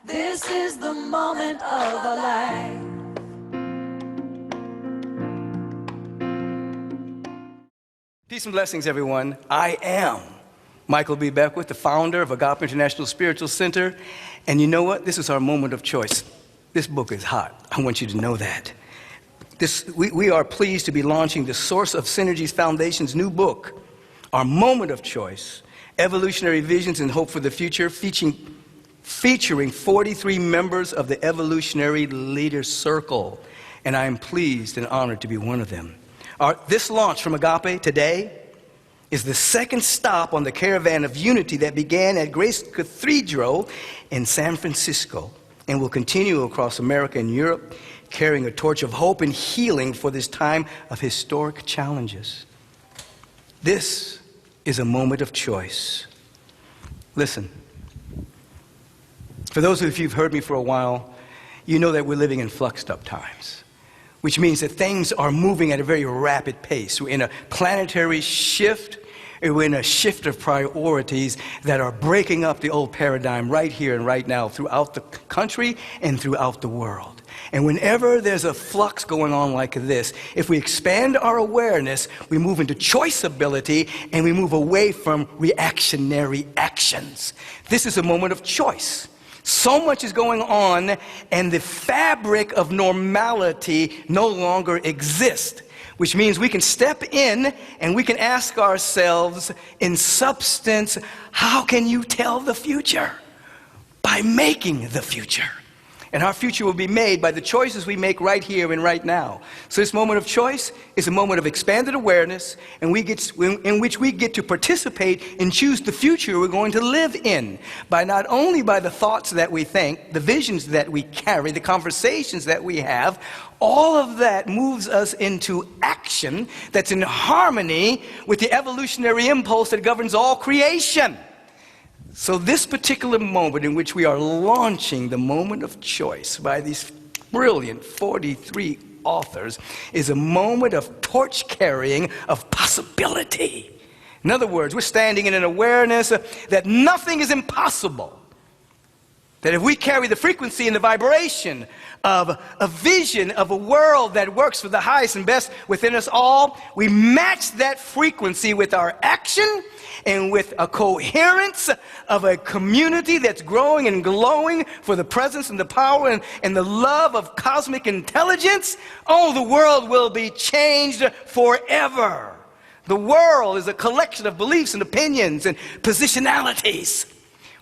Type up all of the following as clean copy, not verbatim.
This is the moment of our life. Peace and blessings, everyone. I am Michael B. Beckwith, the founder of Agape International Spiritual Center. And you know what? This is our moment of choice. This book is hot. I want you to know that. We are pleased to be launching the Source of Synergies Foundation's new book, Our Moment of Choice, Evolutionary Visions and Hope for the Future, featuring 43 members of the Evolutionary Leaders Circle. And I am pleased and honored to be one of them. This launch from Agape today is the second stop on the caravan of unity that began at Grace Cathedral in San Francisco and will continue across America and Europe, carrying a torch of hope and healing for this time of historic challenges. This is a moment of choice. Listen, for those of you who've heard me for a while, you know that we're living in fluxed up times, which means that things are moving at a very rapid pace. We're in a planetary shift. We're in a shift of priorities that are breaking up the old paradigm right here and right now throughout the country and throughout the world. And whenever there's a flux going on like this, if we expand our awareness, we move into choiceability and we move away from reactionary actions. This is a moment of choice. So much is going on, and the fabric of normality no longer exists, which means we can step in and we can ask ourselves in substance, how can you tell the future? By making the future. And our future will be made by the choices we make right here and right now. So this moment of choice is a moment of expanded awareness in which we get to participate and choose the future we're going to live in. By not only by the thoughts that we think, the visions that we carry, the conversations that we have, all of that moves us into action that's in harmony with the evolutionary impulse that governs all creation. So this particular moment in which we are launching the moment of choice by these brilliant 43 authors is a moment of torch carrying of possibility. In other words, we're standing in an awareness that nothing is impossible. That if we carry the frequency and the vibration of a vision of a world that works for the highest and best within us all, we match that frequency with our action and with a coherence of a community that's growing and glowing for the presence and the power and the love of cosmic intelligence. Oh, the world will be changed forever. The world is a collection of beliefs and opinions and positionalities.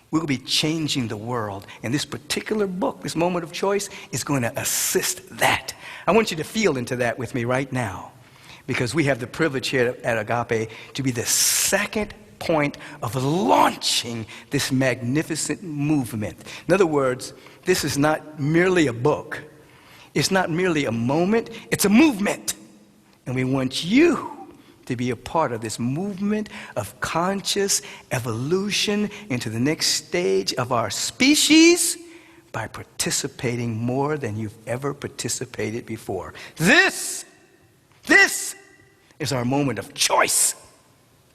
We'll be changing the world. And this particular book, this moment of choice, is going to assist that. I want you to feel into that with me right now, because we have the privilege here at Agape to be the second point of launching this magnificent movement. In other words, this is not merely a book. It's not merely a moment. It's a movement. And we want you to be a part of this movement of conscious evolution into the next stage of our species by participating more than you've ever participated before. This is our moment of choice.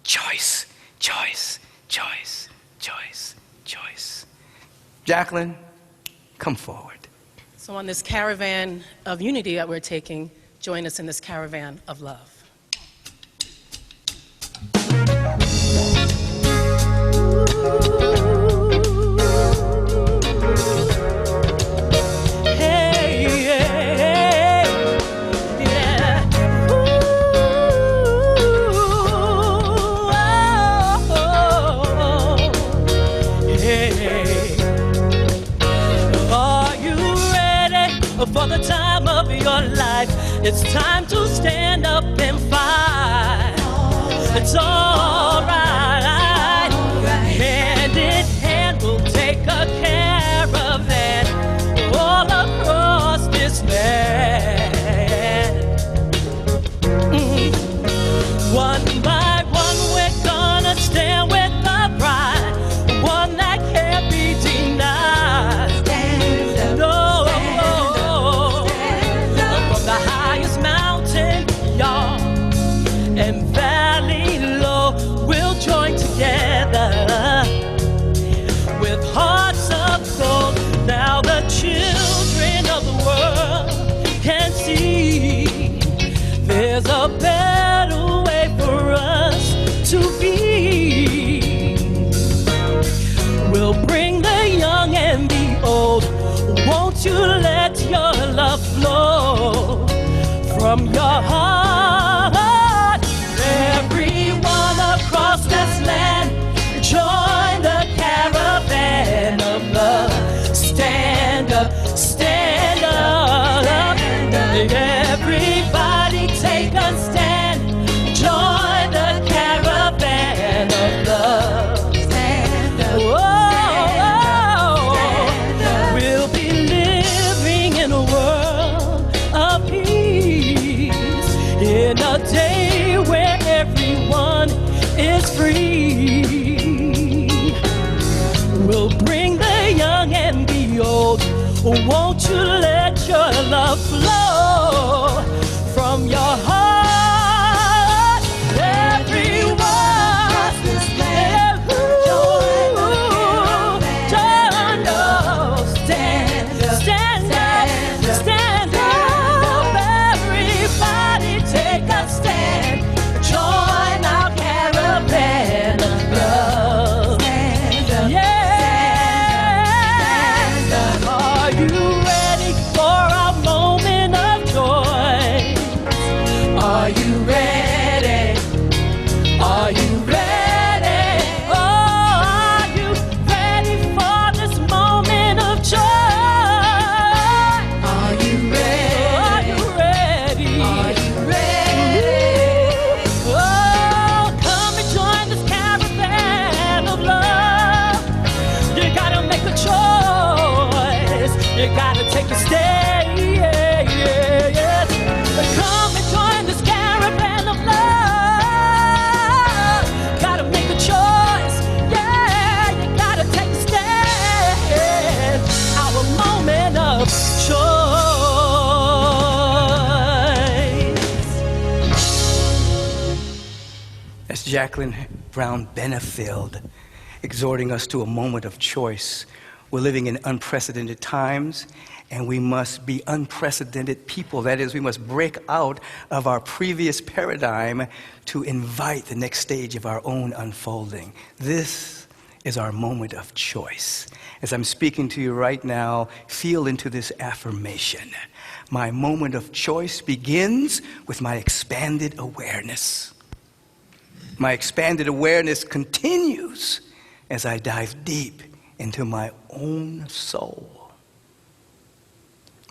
Choice, choice, choice, choice, choice. Jacqueline, come forward. So on this caravan of unity that we're taking, join us in this caravan of love. For the time of your life, it's time to stand up and fight. It's all right. Hand in hand, we'll take a caravan all across this land. One by one, we're gonna stand with the pride, one that can't be denied. No, from the highest mountain, y'all, and valley low. from your heart. Everyone across this land, join the caravan of love. Stand up, stand up. Everybody take a stand. Join the caravan of love. Stand up. We'll be living in a world of peace, in a day where everyone is free. We'll bring the young and the old. Won't you let your love flow from your heart? Everyone, stand up. Everybody take a stand. Join our caravan of love. Yeah. Are you ready for our moment of joy? Are you ready? Are you ready? Oh, are you ready for this moment of joy? Are you ready? Are you ready? Are you ready? Oh, come and join this caravan of love. You gotta make a choice. You gotta take a stand. Yes. Come and join this caravan of love. Gotta make a choice. Yeah, you gotta take a stand. Our moment of choice. That's Jacqueline Brown Benefield exhorting us to a moment of choice. We're living in unprecedented times, and we must be unprecedented people. That is, we must break out of our previous paradigm to invite the next stage of our own unfolding. This is our moment of choice. As I'm speaking to you right now, feel into this affirmation. My moment of choice begins with my expanded awareness. My expanded awareness continues as I dive deep into my own soul.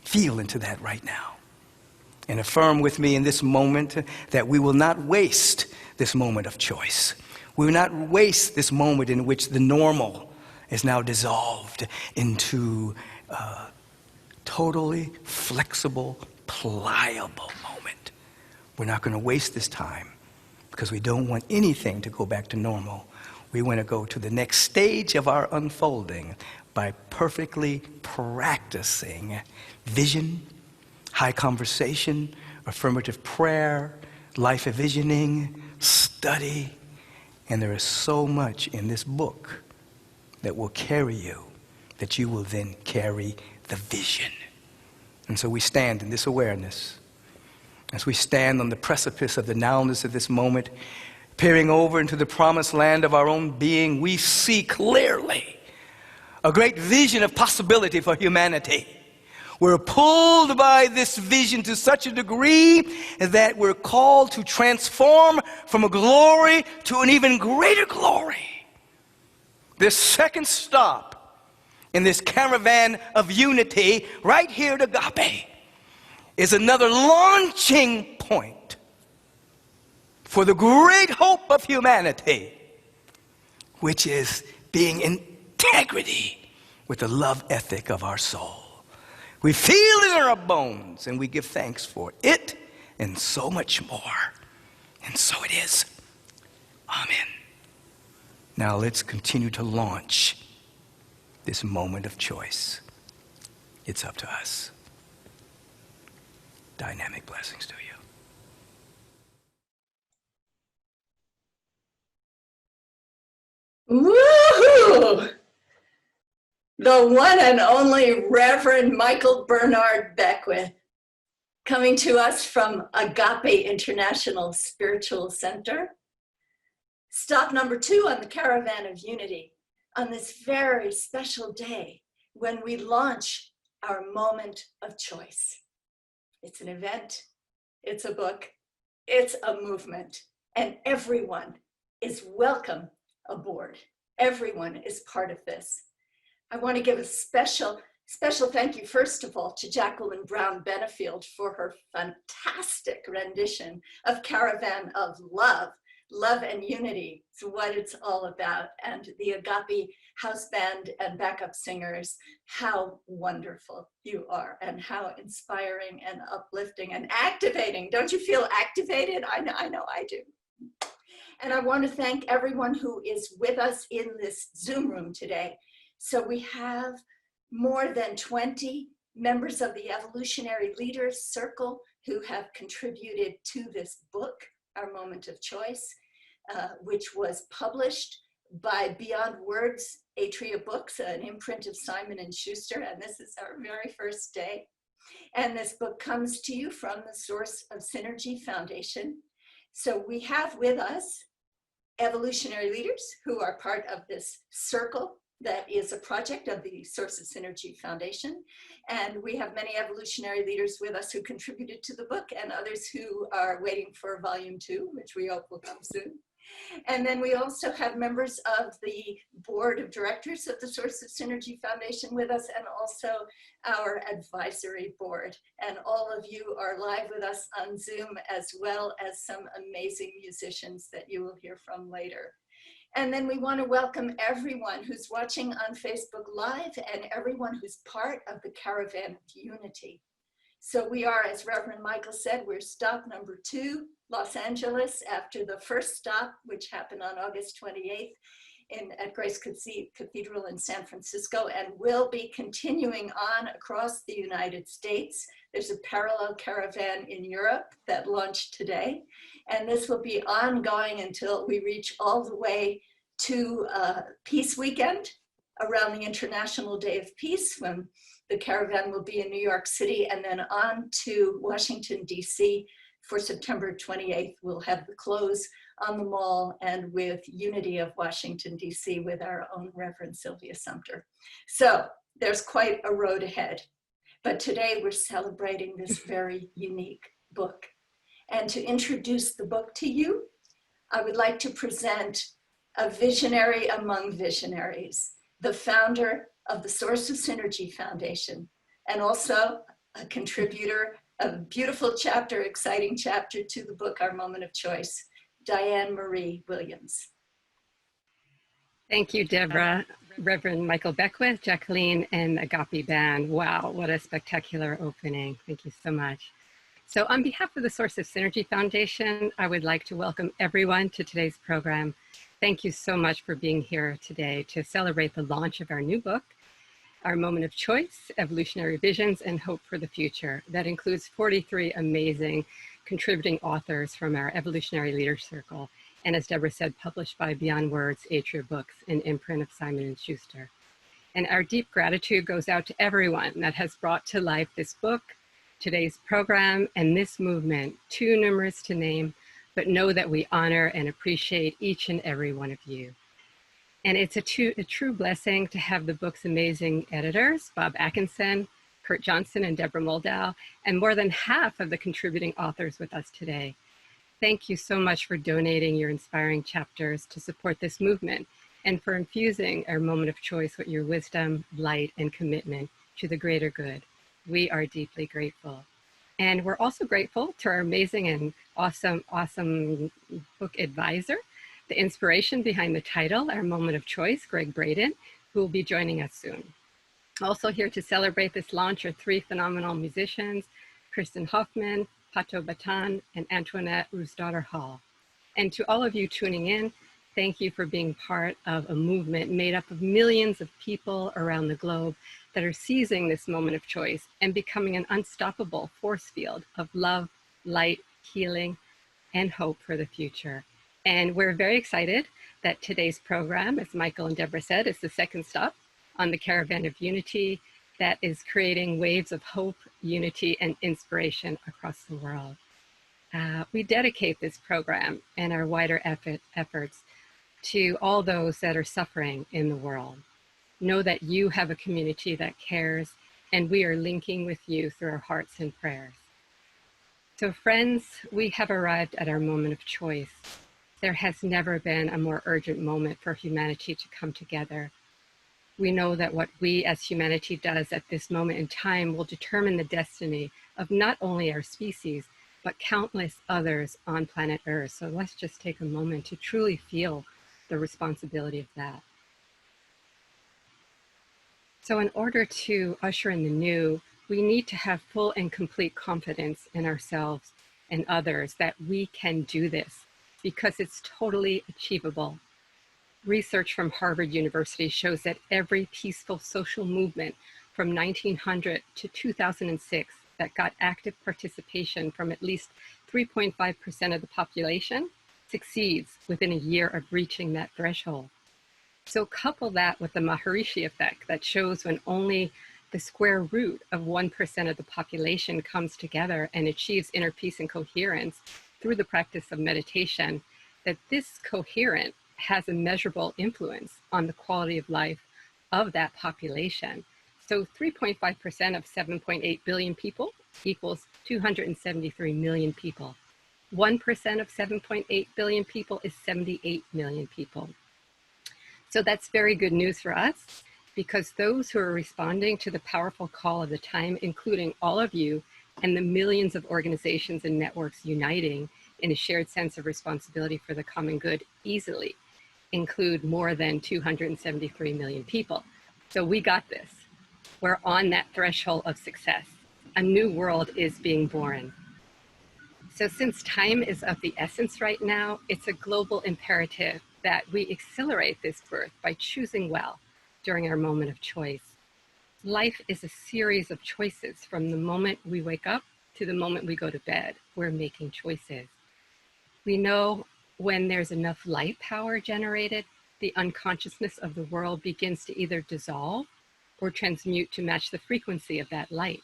Feel into that right now. And affirm with me in this moment that we will not waste this moment of choice. We will not waste this moment in which the normal is now dissolved into a totally flexible, pliable moment. We're not going to waste this time because we don't want anything to go back to normal. We want to go to the next stage of our unfolding by perfectly practicing vision, high conversation, affirmative prayer, life envisioning, study. And there is so much in this book that will carry you, that you will then carry the vision. And so we stand in this awareness. As we stand on the precipice of the nowness of this moment, peering over into the promised land of our own being, we see clearly a great vision of possibility for humanity. We're pulled by this vision to such a degree that we're called to transform from a glory to an even greater glory. This second stop in this caravan of unity, right here at Agape, is another launching point for the great hope of humanity, which is being in integrity with the love ethic of our soul. We feel it in our bones, and we give thanks for it and so much more. And so it is. Amen. Now let's continue to launch this moment of choice. It's up to us. Dynamic blessings to you. Woohoo! The one and only Reverend Michael Bernard Beckwith, coming to us from Agape International Spiritual Center. Stop number 2 on the Caravan of Unity on this very special day when we launch our moment of choice. It's an event it's a book, it's a movement, and everyone is welcome aboard. Everyone is part of this. I want to give a special thank you, first of all, to Jacqueline Brown Benefield for her fantastic rendition of Caravan of Love. Love and unity is what it's all about. And the Agape House Band and backup singers, how wonderful you are and how inspiring and uplifting and activating. Don't you feel activated? I know I do. And I want to thank everyone who is with us in this Zoom room today. So we have more than 20 members of the Evolutionary Leaders Circle who have contributed to this book, Our Moment of Choice, which was published by Beyond Words, Atria Books, an imprint of Simon & Schuster, and this is our very first day. And this book comes to you from the Source of Synergy Foundation. So we have with us evolutionary leaders who are part of this circle that is a project of the Source of Synergy Foundation. And we have many evolutionary leaders with us who contributed to the book and others who are waiting for volume 2, which we hope will come soon. And then we also have members of the board of directors of the Source of Synergy Foundation with us, and also our advisory board. And all of you are live with us on Zoom, as well as some amazing musicians that you will hear from later. And then we want to welcome everyone who's watching on Facebook Live and everyone who's part of the Caravan of Unity. So we are, as Reverend Michael said, we're stop number 2, Los Angeles, after the first stop, which happened on August 28th at Grace Cathedral in San Francisco, and will be continuing on across the United States. There's a parallel caravan in Europe that launched today, and this will be ongoing until we reach all the way to Peace Weekend, around the International Day of Peace, when the caravan will be in New York City, and then on to Washington, D.C. for September 28th. We'll have the close on the mall and with Unity of Washington, D.C. with our own Reverend Sylvia Sumter. So there's quite a road ahead. But today we're celebrating this very unique book. And to introduce the book to you, I would like to present a visionary among visionaries, the founder of the Source of Synergy Foundation, and also a contributor, a beautiful chapter, exciting chapter to the book, Our Moment of Choice, Diane Marie Williams. Thank you, Deborah, Reverend Michael Beckwith, Jacqueline, and Agape Band. Wow, what a spectacular opening. Thank you so much. So on behalf of the Source of Synergy Foundation, I would like to welcome everyone to today's program. Thank you so much for being here today to celebrate the launch of our new book, Our Moment of Choice, Evolutionary Visions and Hope for the Future. That includes 43 amazing contributing authors from our Evolutionary Leaders Circle, and as Deborah said, published by Beyond Words, Atria Books, an imprint of Simon & Schuster. And our deep gratitude goes out to everyone that has brought to life this book, today's program, and this movement, too numerous to name, but know that we honor and appreciate each and every one of you. And it's a true blessing to have the book's amazing editors, Bob Atkinson, Kurt Johnson, and Deborah Moldow, and more than half of the contributing authors with us today. Thank you so much for donating your inspiring chapters to support this movement and for infusing our moment of choice with your wisdom, light, and commitment to the greater good. We are deeply grateful. And we're also grateful to our amazing and awesome book advisor, the inspiration behind the title, Our Moment of Choice, Greg Braden, who will be joining us soon. Also here to celebrate this launch are 3 phenomenal musicians, Kristen Hoffman, Pato Batan, and Antoinette Roosdaughter Hall. And to all of you tuning in, thank you for being part of a movement made up of millions of people around the globe that are seizing this moment of choice and becoming an unstoppable force field of love, light, healing, and hope for the future. And we're very excited that today's program, as Michael and Deborah said, is the second stop on the Caravan of Unity that is creating waves of hope, unity, and inspiration across the world. We dedicate this program and our wider efforts to all those that are suffering in the world. Know that you have a community that cares, and we are linking with you through our hearts and prayers. So friends, we have arrived at our moment of choice. There has never been a more urgent moment for humanity to come together. We know that what we as humanity does at this moment in time will determine the destiny of not only our species, but countless others on planet Earth. So let's just take a moment to truly feel the responsibility of that. So in order to usher in the new, we need to have full and complete confidence in ourselves and others that we can do this because it's totally achievable. Research from Harvard University shows that every peaceful social movement from 1900 to 2006 that got active participation from at least 3.5% of the population succeeds within a year of reaching that threshold. So couple that with the Maharishi effect that shows when only the square root of 1% of the population comes together and achieves inner peace and coherence through the practice of meditation, that this coherent has a measurable influence on the quality of life of that population. So 3.5% of 7.8 billion people equals 273 million people. 1% of 7.8 billion people is 78 million people. So that's very good news for us because those who are responding to the powerful call of the time, including all of you and the millions of organizations and networks uniting in a shared sense of responsibility for the common good easily, include more than 273 million people. So we got this. We're on that threshold of success. A new world is being born. So since time is of the essence right now, it's a global imperative that we accelerate this birth by choosing well during our moment of choice. Life is a series of choices from the moment we wake up to the moment we go to bed. We're making choices. We know when there's enough light power generated, the unconsciousness of the world begins to either dissolve or transmute to match the frequency of that light.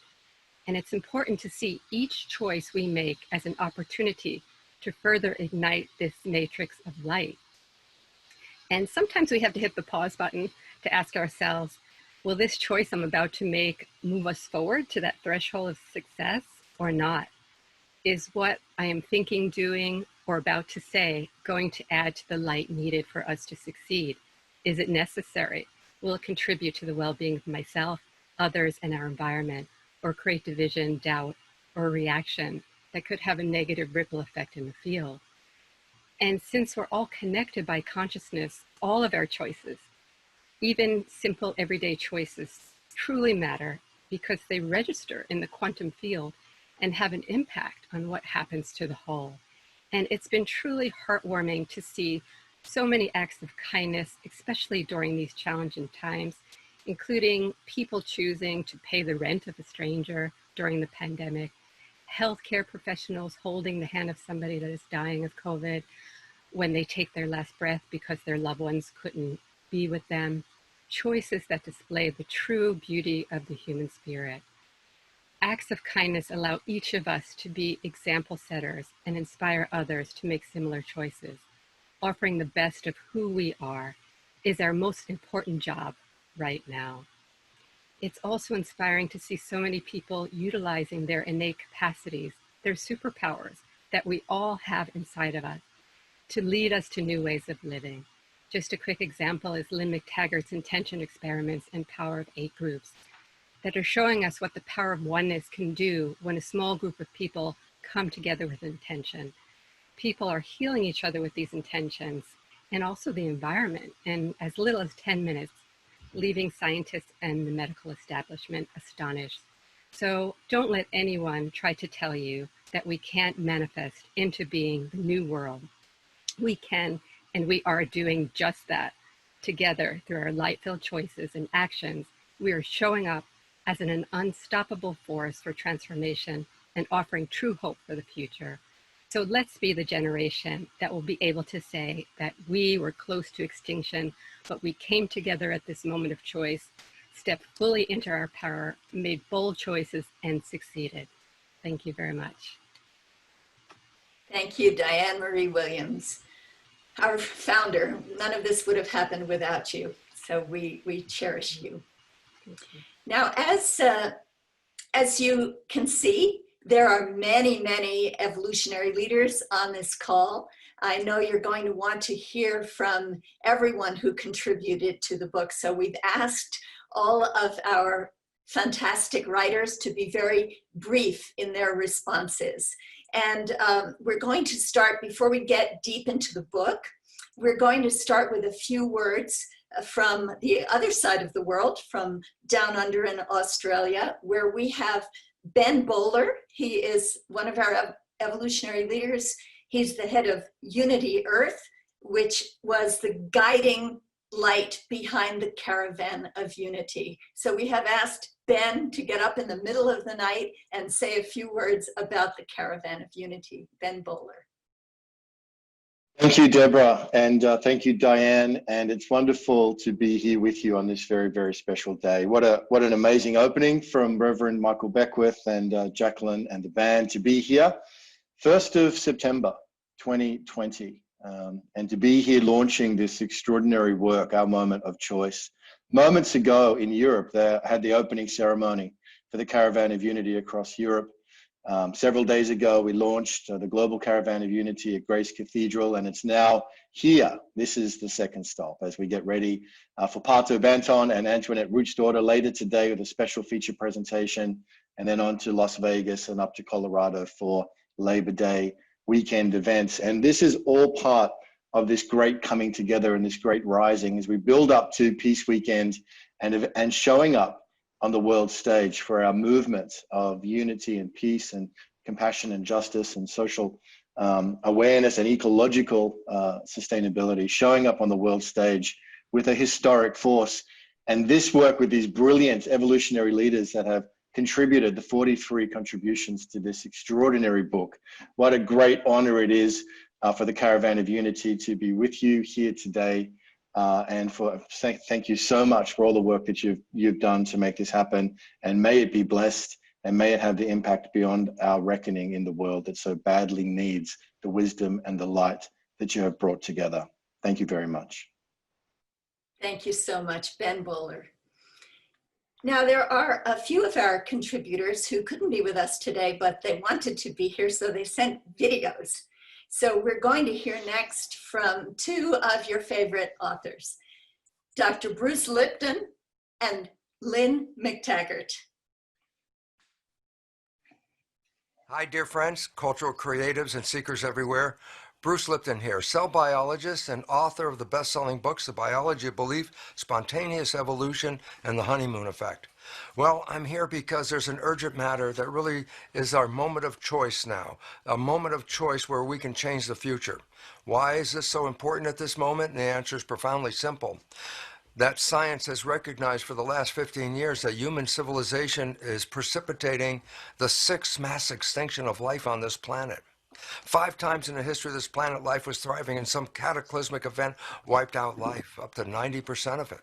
And it's important to see each choice we make as an opportunity to further ignite this matrix of light. And sometimes we have to hit the pause button to ask ourselves, will this choice I'm about to make move us forward to that threshold of success or not? Is what I am thinking, doing, or about to say going to add to the light needed for us to succeed? Is it necessary? Will it contribute to the well-being of myself, others, and our environment, or create division, doubt, or reaction that could have a negative ripple effect in the field? And since we're all connected by consciousness, all of our choices, even simple everyday choices, truly matter because they register in the quantum field and have an impact on what happens to the whole. And it's been truly heartwarming to see so many acts of kindness, especially during these challenging times, including people choosing to pay the rent of a stranger during the pandemic, healthcare professionals holding the hand of somebody that is dying of COVID when they take their last breath because their loved ones couldn't be with them, choices that display the true beauty of the human spirit. Acts of kindness allow each of us to be example setters and inspire others to make similar choices. Offering the best of who we are is our most important job right now. It's also inspiring to see so many people utilizing their innate capacities, their superpowers that we all have inside of us to lead us to new ways of living. Just a quick example is Lynn McTaggart's intention experiments and Power of 8 groups that are showing us what the power of oneness can do when a small group of people come together with intention. People are healing each other with these intentions and also the environment in as little as 10 minutes, leaving scientists and the medical establishment astonished. So don't let anyone try to tell you that we can't manifest into being the new world. We can, and we are doing just that. Together, through our light-filled choices and actions, we are showing up as an unstoppable force for transformation and offering true hope for the future. So let's be the generation that will be able to say that we were close to extinction, but we came together at this moment of choice, stepped fully into our power, made bold choices, and succeeded. Thank you very much. Thank you, Diane Marie Williams, our founder. None of this would have happened without you. So we cherish you. Now, as you can see, There are many, many evolutionary leaders on this call. I know you're going to want to hear from everyone who contributed to the book. So we've asked all of our fantastic writers to be very brief in their responses. And we're going to start, before we get deep into the book, we're going to start with a few words from the other side of the world, from down under in Australia, where we have Ben Bowler. He is one of our evolutionary leaders. He's the head of Unity Earth, which was the guiding light behind the Caravan of Unity. So we have asked Ben to get up in the middle of the night and say a few words about the Caravan of Unity. Ben Bowler. Thank you, Deborah, and thank you, Diane. And it's wonderful to be here with you on this very, very special day. What an amazing opening from Reverend Michael Beckwith and Jacqueline and the band to be here. 1st of September, 2020, and to be here launching this extraordinary work, Our Moment of Choice. Moments ago in Europe, they had the opening ceremony for the Caravan of Unity across Europe. Several days ago, we launched the Global Caravan of Unity at Grace Cathedral, and it's now here. This is the second stop as we get ready for Pato Banton and Antoinette Root's daughter later today with a special feature presentation, and then on to Las Vegas and up to Colorado for Labor Day weekend events. And this is all part of this great coming together and this great rising as we build up to Peace Weekend and showing up on the world stage for our movement of unity and peace and compassion and justice and social awareness and ecological sustainability, showing up on the world stage with a historic force. And this work with these brilliant evolutionary leaders that have contributed the 43 contributions to this extraordinary book. What a great honor it is for the Caravan of Unity to be with you here today. And thank you so much for all the work that you've done to make this happen. And may it be blessed and may it have the impact beyond our reckoning in the world that so badly needs the wisdom and the light that you have brought together. Thank you very much. Thank you so much, Ben Bowler. Now, there are a few of our contributors who couldn't be with us today, but they wanted to be here, so they sent videos. So we're going to hear next from two of your favorite authors, Dr. Bruce Lipton and Lynn McTaggart. Hi, dear friends, cultural creatives and seekers everywhere. Bruce Lipton here, cell biologist and author of the best-selling books, The Biology of Belief, Spontaneous Evolution, and The Honeymoon Effect. Well, I'm here because there's an urgent matter that really is our moment of choice now, a moment of choice where we can change the future. Why is this so important at this moment? And the answer is profoundly simple. That science has recognized for the last 15 years that human civilization is precipitating the sixth mass extinction of life on this planet. 5 times in the history of this planet, life was thriving, and some cataclysmic event wiped out life, up to 90% of it.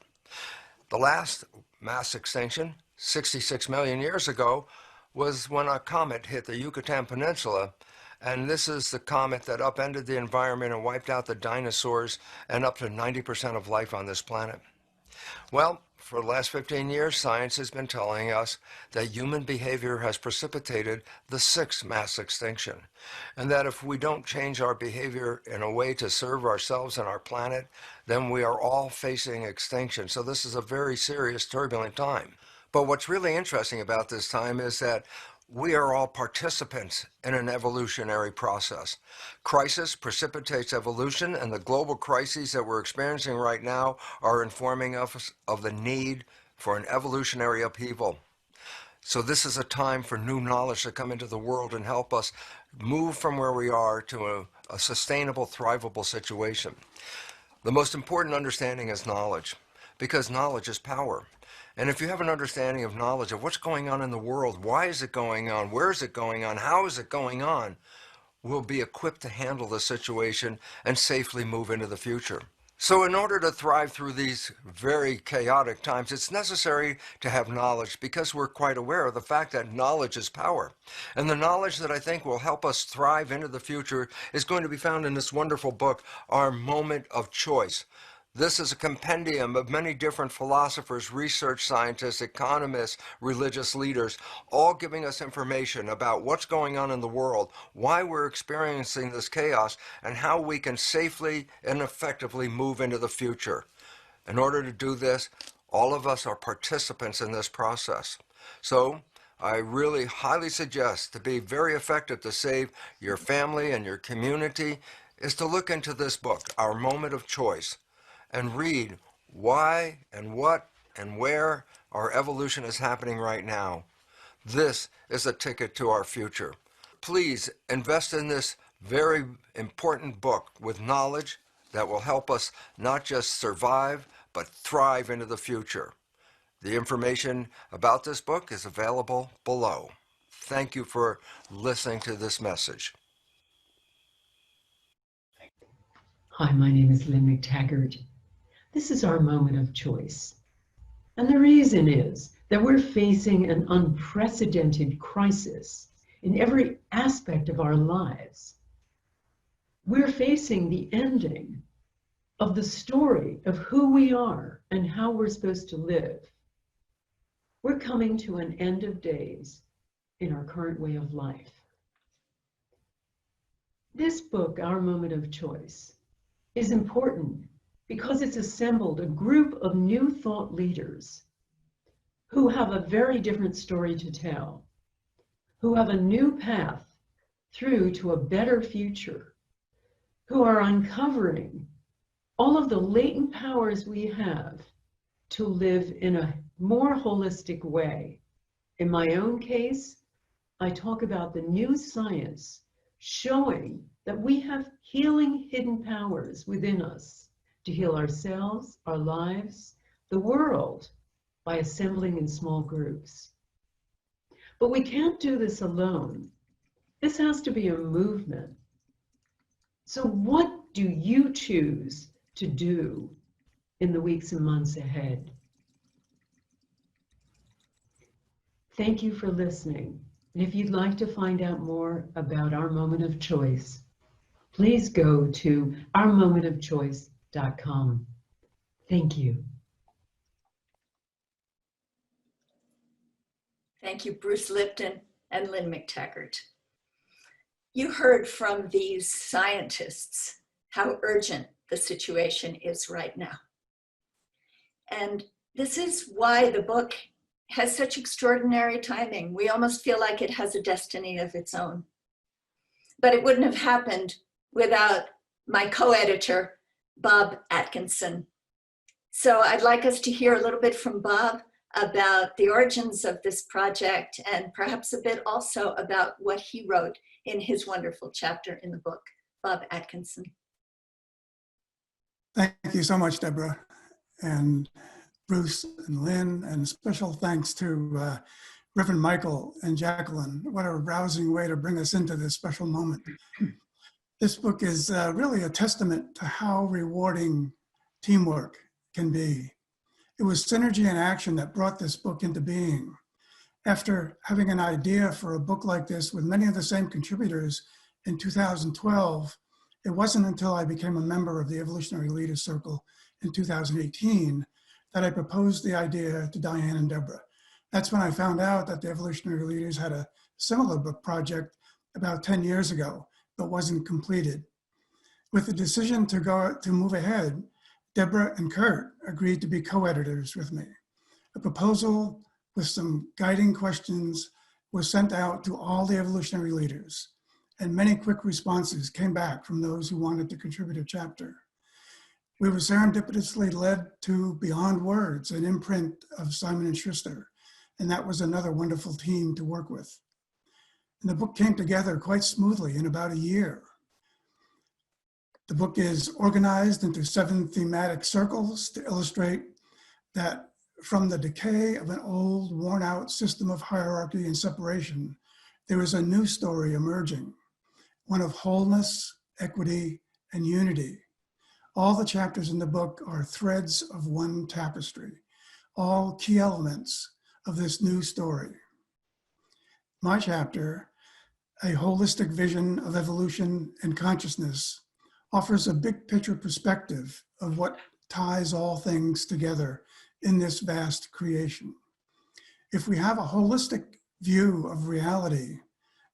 The last mass extinction, 66 million years ago, was when a comet hit the Yucatan Peninsula, and this is the comet that upended the environment and wiped out the dinosaurs and up to 90% of life on this planet. Well, for the last 15 years, science has been telling us that human behavior has precipitated the 6th mass extinction, and that if we don't change our behavior in a way to serve ourselves and our planet, then we are all facing extinction. So this is a very serious, turbulent time. But what's really interesting about this time is that we are all participants in an evolutionary process. Crisis precipitates evolution, and the global crises that we're experiencing right now are informing us of the need for an evolutionary upheaval. So this is a time for new knowledge to come into the world and help us move from where we are to a sustainable, thrivable situation. The most important understanding is knowledge, because knowledge is power. And if you have an understanding of knowledge of what's going on in the world, why is it going on, where is it going on, how is it going on, we'll be equipped to handle the situation and safely move into the future. So in order to thrive through these very chaotic times, it's necessary to have knowledge, because we're quite aware of the fact that knowledge is power. And the knowledge that I think will help us thrive into the future is going to be found in this wonderful book, Our Moment of Choice. This is a compendium of many different philosophers, research scientists, economists, religious leaders, all giving us information about what's going on in the world, why we're experiencing this chaos, and how we can safely and effectively move into the future. In order to do this, all of us are participants in this process. So, I really highly suggest, to be very effective to save your family and your community, is to look into this book, Our Moment of Choice, and read why and what and where our evolution is happening right now. This is a ticket to our future. Please invest in this very important book with knowledge that will help us not just survive, but thrive into the future. The information about this book is available below. Thank you for listening to this message. Hi, my name is Lynn McTaggart. This is our moment of choice. And the reason is that we're facing an unprecedented crisis in every aspect of our lives. We're facing the ending of the story of who we are and how we're supposed to live. We're coming to an end of days in our current way of life. This book, Our Moment of Choice, is important because it's assembled a group of new thought leaders who have a very different story to tell, who have a new path through to a better future, who are uncovering all of the latent powers we have to live in a more holistic way. In my own case, I talk about the new science showing that we have healing hidden powers within us to heal ourselves, our lives, the world, by assembling in small groups. But we can't do this alone. This has to be a movement. So what do you choose to do in the weeks and months ahead? Thank you for listening. And if you'd like to find out more about Our Moment of Choice, please go to OurMomentOfChoice.com. Thank you. Thank you, Bruce Lipton and Lynn McTaggart. You heard from these scientists how urgent the situation is right now. And this is why the book has such extraordinary timing. We almost feel like it has a destiny of its own. But it wouldn't have happened without my co-editor, Bob Atkinson. So I'd like us to hear a little bit from Bob about the origins of this project and perhaps a bit also about what he wrote in his wonderful chapter in the book. Bob Atkinson. Thank you so much, Deborah, and Bruce and Lynn, and special thanks to Reverend Michael and Jacqueline. What a rousing way to bring us into this special moment. This book is really a testament to how rewarding teamwork can be. It was synergy and action that brought this book into being. After having an idea for a book like this with many of the same contributors in 2012, it wasn't until I became a member of the Evolutionary Leaders Circle in 2018 that I proposed the idea to Diane and Deborah. That's when I found out that the Evolutionary Leaders had a similar book project about 10 years ago, but wasn't completed. With the decision to move ahead, Deborah and Kurt agreed to be co-editors with me. A proposal with some guiding questions was sent out to all the evolutionary leaders, and many quick responses came back from those who wanted to contribute a chapter. We were serendipitously led to Beyond Words, an imprint of Simon and Schuster, and that was another wonderful team to work with. And the book came together quite smoothly in about a year. The book is organized into 7 thematic circles to illustrate that from the decay of an old, worn-out system of hierarchy and separation, there is a new story emerging, one of wholeness, equity, and unity. All the chapters in the book are threads of one tapestry, all key elements of this new story. My chapter, A Holistic Vision of Evolution and Consciousness, offers a big picture perspective of what ties all things together in this vast creation. If we have a holistic view of reality,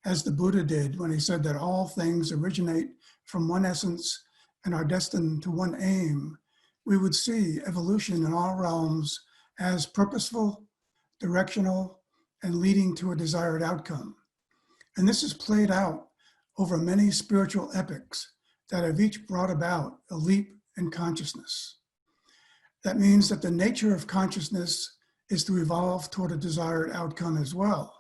as the Buddha did when he said that all things originate from one essence and are destined to one aim, we would see evolution in all realms as purposeful, directional, and leading to a desired outcome. And this is played out over many spiritual epochs that have each brought about a leap in consciousness. That means that the nature of consciousness is to evolve toward a desired outcome as well,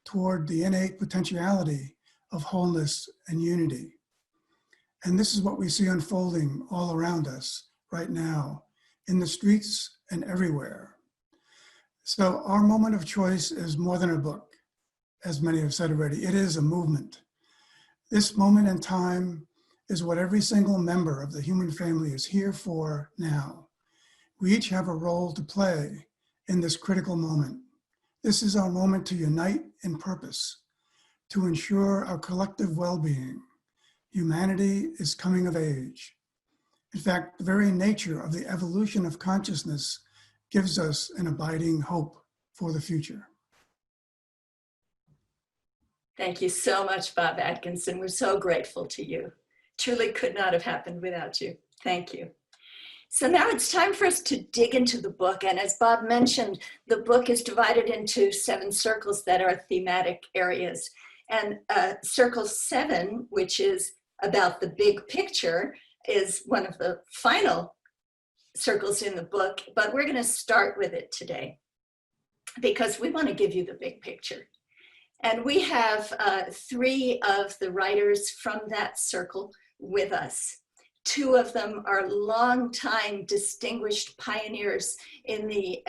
toward the innate potentiality of wholeness and unity. And this is what we see unfolding all around us right now, in the streets and everywhere. So our moment of choice is more than a book, as many have said already. It is a movement. This moment in time is what every single member of the human family is here for now. We each have a role to play in this critical moment. This is our moment to unite in purpose, to ensure our collective well-being. Humanity is coming of age. In fact, the very nature of the evolution of consciousness gives us an abiding hope for the future. Thank you so much, Bob Atkinson. We're so grateful to you. Truly could not have happened without you. Thank you. So now it's time for us to dig into the book. And as Bob mentioned, the book is divided into 7 circles that are thematic areas. And circle 7, which is about the big picture, is one of the final circles in the book. But we're going to start with it today because we want to give you the big picture. And we have 3 of the writers from that circle with us. 2 of them are longtime distinguished pioneers in the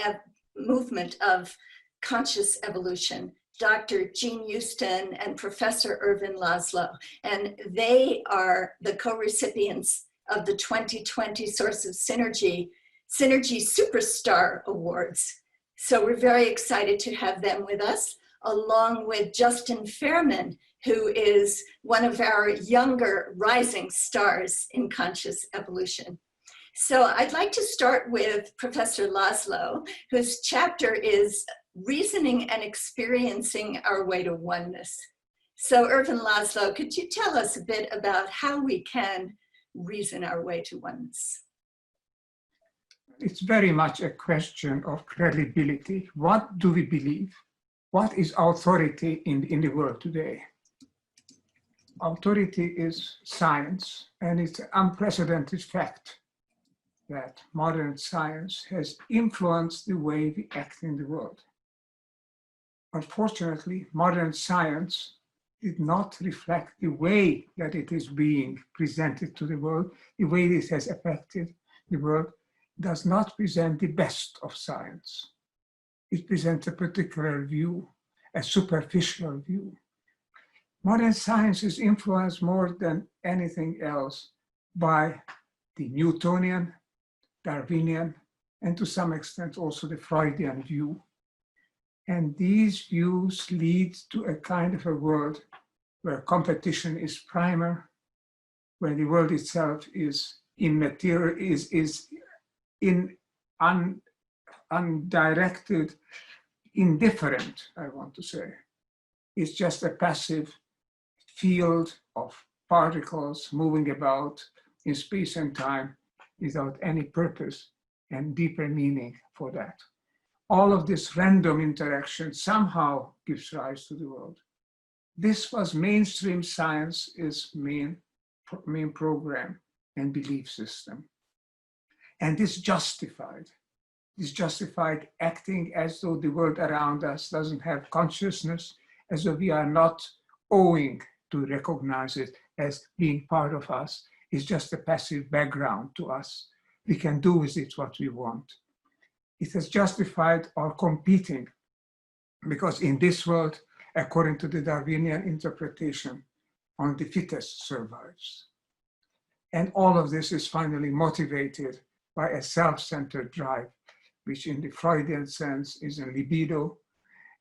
movement of conscious evolution, Dr. Jean Houston and Professor Ervin Laszlo. And they are the co-recipients of the 2020 Source of Synergy Superstar Awards. So we're very excited to have them with us, along with Justin Fairman, who is one of our younger rising stars in conscious evolution. So I'd like to start with Professor Laszlo, whose chapter is Reasoning and Experiencing Our Way to Oneness. So Ervin Laszlo, could you tell us a bit about how we can reason our way to oneness? It's very much a question of credibility. What do we believe? What is authority in the world today? Authority is science, and it's an unprecedented fact that modern science has influenced the way we act in the world. Unfortunately, modern science did not reflect the way that it is being presented to the world, the way this has affected the world, does not present the best of science. It presents a particular view, a superficial view. Modern science is influenced more than anything else by the Newtonian, Darwinian, and to some extent also the Freudian view. And these views lead to a kind of a world where competition is primer, where the world itself is immaterial, is undirected, indifferent, I want to say. It's just a passive field of particles moving about in space and time without any purpose and deeper meaning for that. All of this random interaction somehow gives rise to the world. This was mainstream science's main program and belief system. And this justified acting as though the world around us doesn't have consciousness, as though we are not owing to recognize it as being part of us. It's just a passive background to us. We can do with it what we want. It has justified our competing, because in this world, according to the Darwinian interpretation, only the fittest survives. And all of this is finally motivated by a self-centered drive, which in the Freudian sense is a libido.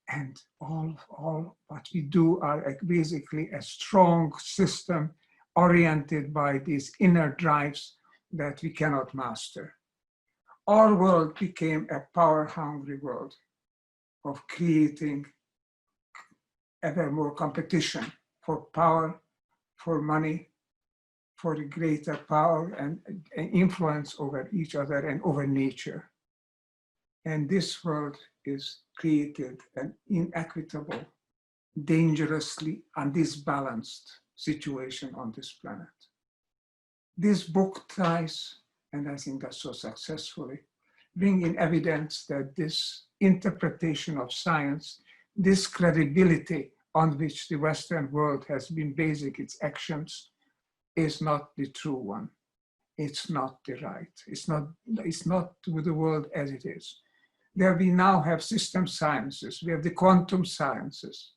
And all what we do are basically a strong system oriented by these inner drives that we cannot master. our world became a power-hungry world of creating ever more competition for power, for money, for greater power and influence over each other and over nature. And this world is created an inequitable, dangerously undisbalanced situation on this planet. This book tries, and I think that's so successfully, bring in evidence that this interpretation of science, this credibility on which the Western world has been basing its actions, is not the true one. It's not the right. It's not the world as it is. There we now have system sciences. We have the quantum sciences.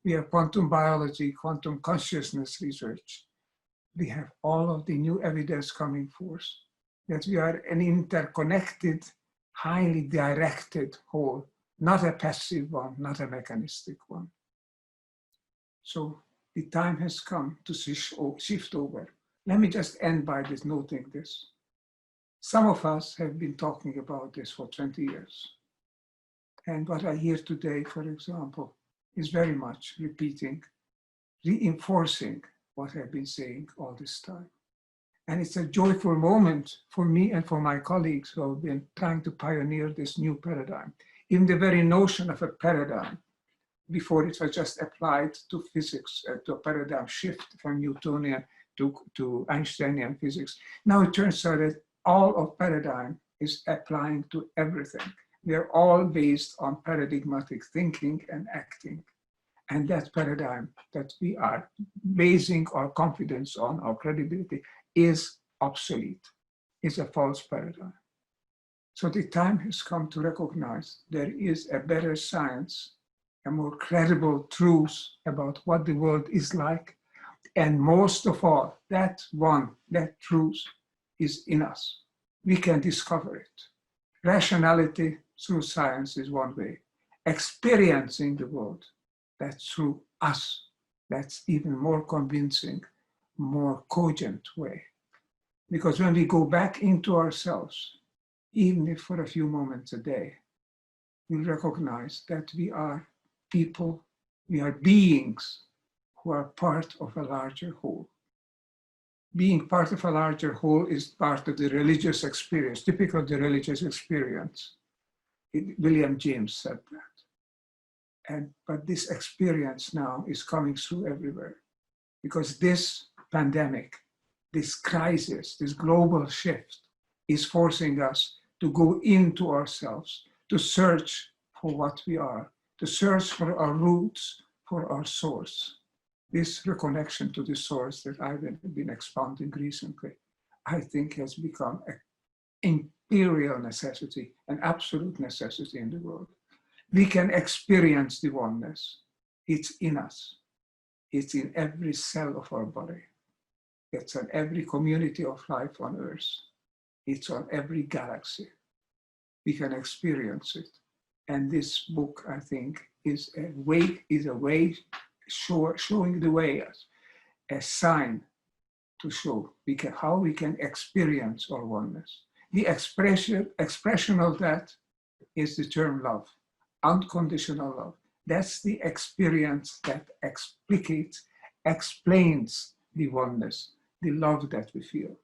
We have quantum biology, quantum consciousness research. We have all of the new evidence coming forth that we are an interconnected, highly directed whole, not a passive one, not a mechanistic one. So the time has come to shift over. Let me just end by this, noting this. Some of us have been talking about this for 20 years. And what I hear today, for example, is very much repeating, reinforcing what I've been saying all this time. And it's a joyful moment for me and for my colleagues who have been trying to pioneer this new paradigm. Even the very notion of a paradigm, before it was just applied to physics, to a paradigm shift from Newtonian to Einsteinian physics. Now it turns out that all of paradigm is applying to everything. They're all based on paradigmatic thinking and acting. And that paradigm that we are basing our confidence on, our credibility, is obsolete. It's a false paradigm. So the time has come to recognize there is a better science, a more credible truth about what the world is like. And most of all, that truth is in us. We can discover it. Rationality through science is one way. Experiencing the world, that's through us. That's even more convincing, more cogent way. Because when we go back into ourselves, even if for a few moments a day, we recognize that we are people, we are beings who are part of a larger whole. Being part of a larger whole is part of the religious experience, typical of the religious experience. William James said that. But this experience now is coming through everywhere because this pandemic, this crisis, this global shift is forcing us to go into ourselves, to search for what we are, to search for our roots, for our source. This reconnection to the source that I've been expounding recently, I think has become an imperial necessity, an absolute necessity in the world. We can experience the oneness. It's in us. It's in every cell of our body. It's on every community of life on Earth. It's on every galaxy. We can experience it. And this book, I think, is a way showing the way as a sign to show how we can experience our oneness. The expression of that is the term love, unconditional love. That's the experience that explains the oneness, the love that we feel.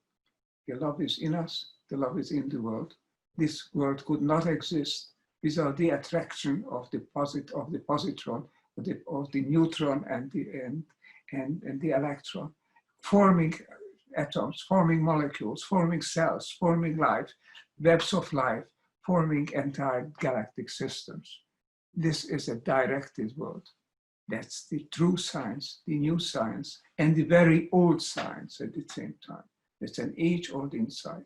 The love is in us, the love is in the world. This world could not exist without the attraction of the positron, of the neutron and the electron, forming atoms, forming molecules, forming cells, forming life, webs of life, forming entire galactic systems. This is a directed world. That's the true science, the new science, and the very old science at the same time. It's an age-old insight.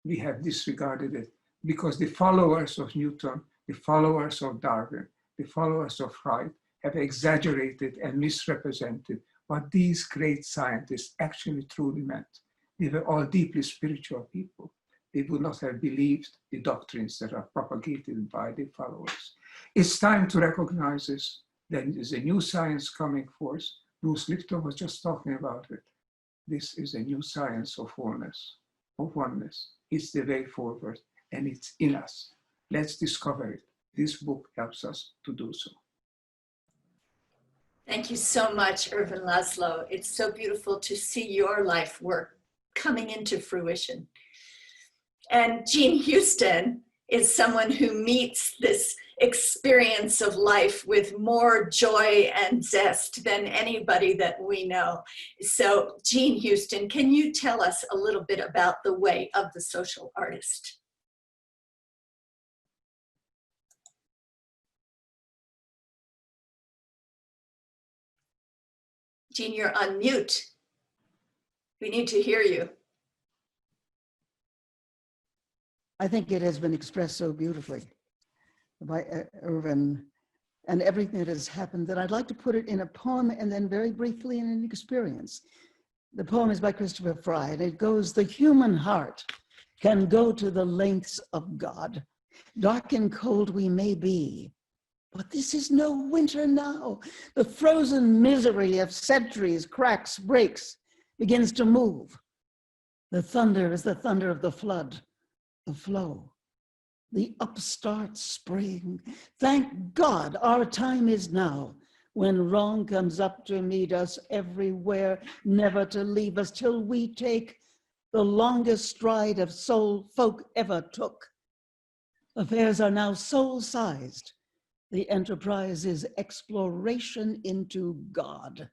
We have disregarded it because the followers of Newton, the followers of Darwin, the followers of Freud have exaggerated and misrepresented what these great scientists actually truly meant. They were all deeply spiritual people. They would not have believed the doctrines that are propagated by the followers. It's time to recognize this. There is a new science coming forth. Bruce Lipton was just talking about it. This is a new science of wholeness, of oneness. It's the way forward. and it's in us. Let's discover it. This book helps us to do so. Thank you so much, Irvin Laszlo. It's so beautiful to see your life work coming into fruition. And Jean Houston is someone who meets this experience of life with more joy and zest than anybody that we know. So Jean Houston, can you tell us a little bit about the way of the social artist? Jean, you're on mute. We need to hear you. I think it has been expressed so beautifully by Irvin and everything that has happened that I'd like to put it in a poem and then very briefly in an experience. The poem is by Christopher Fry, and it goes, "The human heart can go to the lengths of God. Dark and cold we may be, but this is no winter now. The frozen misery of centuries cracks, breaks, begins to move. The thunder is the thunder of the flood, the flow, the upstart spring. Thank God our time is now, when wrong comes up to meet us everywhere, never to leave us till we take the longest stride of soul folk ever took. Affairs are now soul-sized. The enterprise is exploration into God.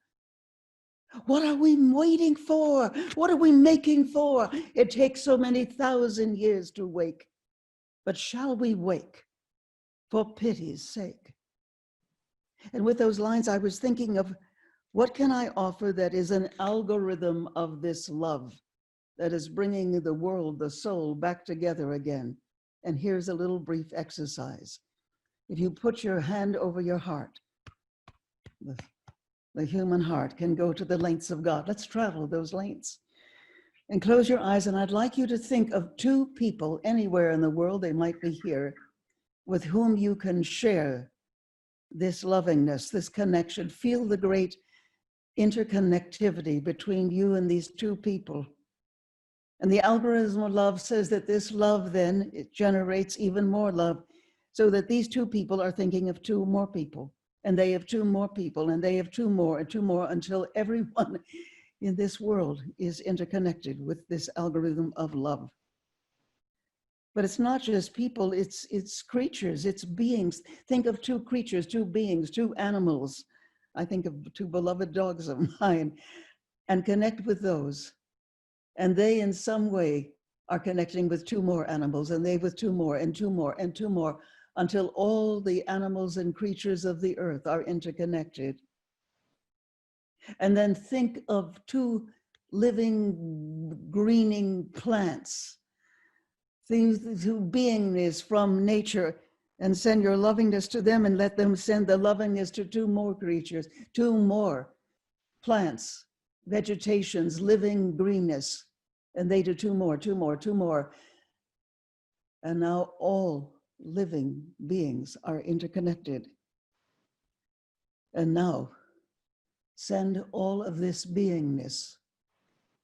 What are we waiting for? What are we making for? It takes so many thousand years to wake. But shall we wake for pity's sake? And with those lines, I was thinking of what can I offer that is an algorithm of this love that is bringing the world, the soul, back together again. And here's a little brief exercise. If you put your hand over your heart, the human heart can go to the lengths of God. Let's travel those lengths. And close your eyes, and I'd like you to think of two people anywhere in the world, they might be here, with whom you can share this lovingness, this connection. Feel the great interconnectivity between you and these two people. And the algorithm of love says that this love then, it generates even more love, so that these two people are thinking of two more people, and they have two more people, and they have two more, until everyone in this world is interconnected with this algorithm of love. But it's not just people, it's creatures, it's beings. Think of two creatures, two beings, two animals. I think of two beloved dogs of mine, and connect with those. And they in some way are connecting with two more animals, and they with two more, and two more, and two more, until all the animals and creatures of the earth are interconnected. And then think of two living, greening plants, things who beingness from nature, and send your lovingness to them, and let them send the lovingness to two more creatures, two more plants, vegetations, living greenness, and they to two more, two more, two more. And now all living beings are interconnected. And now send all of this beingness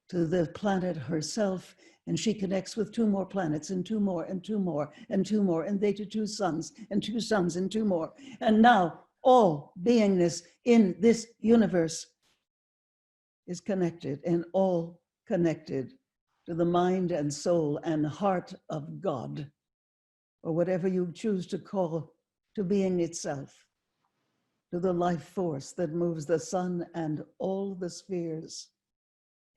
to the planet herself, and she connects with two more planets, and two more, and two more, and two more, and they to two suns, and two suns, and two more. And now all beingness in this universe is connected, and all connected to the mind and soul and heart of God, or whatever you choose to call to being itself, to the life force that moves the sun and all the spheres.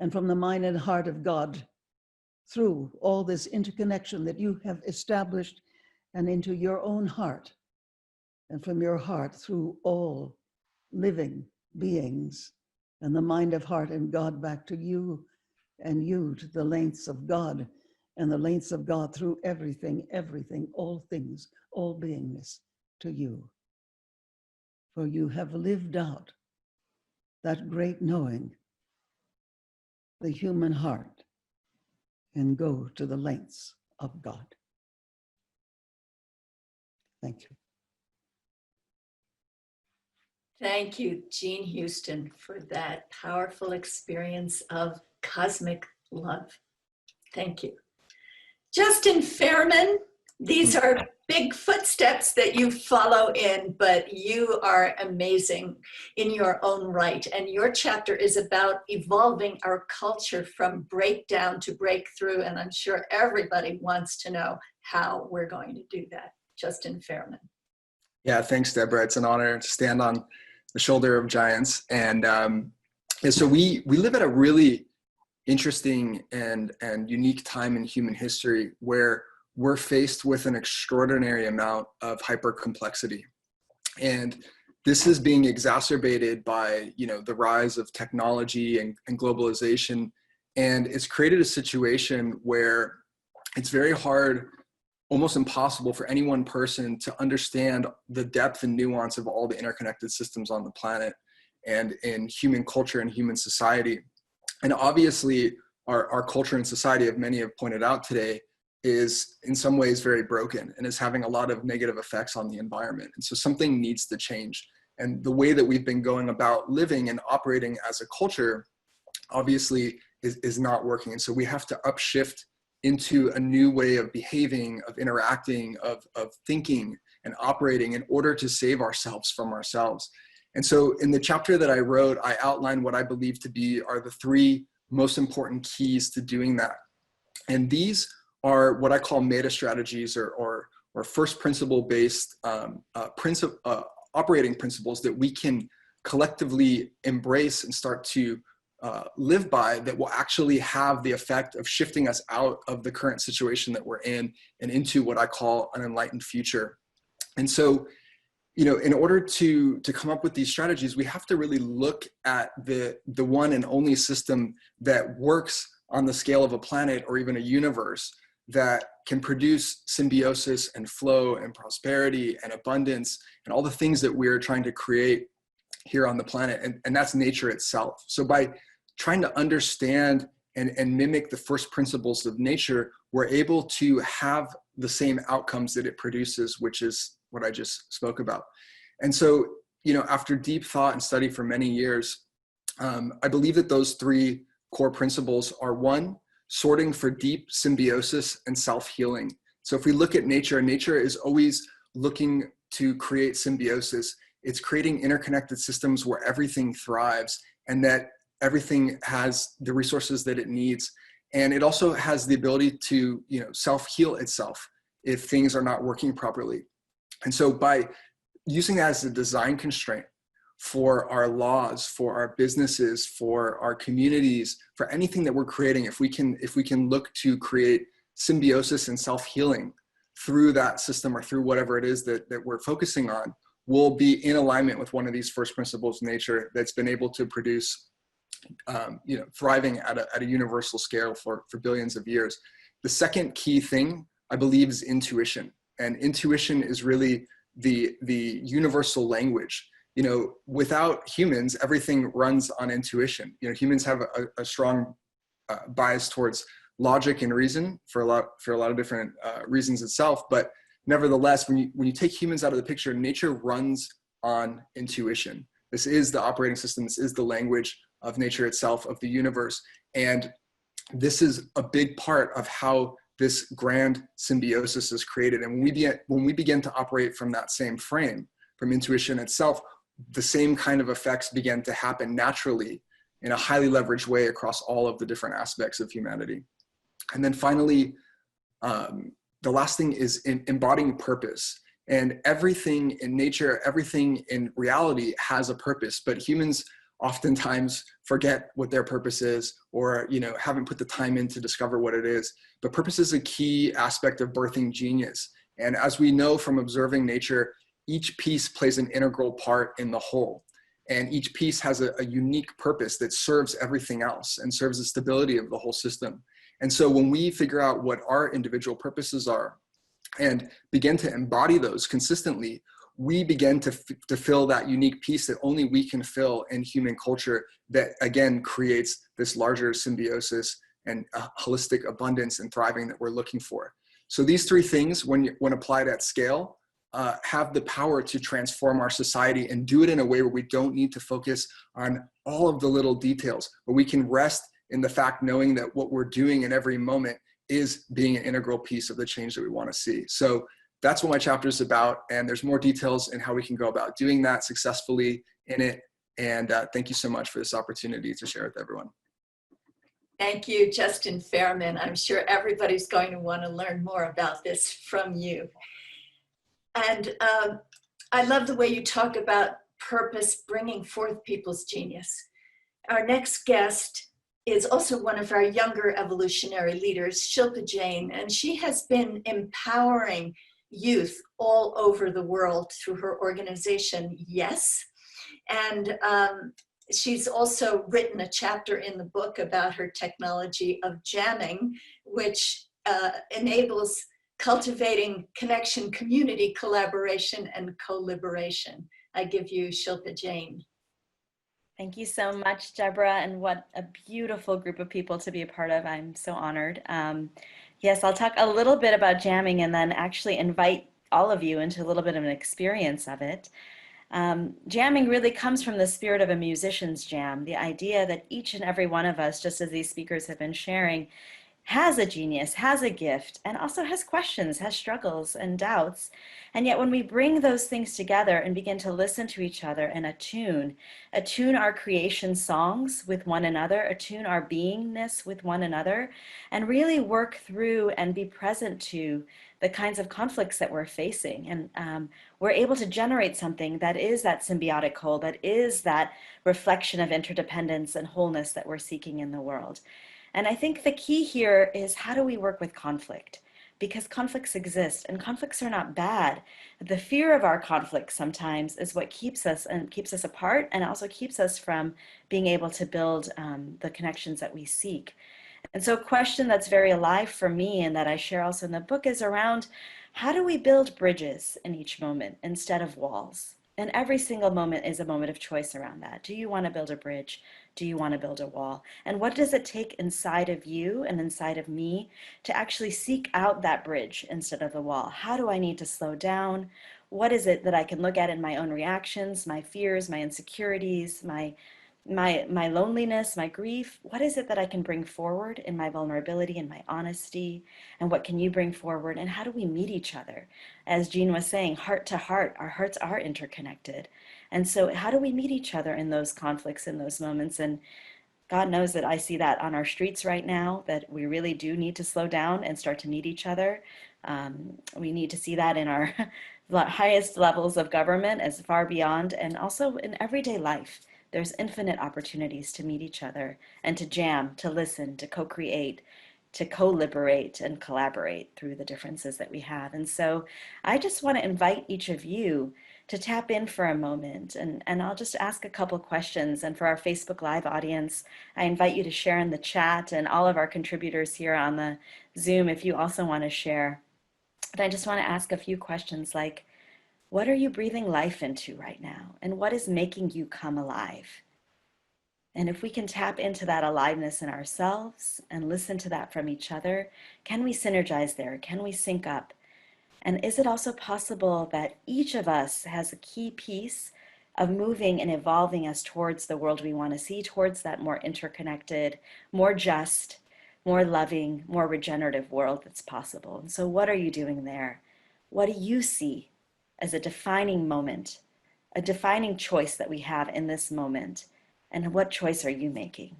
And from the mind and heart of God, through all this interconnection that you have established, and into your own heart, and from your heart through all living beings, and the mind of heart and God back to you, and you to the lengths of God, and the lengths of God through everything, everything, all things, all beingness to you. For you have lived out that great knowing, the human heart, and go to the lengths of God. Thank you. Thank you, Jean Houston, for that powerful experience of cosmic love. Thank you. Justin Fairman These are big footsteps that you follow in, but you are amazing in your own right. And your chapter is about evolving our culture from breakdown to breakthrough. And I'm sure everybody wants to know how we're going to do that. Justin Fairman. Yeah, thanks, Deborah. It's an honor to stand on the shoulder of giants. And so we live at a really interesting and unique time in human history where we're faced with an extraordinary amount of hypercomplexity. And this is being exacerbated by, the rise of technology and globalization. And it's created a situation where it's very hard, almost impossible for any one person to understand the depth and nuance of all the interconnected systems on the planet and in human culture and human society. And obviously our culture and society, as many have pointed out today, is in some ways very broken and is having a lot of negative effects on the environment. And so something needs to change. And the way that we've been going about living and operating as a culture obviously is not working. And so we have to upshift into a new way of behaving, of interacting, of thinking and operating in order to save ourselves from ourselves. And so in the chapter that I wrote, I outlined what I believe to be are the three most important keys to doing that. And these are what I call meta strategies or first principle based operating principles that we can collectively embrace and start to live by, that will actually have the effect of shifting us out of the current situation that we're in and into what I call an enlightened future. And so, in order to come up with these strategies, we have to really look at the one and only system that works on the scale of a planet or even a universe that can produce symbiosis and flow and prosperity and abundance and all the things that we're trying to create here on the planet. And that's nature itself. So by trying to understand and mimic the first principles of nature, we're able to have the same outcomes that it produces, which is what I just spoke about. And so, after deep thought and study for many years, I believe that those three core principles are: one, sorting for deep symbiosis and self-healing. So if we look at nature, nature is always looking to create symbiosis. It's creating interconnected systems where everything thrives and that everything has the resources that it needs. And it also has the ability to, self-heal itself if things are not working properly. And so by using that as a design constraint for our laws, for our businesses, for our communities, for anything that we're creating, if we can look to create symbiosis and self-healing through that system or through whatever it is that we're focusing on, we'll be in alignment with one of these first principles of nature that's been able to produce thriving at a universal scale for billions of years. The second key thing, I believe, is intuition. And intuition is really the universal language. Without humans, everything runs on intuition. Humans have a strong bias towards logic and reason for a lot of different reasons itself. But nevertheless, when you take humans out of the picture, nature runs on intuition. This is the operating system. This is the language of nature itself, of the universe. And this is a big part of how this grand symbiosis is created. And when we begin to operate from that same frame, from intuition itself, the same kind of effects begin to happen naturally in a highly leveraged way across all of the different aspects of humanity. And then finally, the last thing is embodying purpose. And everything in nature, everything in reality has a purpose, but humans oftentimes forget what their purpose is, or haven't put the time in to discover what it is. But purpose is a key aspect of birthing genius. And as we know from observing nature, each piece plays an integral part in the whole. And each piece has a unique purpose that serves everything else and serves the stability of the whole system. And so when we figure out what our individual purposes are and begin to embody those consistently, we begin to fill that unique piece that only we can fill in human culture that, again, creates this larger symbiosis and holistic abundance and thriving that we're looking for. So these three things, when applied at scale, have the power to transform our society and do it in a way where we don't need to focus on all of the little details, but we can rest in the fact knowing that what we're doing in every moment is being an integral piece of the change that we want to see. So that's what my chapter is about. And there's more details in how we can go about doing that successfully in it. And thank you so much for this opportunity to share with everyone. Thank you, Justin Fairman. I'm sure everybody's going to want to learn more about this from you. And I love the way you talk about purpose bringing forth people's genius. Our next guest is also one of our younger evolutionary leaders, Shilpa Jain, and she has been empowering youth all over the world through her organization, Yes. And she's also written a chapter in the book about her technology of jamming, which enables cultivating connection, community collaboration, and co-liberation. I give you Shilpa Jain. Thank you so much, Deborah, and what a beautiful group of people to be a part of. I'm so honored. Yes, I'll talk a little bit about jamming and then actually invite all of you into a little bit of an experience of it. Jamming really comes from the spirit of a musician's jam, the idea that each and every one of us, just as these speakers have been sharing, has a genius, has a gift, and also has questions, has struggles and doubts. And yet when we bring those things together and begin to listen to each other and attune our creation songs with one another, attune our beingness with one another, and really work through and be present to the kinds of conflicts that we're facing. And we're able to generate something that is that symbiotic whole, that is that reflection of interdependence and wholeness that we're seeking in the world. And I think the key here is, how do we work with conflict? Because conflicts exist, and conflicts are not bad. The fear of our conflicts sometimes is what keeps us apart, and also keeps us from being able to build the connections that we seek. And so a question that's very alive for me, and that I share also in the book, is around how do we build bridges in each moment instead of walls? And every single moment is a moment of choice around that. Do you want to build a bridge? Do you want to build a wall? And what does it take inside of you and inside of me to actually seek out that bridge instead of the wall? How do I need to slow down? What is it that I can look at in my own reactions, my fears, my insecurities, my loneliness, my grief? What is it that I can bring forward in my vulnerability and my honesty? And what can you bring forward? And how do we meet each other? As Jean was saying, heart to heart, our hearts are interconnected. And so how do we meet each other in those conflicts, in those moments? And God knows that I see that on our streets right now, that we really do need to slow down and start to meet each other. We need to see that in our highest levels of government, as far beyond, and also in everyday life. There's infinite opportunities to meet each other and to jam, to listen, to co-create, to co-liberate and collaborate through the differences that we have. And so I just want to invite each of you to tap in for a moment, and I'll just ask a couple questions. And for our Facebook Live audience, I invite you to share in the chat, and all of our contributors here on the Zoom, if you also want to share. But I just want to ask a few questions like, what are you breathing life into right now? And what is making you come alive? And if we can tap into that aliveness in ourselves and listen to that from each other, can we synergize there? Can we sync up? And is it also possible that each of us has a key piece of moving and evolving us towards the world we want to see, towards that more interconnected, more just, more loving, more regenerative world that's possible? And so what are you doing there? What do you see as a defining moment, a defining choice that we have in this moment? And what choice are you making?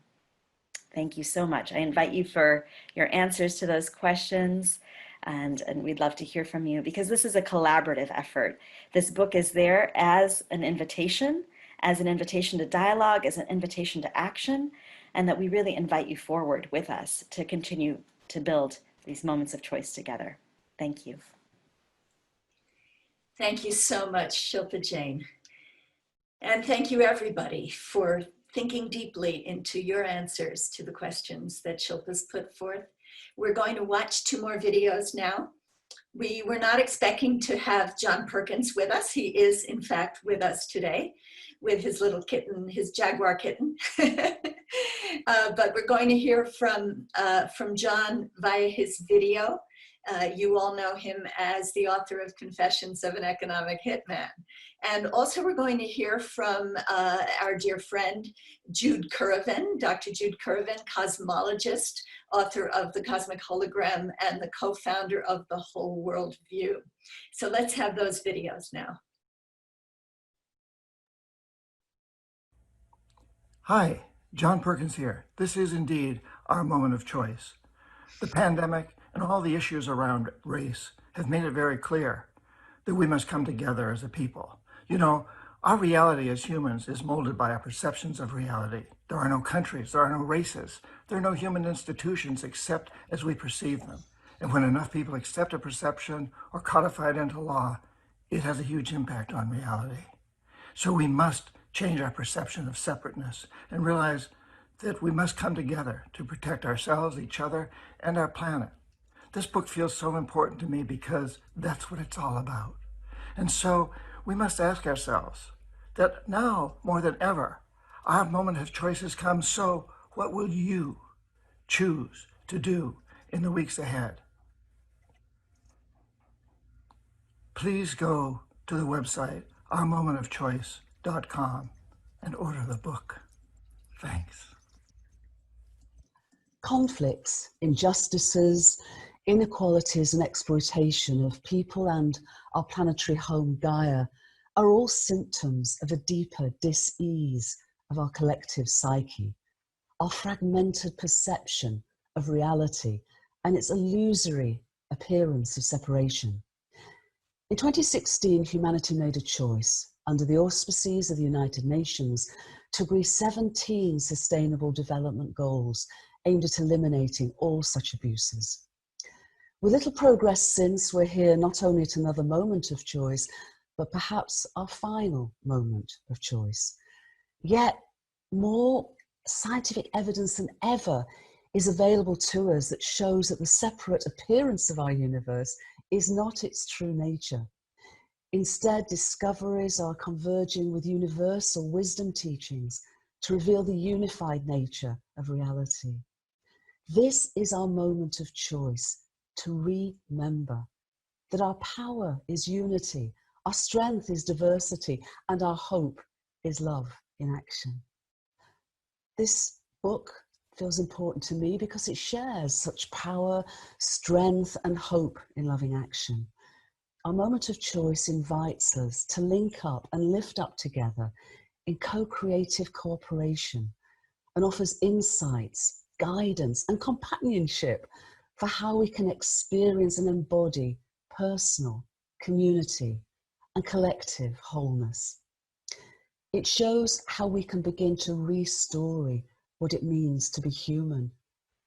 Thank you so much. I invite you for your answers to those questions, and we'd love to hear from you, because this is a collaborative effort. This book is there as an invitation to dialogue, as an invitation to action, and that we really invite you forward with us to continue to build these moments of choice together. Thank you. Thank you so much, Shilpa Jain. And thank you, everybody, for thinking deeply into your answers to the questions that Shilpa's put forth. We're going to watch 2 more videos now. We were not expecting to have John Perkins with us. He is, in fact, with us today with his little kitten, his Jaguar kitten. But we're going to hear from John via his video. You all know him as the author of Confessions of an Economic Hitman. And also we're going to hear from our dear friend, Jude Currivan, Dr. Jude Currivan, cosmologist, author of The Cosmic Hologram and the co-founder of The Whole World View. So let's have those videos now. Hi, John Perkins here. This is indeed our moment of choice. The pandemic and all the issues around race have made it very clear that we must come together as a people. You know, our reality as humans is molded by our perceptions of reality. There are no countries, there are no races, there are no human institutions except as we perceive them. And when enough people accept a perception or codify it into law, it has a huge impact on reality. So we must change our perception of separateness and realize that we must come together to protect ourselves, each other, and our planet. This book feels so important to me because that's what it's all about. And so we must ask ourselves that now, more than ever, our moment of choice has come. So what will you choose to do in the weeks ahead? Please go to the website, OurMomentOfChoice.com, and order the book. Thanks. Conflicts, injustices, inequalities and exploitation of people and our planetary home Gaia are all symptoms of a deeper dis-ease of our collective psyche, our fragmented perception of reality and its illusory appearance of separation. In 2016, humanity made a choice under the auspices of the United Nations to agree 17 Sustainable Development Goals aimed at eliminating all such abuses. With little progress since, we're here not only at another moment of choice, but perhaps our final moment of choice. Yet, more scientific evidence than ever is available to us that shows that the separate appearance of our universe is not its true nature. Instead, discoveries are converging with universal wisdom teachings to reveal the unified nature of reality. This is our moment of choice to remember that our power is unity, our strength is diversity, and our hope is love in action. This book feels important to me because it shares such power, strength, and hope in loving action. Our moment of choice invites us to link up and lift up together in co-creative cooperation and offers insights, guidance, and companionship for how we can experience and embody personal, community, and collective wholeness. It shows how we can begin to re-story what it means to be human,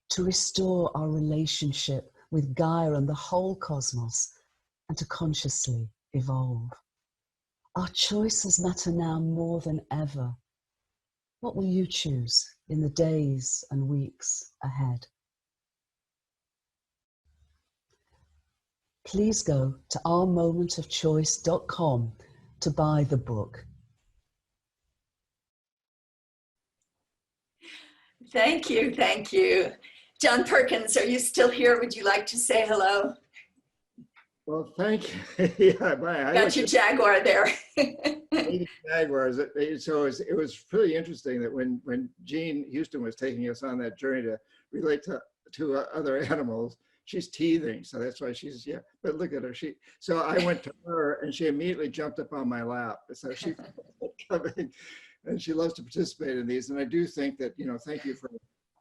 to restore our relationship with Gaia and the whole cosmos, and to consciously evolve. Our choices matter now more than ever. What will you choose in the days and weeks ahead? Please go to OurMomentOfChoice.com to buy the book. Thank you, thank you. John Perkins, are you still here? Would you like to say hello? Well, thank you. Yeah, Got your Jaguar there. Jaguars. So it was pretty interesting that when Jean Houston was taking us on that journey to relate to other animals, she's teething, so that's why she's, yeah, but look at her. So I went to her and she immediately jumped up on my lap. So she's coming and she loves to participate in these. And I do think that, you know, thank you for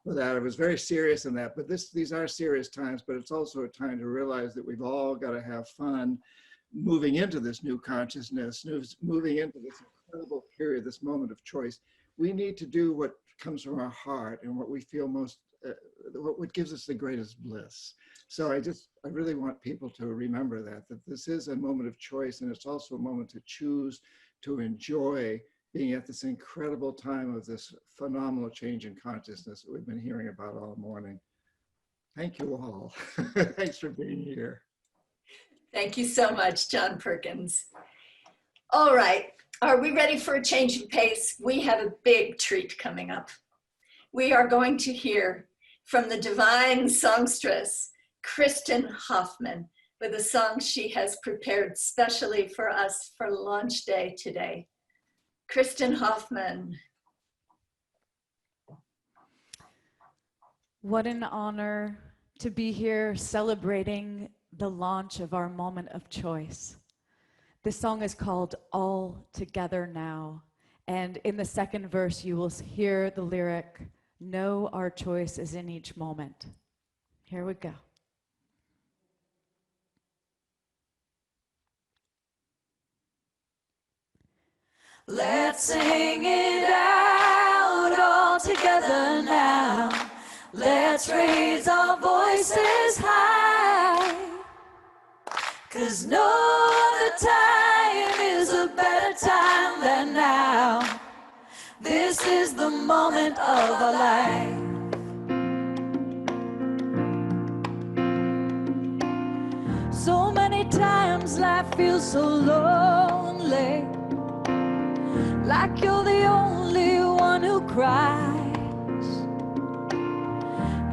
that. I was very serious in that, but these are serious times, but it's also a time to realize that we've all got to have fun moving into this new consciousness, moving into this incredible period, this moment of choice. We need to do what comes from our heart and what we feel most, what gives us the greatest bliss. So I really want people to remember that this is a moment of choice, and it's also a moment to choose to enjoy being at this incredible time of this phenomenal change in consciousness that we've been hearing about all morning. Thank you all. Thanks for being here. Thank you so much, John Perkins. All right, are we ready for a change of pace? We have a big treat coming up. We are going to hear from the divine songstress, Kristen Hoffman, with a song she has prepared specially for us for launch day today. Kristen Hoffman. What an honor to be here celebrating the launch of our moment of choice. This song is called All Together Now. And in the second verse, you will hear the lyric, "Know our choice is in each moment." Here we go. Let's sing it out all together now. Let's raise our voices high. 'Cause no other time is a better time than now. This is the moment of our life. So many times life feels so lonely, like you're the only one who cries.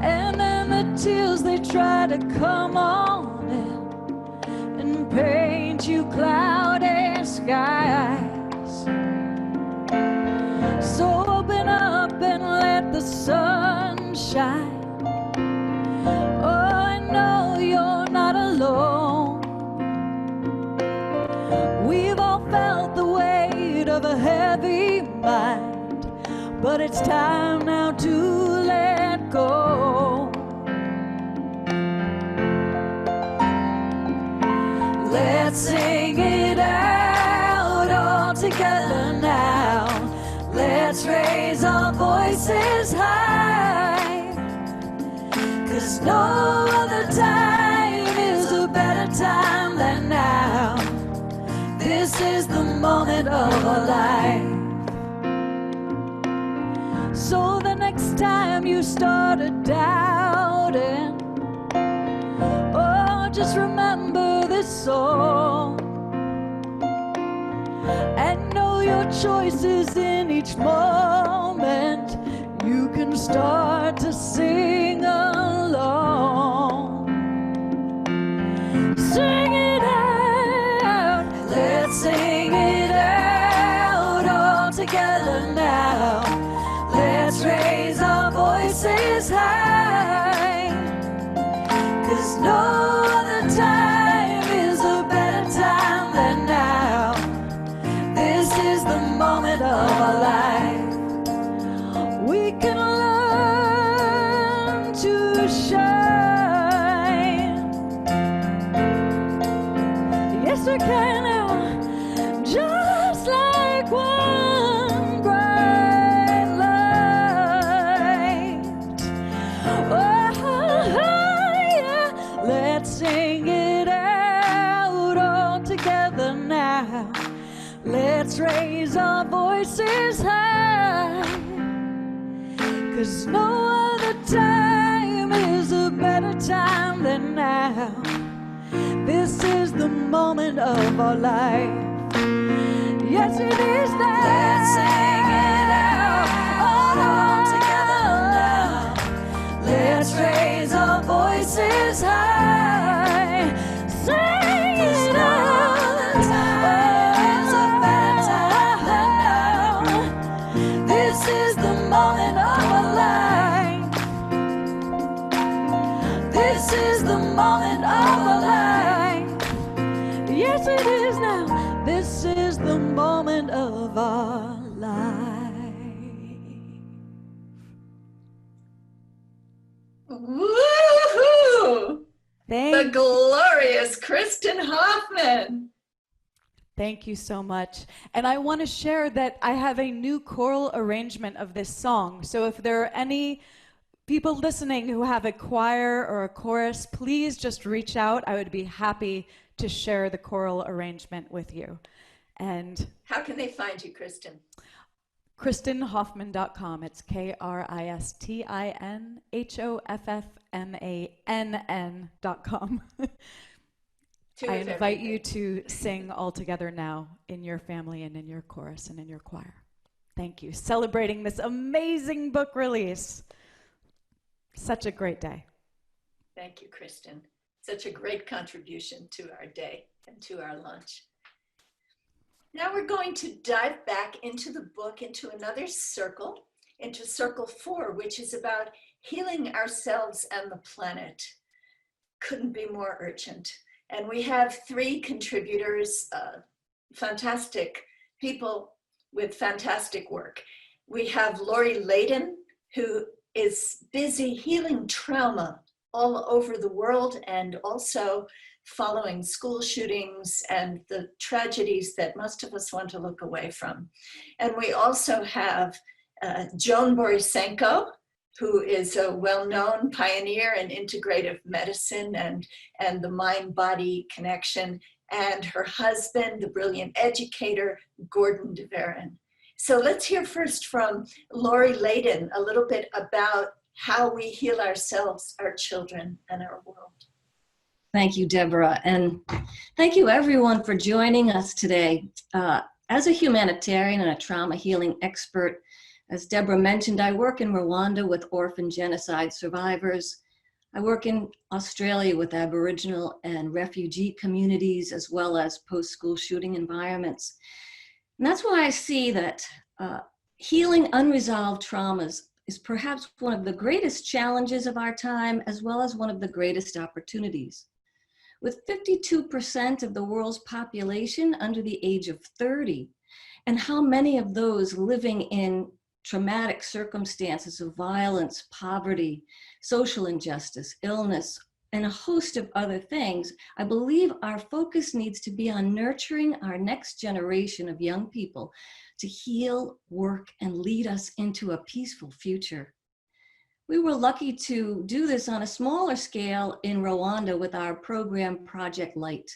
And then the tears, they try to come on in and paint you cloudy skies. So open up and let the sun shine. Oh, I know you're not alone. We've all felt the weight of a heavy mind, but it's time now to let go. Let's sing it out all together now. Let's raise our voices high. 'Cause no other time is a better time than now. This is the moment of our life. So the next time you started doubting, oh, just remember this song and know your choices in each moment. You can start to sing along. Sing it out. Let's sing it out all together now. Let's raise our voices high. 'Cause no other time is a better time than now. This is the moment of our life. We can learn to shine. Yes, we can now. Just like one bright light. Oh, yeah. Let's sing it out all together now. Let's raise our voices high. 'Cause no other time is a better time than now. This is the moment of our life. Yes, it is now. Let's sing it out all together now. Let's raise our voices high. Sing it out. Is a better time than now. This is the moment of our life. This is the moment of our life. Yes, it is now. This is the moment of our life. Woohoo! The glorious Kristen Hoffman. Thank you so much. And I want to share that I have a new choral arrangement of this song. So if there are any people listening who have a choir or a chorus, please just reach out. I would be happy to share the choral arrangement with you. And how can they find you, Kristen? KristenHoffman.com. It's KristenHoffmann.com. I invite you to sing all together now in your family and in your chorus and in your choir. Thank you. Celebrating this amazing book release. Such a great day. Thank you, Kristen. Such a great contribution to our day and to our lunch. Now we're going to dive back into the book, into another circle, into circle 4, which is about healing ourselves and the planet. Couldn't be more urgent. And we have 3 contributors, fantastic people with fantastic work. We have Lori Layden, who is busy healing trauma all over the world and also following school shootings and the tragedies that most of us want to look away from. And we also have Joan Borisenko, who is a well-known pioneer in integrative medicine and the mind-body connection, and her husband, the brilliant educator, Gordon DeVaron. So let's hear first from Lori Layden a little bit about how we heal ourselves, our children, and our world. Thank you, Deborah, and thank you everyone for joining us today. As a humanitarian and a trauma healing expert, as Deborah mentioned, I work in Rwanda with orphan genocide survivors. I work in Australia with Aboriginal and refugee communities, as well as post-school shooting environments. And that's why I see that healing unresolved traumas is perhaps one of the greatest challenges of our time, as well as one of the greatest opportunities. With 52% of the world's population under the age of 30, and how many of those living in traumatic circumstances of violence, poverty, social injustice, illness, and a host of other things, I believe our focus needs to be on nurturing our next generation of young people to heal, work, and lead us into a peaceful future. We were lucky to do this on a smaller scale in Rwanda with our program, Project Light.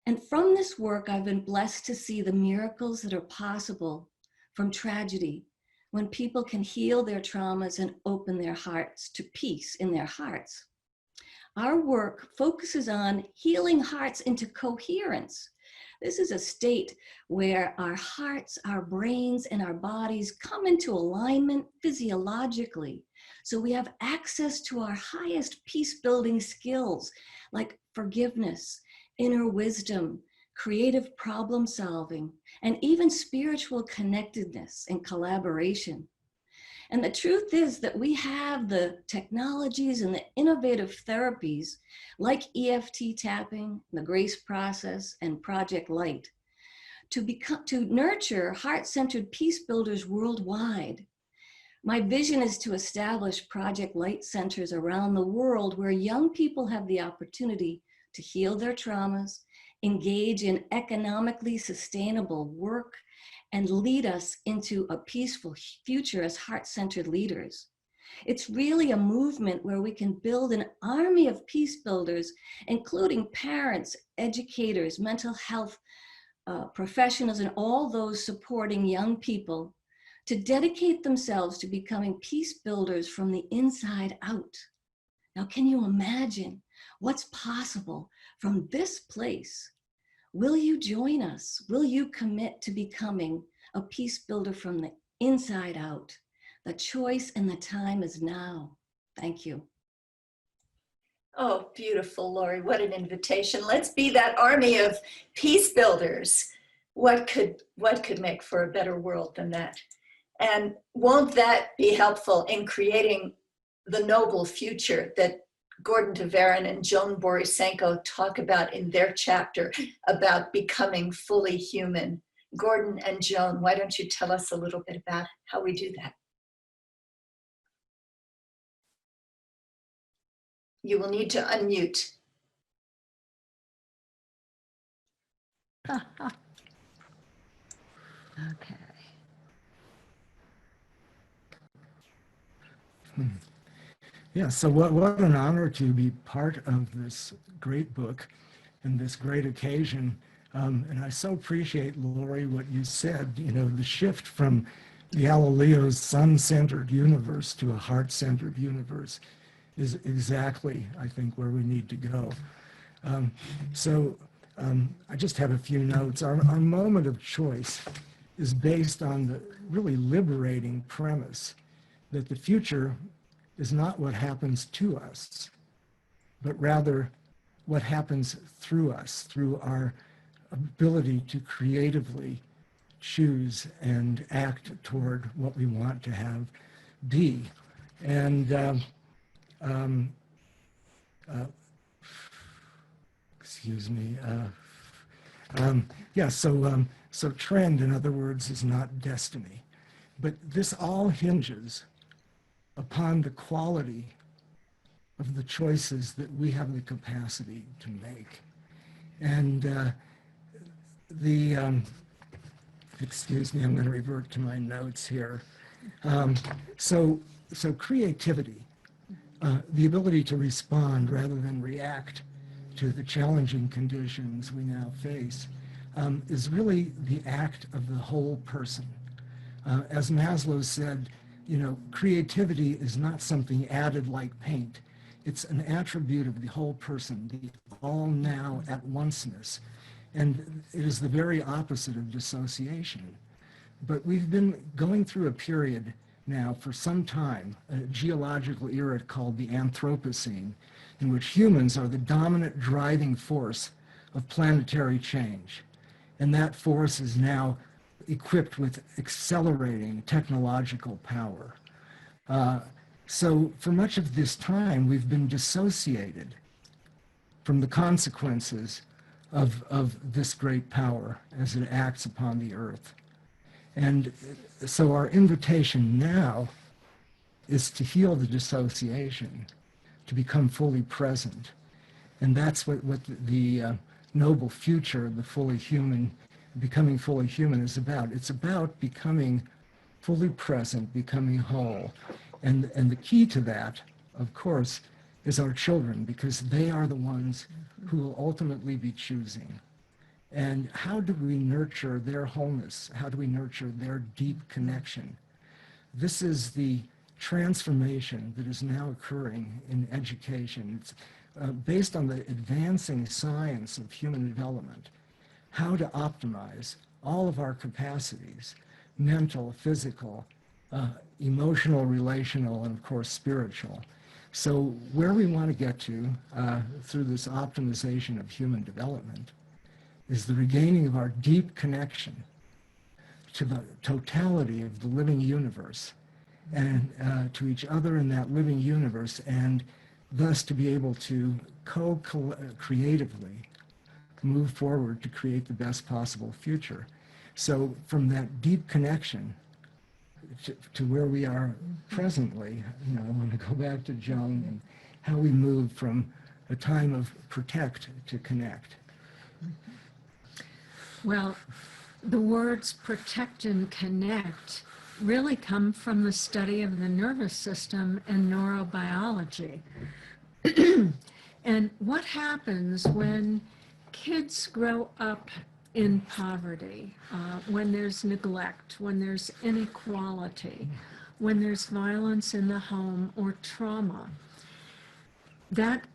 And from this work, I've been blessed to see the miracles that are possible from tragedy, when people can heal their traumas and open their hearts to peace in their hearts. Our work focuses on healing hearts into coherence. This is a state where our hearts, our brains, and our bodies come into alignment physiologically. So we have access to our highest peace-building skills like forgiveness, inner wisdom, creative problem solving, and even spiritual connectedness and collaboration. And the truth is that we have the technologies and the innovative therapies like EFT tapping, the GRACE process, and Project Light to nurture heart-centered peace builders worldwide. My vision is to establish Project Light centers around the world where young people have the opportunity to heal their traumas, engage in economically sustainable work, and lead us into a peaceful future as heart-centered leaders. It's really a movement where we can build an army of peace builders, including parents, educators, mental health professionals, and all those supporting young people to dedicate themselves to becoming peace builders from the inside out. Now, can you imagine what's possible from this place? Will you join us? Will you commit to becoming a peace builder from the inside out? The choice and the time is now. Thank you. Oh, beautiful, Lori. What an invitation. Let's be that army of peace builders. What could make for a better world than that? And won't that be helpful in creating the noble future that Gordon DeVaron and Joan Borisenko talk about in their chapter about becoming fully human? Gordon and Joan, why don't you tell us a little bit about how we do that? You will need to unmute. Okay. Yeah, so what an honor to be part of this great book and this great occasion. And I so appreciate, Lori, what you said, you know, the shift from Galileo's sun-centered universe to a heart-centered universe is exactly, I think, where we need to go. I just have a few notes. Our moment of choice is based on the really liberating premise that the future is not what happens to us, but rather what happens through us, through our ability to creatively choose and act toward what we want to have be. And excuse me. Yeah, so trend, in other words, is not destiny. But this all hinges upon the quality of the choices that we have the capacity to make. And excuse me, I'm going to revert to my notes here. So creativity, the ability to respond rather than react to the challenging conditions we now face, is really the act of the whole person. As Maslow said, you know, creativity is not something added like paint. It's an attribute of the whole person, the all now at onceness. And it is the very opposite of dissociation. But we've been going through a period now for some time, a geological era called the Anthropocene, in which humans are the dominant driving force of planetary change. And that force is now equipped with accelerating technological power. So for much of this time, we've been dissociated from the consequences of this great power as it acts upon the earth. And so our invitation now is to heal the dissociation, to become fully present. And that's what the noble future, the fully human, becoming fully human is about. It's about becoming fully present, becoming whole. And the key to that, of course, is our children, because they are the ones who will ultimately be choosing. And how do we nurture their wholeness? How do we nurture their deep connection? This is the transformation that is now occurring in education. It's based on the advancing science of human development, how to optimize all of our capacities, mental, physical, emotional, relational, and of course spiritual. So where we want to get to through this optimization of human development is the regaining of our deep connection to the totality of the living universe and to each other in that living universe, and thus to be able to creatively move forward to create the best possible future. So from that deep connection to where we are presently, you know, I want to go back to Joan and how we move from a time of protect to connect. Well, the words protect and connect really come from the study of the nervous system and neurobiology. And what happens when kids grow up in poverty, when there's neglect, when there's inequality, when there's violence in the home or trauma? That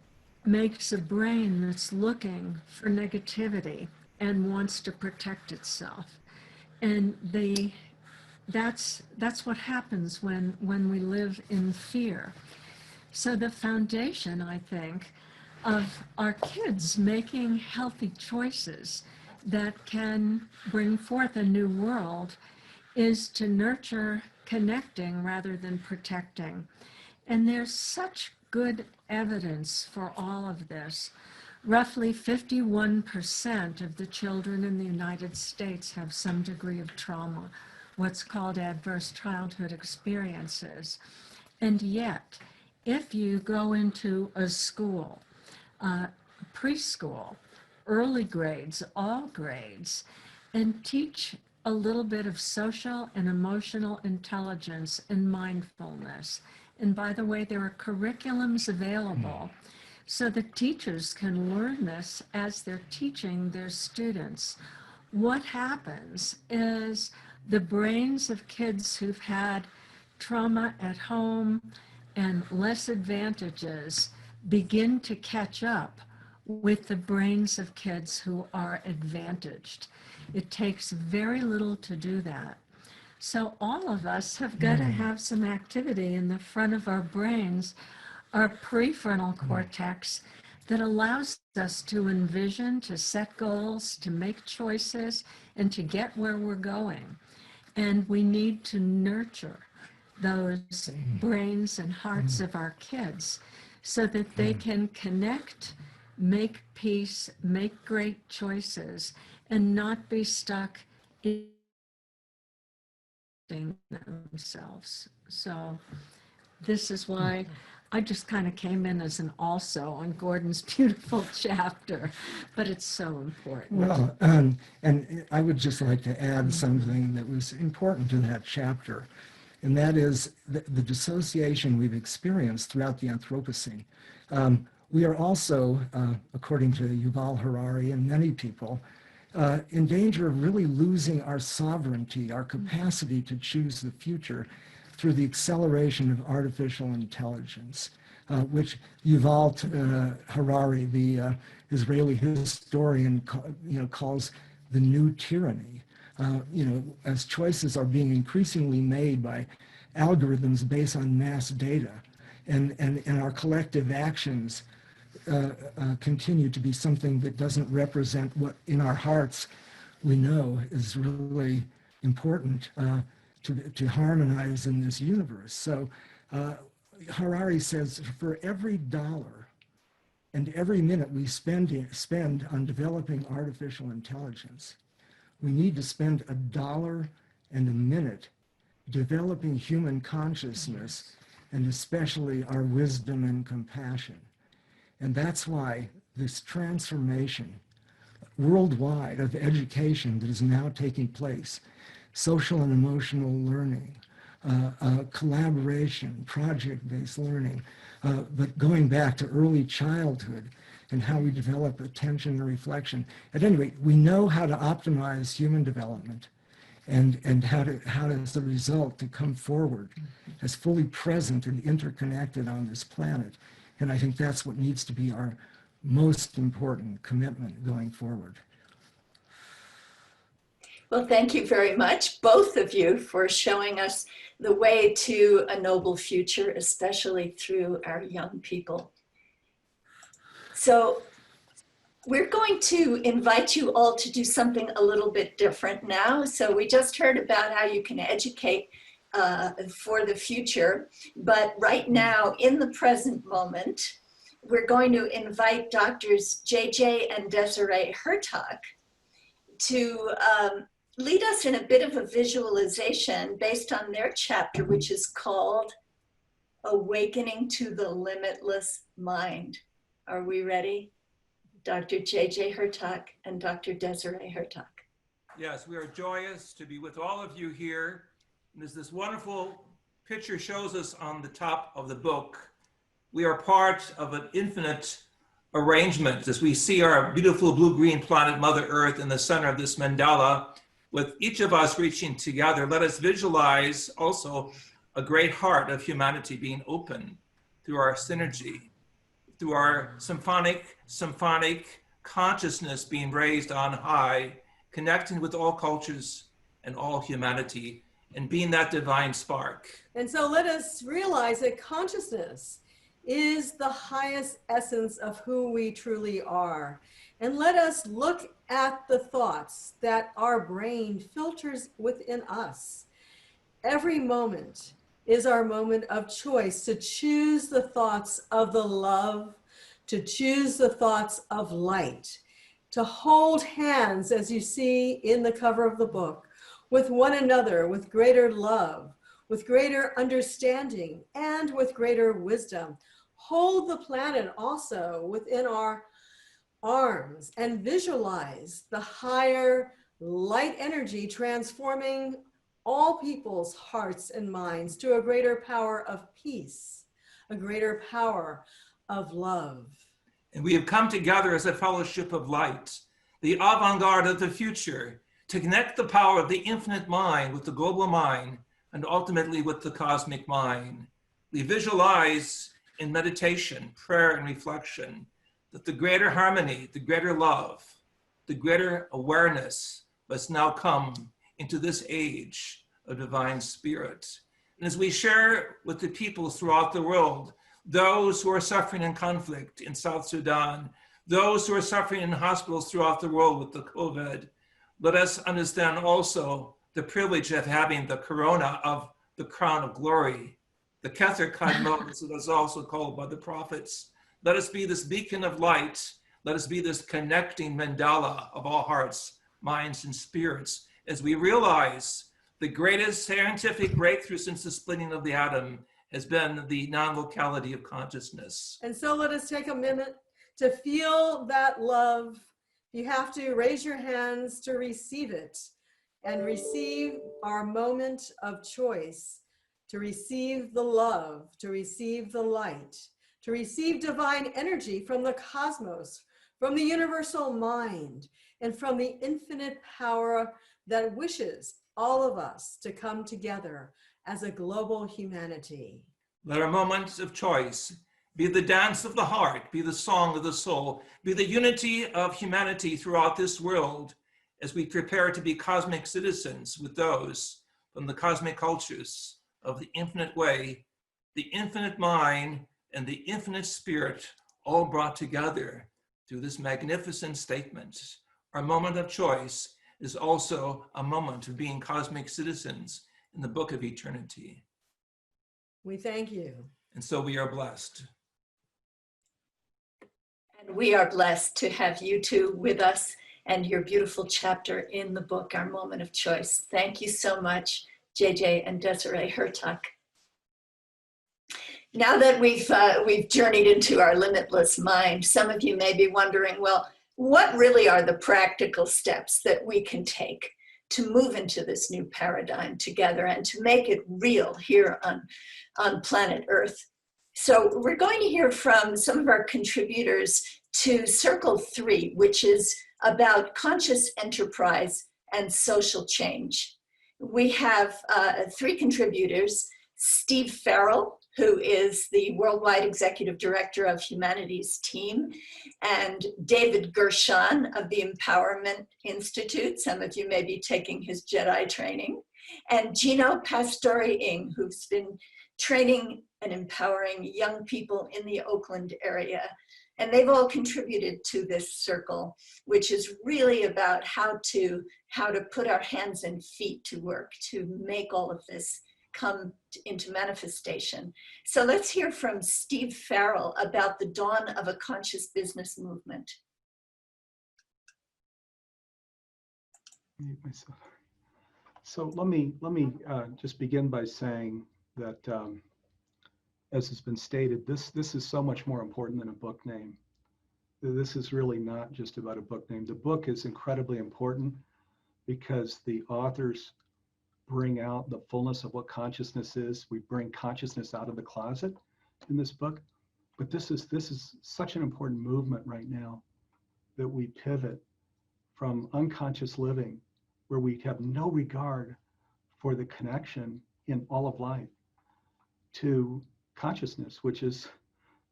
makes a brain that's looking for negativity and wants to protect itself. And that's what happens when we live in fear. So the foundation, I think, of our kids making healthy choices that can bring forth a new world is to nurture connecting rather than protecting. And there's such good evidence for all of this. Roughly 51% of the children in the United States have some degree of trauma, what's called adverse childhood experiences. And yet, if you go into a school, preschool, early grades, all grades, and teach a little bit of social and emotional intelligence and mindfulness. And by the way, there are curriculums available so the teachers can learn this as they're teaching their students. What happens is the brains of kids who've had trauma at home and less advantages begin to catch up with the brains of kids who are advantaged. It takes very little to do that. So all of us have got to have some activity in the front of our brains our prefrontal cortex that allows us to envision, to set goals, to make choices, and to get where we're going. And we need to nurture those brains and hearts of our kids so that they can connect, make peace, make great choices, and not be stuck in themselves. So this is why I just kind of came in as an also on Gordon's beautiful chapter, but it's so important. Well, and I would just like to add something that was important to that chapter, and that is the dissociation we've experienced throughout the Anthropocene. We are also, according to Yuval Harari and many people, in danger of really losing our sovereignty, our capacity to choose the future through the acceleration of artificial intelligence, which Yuval Harari, the Israeli historian, calls the new tyranny. As choices are being increasingly made by algorithms based on mass data, and our collective actions continue to be something that doesn't represent what in our hearts we know is really important to harmonize in this universe. So Harari says for every dollar and every minute we spend on developing artificial intelligence, we need to spend $1 and a minute developing human consciousness, and especially our wisdom and compassion. And that's why this transformation worldwide of education that is now taking place, social and emotional learning, collaboration, project-based learning, but going back to early childhood and how we develop attention and reflection. At any rate, we know how to optimize human development and how to, as a result, to come forward as fully present and interconnected on this planet. And I think that's what needs to be our most important commitment going forward. Well, thank you very much, both of you, for showing us the way to a noble future, especially through our young people. So we're going to invite you all to do something a little bit different now. So we just heard about how you can educate for the future, but right now, in the present moment, we're going to invite Doctors JJ and Desiree Hertog to lead us in a bit of a visualization based on their chapter, which is called Awakening to the Limitless Mind. Are we ready? Dr. JJ Hertog and Dr. Desiree Hertog. Yes, we are joyous to be with all of you here. And as this wonderful picture shows us on the top of the book, we are part of an infinite arrangement as we see our beautiful blue-green planet, Mother Earth, in the center of this mandala, with each of us reaching together. Let us visualize also a great heart of humanity being open through our synergy, through our symphonic consciousness being raised on high, connecting with all cultures and all humanity, and being that divine spark. And so let us realize that consciousness is the highest essence of who we truly are. And let us look at the thoughts that our brain filters within us. Every moment is our moment of choice to choose the thoughts of the love, to choose the thoughts of light, to hold hands, as you see in the cover of the book, with one another, with greater love, with greater understanding, and with greater wisdom. Hold the planet also within our arms and visualize the higher light energy transforming all people's hearts and minds to a greater power of peace, a greater power of love. And we have come together as a fellowship of light, the avant-garde of the future, to connect the power of the infinite mind with the global mind and ultimately with the cosmic mind. We visualize in meditation, prayer, and reflection that the greater harmony, the greater love, the greater awareness must now come into this age of divine spirit. And as we share with the peoples throughout the world those who are suffering in conflict in South Sudan, those who are suffering in hospitals throughout the world with the COVID. Let us understand also the privilege of having the corona of the crown of glory, the Kether Kadmos, as it is also called by the prophets. Let us be this beacon of light. Let us be this connecting mandala of all hearts, minds, and spirits, as we realize the greatest scientific breakthrough since the splitting of the atom has been the non-locality of consciousness. And so let us take a minute to feel that love. You have to raise your hands to receive it and receive our moment of choice, to receive the love, to receive the light, to receive divine energy from the cosmos, from the universal mind, and from the infinite power that wishes all of us to come together as a global humanity. Let our moments of choice be the dance of the heart, be the song of the soul, be the unity of humanity throughout this world as we prepare to be cosmic citizens with those from the cosmic cultures of the infinite way, the infinite mind, and the infinite spirit, all brought together through this magnificent statement. Our moment of choice is also a moment of being cosmic citizens in the book of eternity. We thank you. And so we are blessed. And we are blessed to have you two with us and your beautiful chapter in the book, Our Moment of Choice. Thank you so much, JJ and Desiree Hertuck. Now that we've journeyed into our limitless mind, some of you may be wondering, well, what really are the practical steps that we can take to move into this new paradigm together and to make it real here on planet Earth? So we're going to hear from some of our contributors to Circle 3, which is about conscious enterprise and social change. We have 3 contributors: Steve Farrell, who is the Worldwide Executive Director of Humanities Team, and David Gershon of the Empowerment Institute. Some of you may be taking his Jedi training. And Gino Pastori-Ing, who's been training and empowering young people in the Oakland area. And they've all contributed to this circle, which is really about how to put our hands and feet to work to make all of this come into manifestation. So let's hear from Steve Farrell about the dawn of a conscious business movement. So let me just begin by saying that, as has been stated, this is so much more important than a book name. This is really not just about a book name. The book is incredibly important because the authors bring out the fullness of what consciousness is. We bring consciousness out of the closet in this book. But this is such an important movement right now that we pivot from unconscious living, where we have no regard for the connection in all of life, to consciousness, which is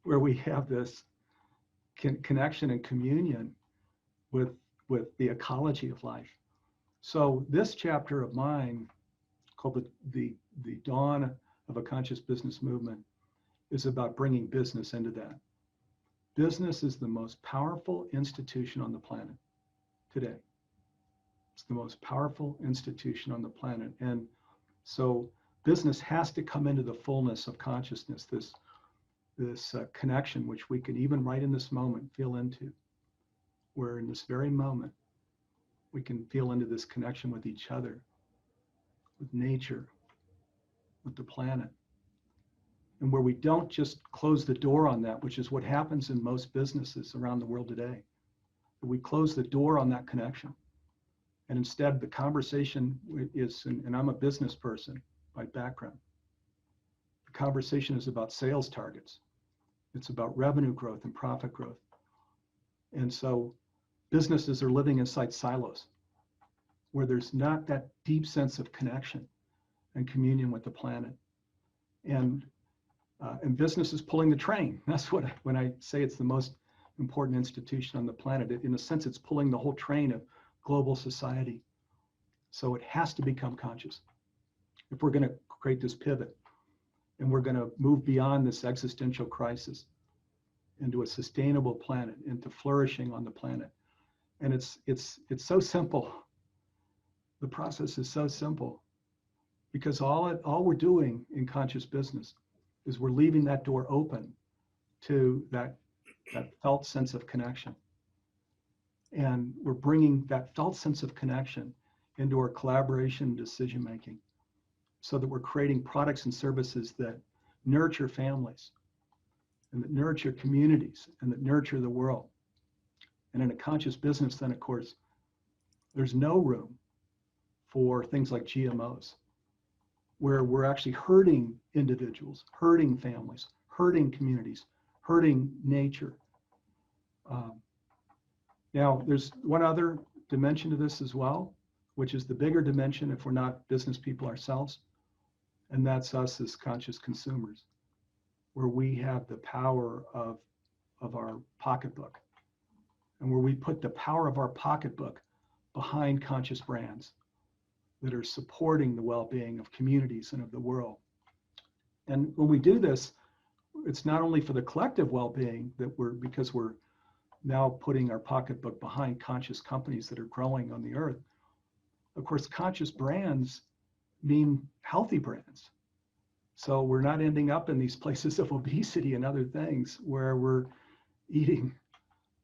where we have this connection and communion with the ecology of life. So this chapter of mine, called the Dawn of a Conscious Business Movement, is about bringing business into that. Business is the most powerful institution on the planet today. It's the most powerful institution on the planet. And so business has to come into the fullness of consciousness, this connection, which we can even right in this moment feel into, where in this very moment, we can feel into this connection with each other, with nature, with the planet, and where we don't just close the door on that, which is what happens in most businesses around the world today. We close the door on that connection. And instead, the conversation is, and I'm a business person by background, the conversation is about sales targets. It's about revenue growth and profit growth. And so businesses are living inside silos where there's not that deep sense of connection and communion with the planet. And business is pulling the train. That's what, when I say it's the most important institution on the planet, in a sense, it's pulling the whole train of global society. So it has to become conscious if we're going to create this pivot. And we're going to move beyond this existential crisis into a sustainable planet, into flourishing on the planet. And it's so simple. The process is so simple because all we're doing in conscious business is we're leaving that door open to that felt sense of connection. And we're bringing that felt sense of connection into our collaboration and decision making so that we're creating products and services that nurture families and that nurture communities and that nurture the world. And in a conscious business, then, of course, there's no room for things like GMOs, where we're actually hurting individuals, hurting families, hurting communities, hurting nature. Now, there's one other dimension to this as well, which is the bigger dimension if we're not business people ourselves, and that's us as conscious consumers, where we have the power of our pocketbook, and where we put the power of our pocketbook behind conscious brands that are supporting the well-being of communities and of the world. And when we do this, it's not only for the collective well-being because we're now putting our pocketbook behind conscious companies that are growing on the earth. Of course, conscious brands mean healthy brands. So we're not ending up in these places of obesity and other things where we're eating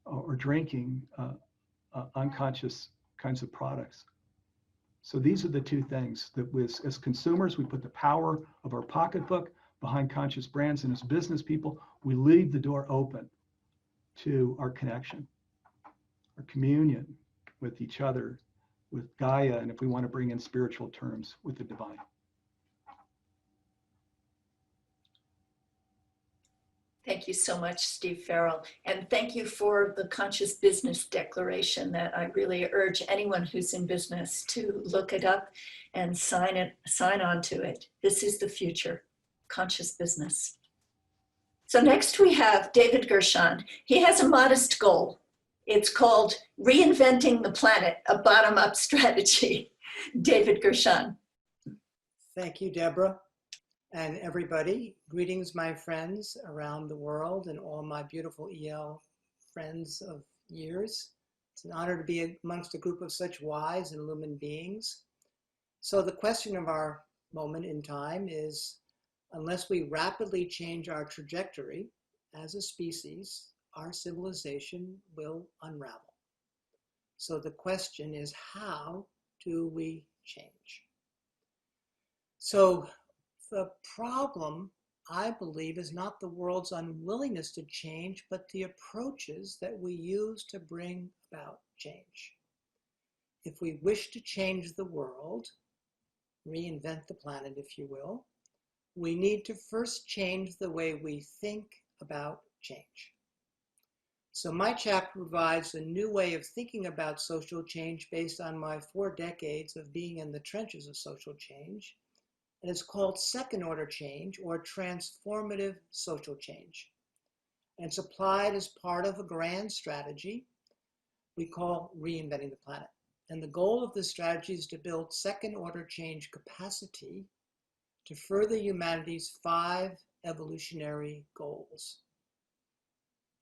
or drinking unconscious kinds of products. So these are the two things that as consumers, we put the power of our pocketbook behind conscious brands, and as business people, we leave the door open to our connection, our communion with each other, with Gaia, and if we want to bring in spiritual terms, with the divine. Thank you so much, Steve Farrell. And thank you for the Conscious Business Declaration that I really urge anyone who's in business to look it up and sign on to it. This is the future, conscious business. So next we have David Gershon. He has a modest goal. It's called Reinventing the Planet, a Bottom-Up Strategy. David Gershon. Thank you, Deborah. And everybody, greetings, my friends around the world and all my beautiful EL friends of years. It's an honor to be amongst a group of such wise and illumined beings. So the question of our moment in time is, unless we rapidly change our trajectory as a species, our civilization will unravel. So the question is, how do we change? So the problem, I believe, is not the world's unwillingness to change, but the approaches that we use to bring about change. If we wish to change the world, reinvent the planet, if you will, we need to first change the way we think about change. So my chapter provides a new way of thinking about social change based on my 4 decades of being in the trenches of social change. And it's called second order change or transformative social change. And it's applied as part of a grand strategy we call reinventing the planet. And the goal of this strategy is to build second order change capacity to further humanity's 5 evolutionary goals.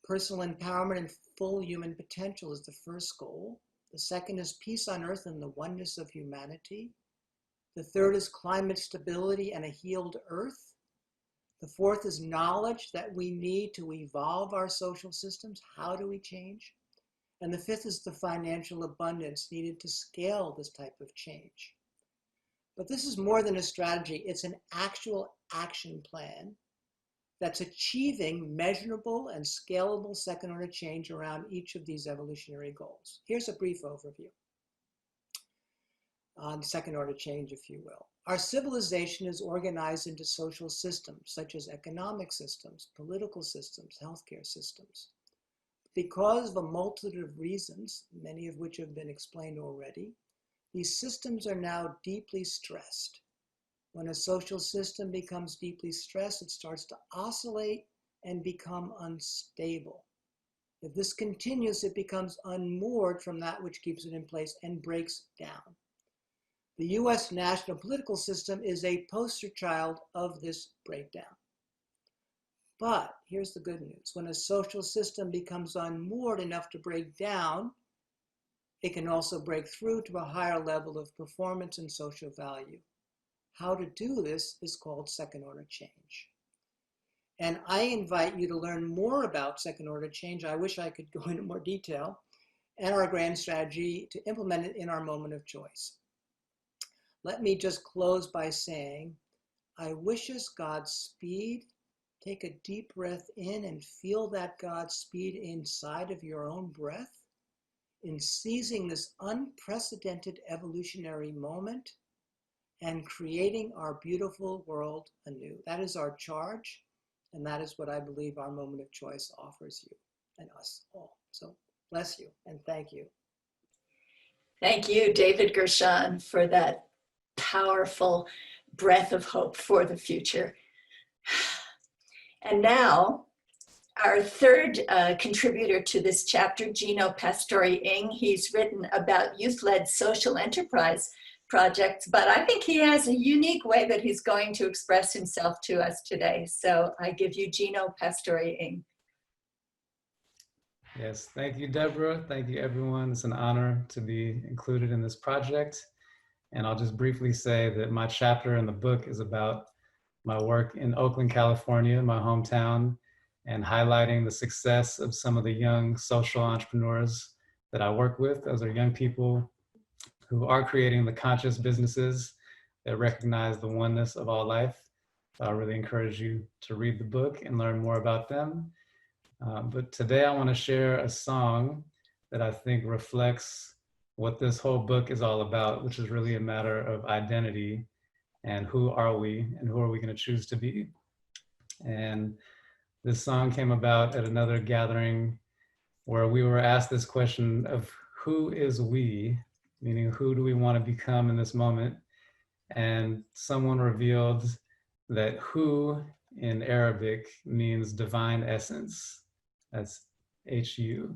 Personal empowerment and full human potential is the first goal. The second is peace on earth and the oneness of humanity. The third is climate stability and a healed earth. The fourth is knowledge that we need to evolve our social systems. How do we change? And the fifth is the financial abundance needed to scale this type of change. But this is more than a strategy. It's an actual action plan that's achieving measurable and scalable second order change around each of these evolutionary goals. Here's a brief overview on second order change, if you will. Our civilization is organized into social systems, such as economic systems, political systems, healthcare systems. Because of a multitude of reasons, many of which have been explained already, these systems are now deeply stressed. When a social system becomes deeply stressed, it starts to oscillate and become unstable. If this continues, it becomes unmoored from that which keeps it in place and breaks down. The US national political system is a poster child of this breakdown. But here's the good news. When a social system becomes unmoored enough to break down, it can also break through to a higher level of performance and social value. How to do this is called second order change. And I invite you to learn more about second order change. I wish I could go into more detail, and our grand strategy to implement it in our moment of choice. Let me just close by saying, I wish us Godspeed. Take a deep breath in and feel that Godspeed inside of your own breath in seizing this unprecedented evolutionary moment and creating our beautiful world anew. That is our charge, and that is what I believe our moment of choice offers you and us all. So bless you and thank you. Thank you, David Gershon, for that powerful breath of hope for the future. And now, our third contributor to this chapter, Gino Pastori-Ing. He's written about youth-led social enterprise projects, but I think he has a unique way that he's going to express himself to us today. So I give you Gino Pastori-Ing. Yes, thank you, Deborah. Thank you, everyone. It's an honor to be included in this project. And I'll just briefly say that my chapter in the book is about my work in Oakland, California, my hometown, and highlighting the success of some of the young social entrepreneurs that I work with. Those are young people who are creating the conscious businesses that recognize the oneness of all life. I really encourage you to read the book and learn more about them. But today I want to share a song that I think reflects what this whole book is all about, which is really a matter of identity and who are we and who are we going to choose to be. And this song came about at another gathering where we were asked this question of who is we, meaning who do we want to become in this moment? And someone revealed that who in Arabic means divine essence. That's H-U.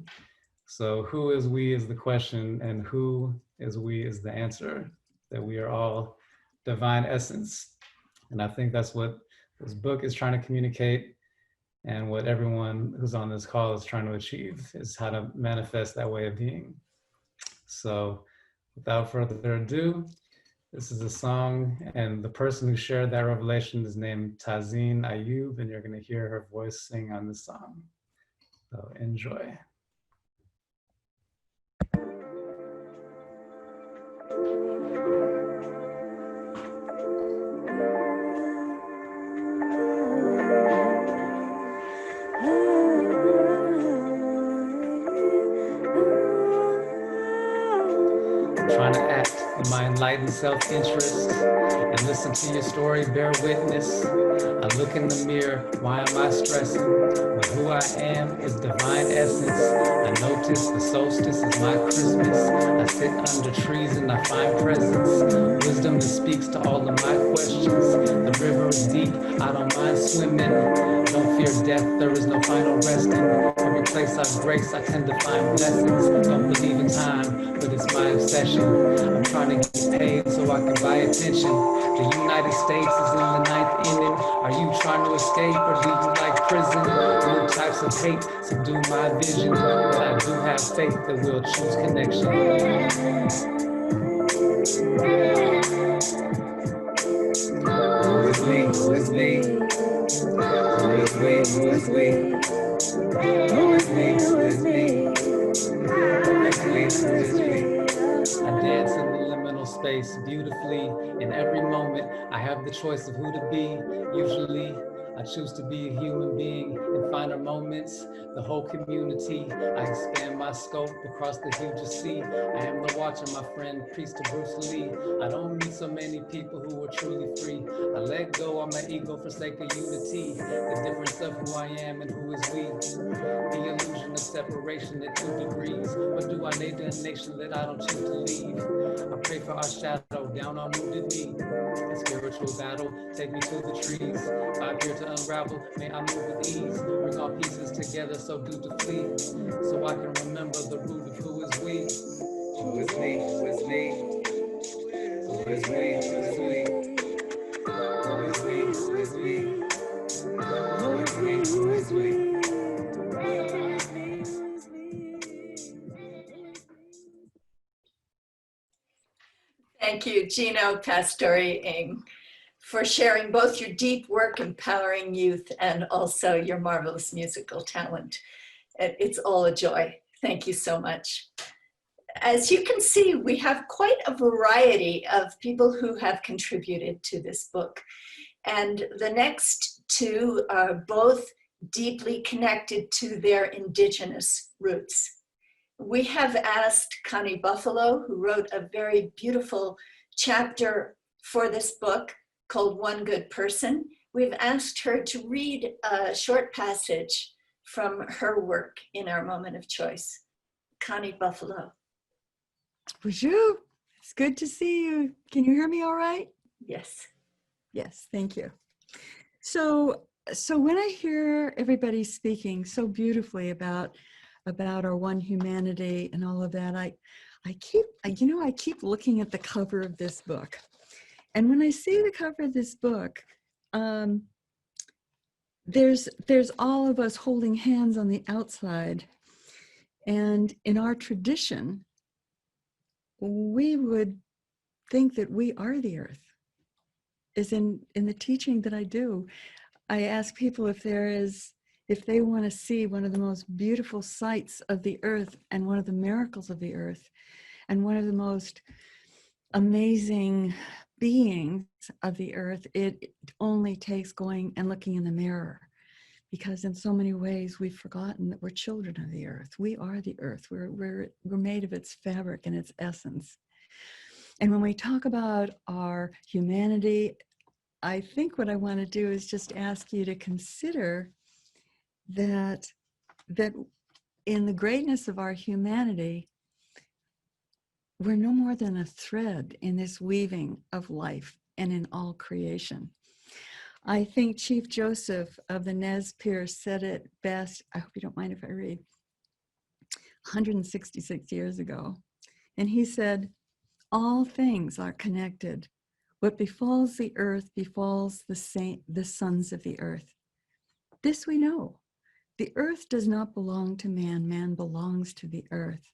So who is we is the question, and who is we is the answer, that we are all divine essence. And I think that's what this book is trying to communicate, and what everyone who's on this call is trying to achieve, is how to manifest that way of being. So without further ado, this is a song, and the person who shared that revelation is named Tazeen Ayub, and you're going to hear her voice sing on this song. So enjoy. Trying to act in my enlightened self-interest and listen to your story, bear witness. I look in the mirror, why am I stressing? But who I am is divine essence. I notice the solstice is my Christmas. I sit under trees and I find presence. Wisdom that speaks to all of my questions. The river is deep, I don't mind swimming. Don't fear death, there is no final resting. Every place I grace, I tend to find blessings. Don't believe in time, but it's my obsession. I'm trying to get paid so I can buy attention. The United States is in the 9th inning. Are you trying to escape or do you like prison? New types of hate subdue my vision, but I do have faith that we'll choose connection. Who is we? Who is we? Who is we? Who is we? Who is me? Who is me? Who is we? Who is we? I dance in the liminal space beautifully. In every moment, I have the choice of who to be. Usually, I choose to be a human being. In finer moments, the whole community. I expand my scope across the hugest sea. I am the watcher, my friend, priest to Bruce Lee. I don't meet so many people who are truly free. I let go of my ego for sake of unity. The difference of who I am and who is we. The illusion of separation at 2 degrees. Or do I need a nation that I don't choose to leave? I pray for our shadow down on wounded knee. A spiritual battle, take me to the trees. 5 years to unravel, may I move with ease. Bring all pieces together so due to flee. So I can remember the root of who is we. Who is me? Who is me? So Thank you, Gino Pastori-Ing, for sharing both your deep work empowering youth and also your marvelous musical talent. It's all a joy. Thank you so much. As you can see, we have quite a variety of people who have contributed to this book. And the next two are both deeply connected to their indigenous roots. We have asked Connie Buffalo, who wrote a very beautiful chapter for this book called One Good Person. We've asked her to read a short passage from her work in Our Moment of Choice. Connie Buffalo. Bonjour, it's good to see you. Can you hear me all right? Yes. Yes, thank you. So when I hear everybody speaking so beautifully about our one humanity and all of that, I keep looking at the cover of this book. And when I see the cover of this book, there's all of us holding hands on the outside. And in our tradition, we would think that we are the earth. Is in the teaching that I do, I ask people if they want to see one of the most beautiful sights of the earth and one of the miracles of the earth and one of the most amazing beings of the earth, it only takes going and looking in the mirror. Because in so many ways we've forgotten that we're children of the earth. We are the earth. We're made of its fabric and its essence. And when we talk about our humanity, I think what I want to do is just ask you to consider that in the greatness of our humanity, we're no more than a thread in this weaving of life and in all creation. I think Chief Joseph of the Nez Perce said it best. I hope you don't mind if I read. 166 years ago. And he said, all things are connected. What befalls the earth befalls the sons of the earth. This we know. The earth does not belong to man. Man belongs to the earth.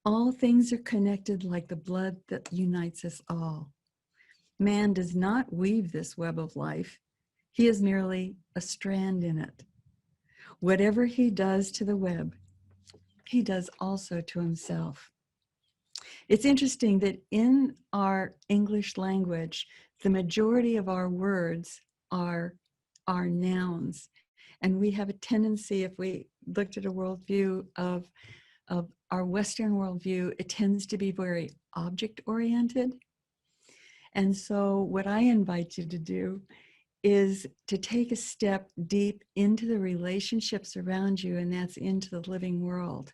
All things are connected like the blood that unites us all. Man does not weave this web of life. He is merely a strand in it. Whatever he does to the web, he does also to himself. It's interesting that in our English language, the majority of our words are nouns. And we have a tendency, if we looked at a worldview of our Western worldview, it tends to be very object-oriented. And so what I invite you to do is to take a step deep into the relationships around you, and that's into the living world.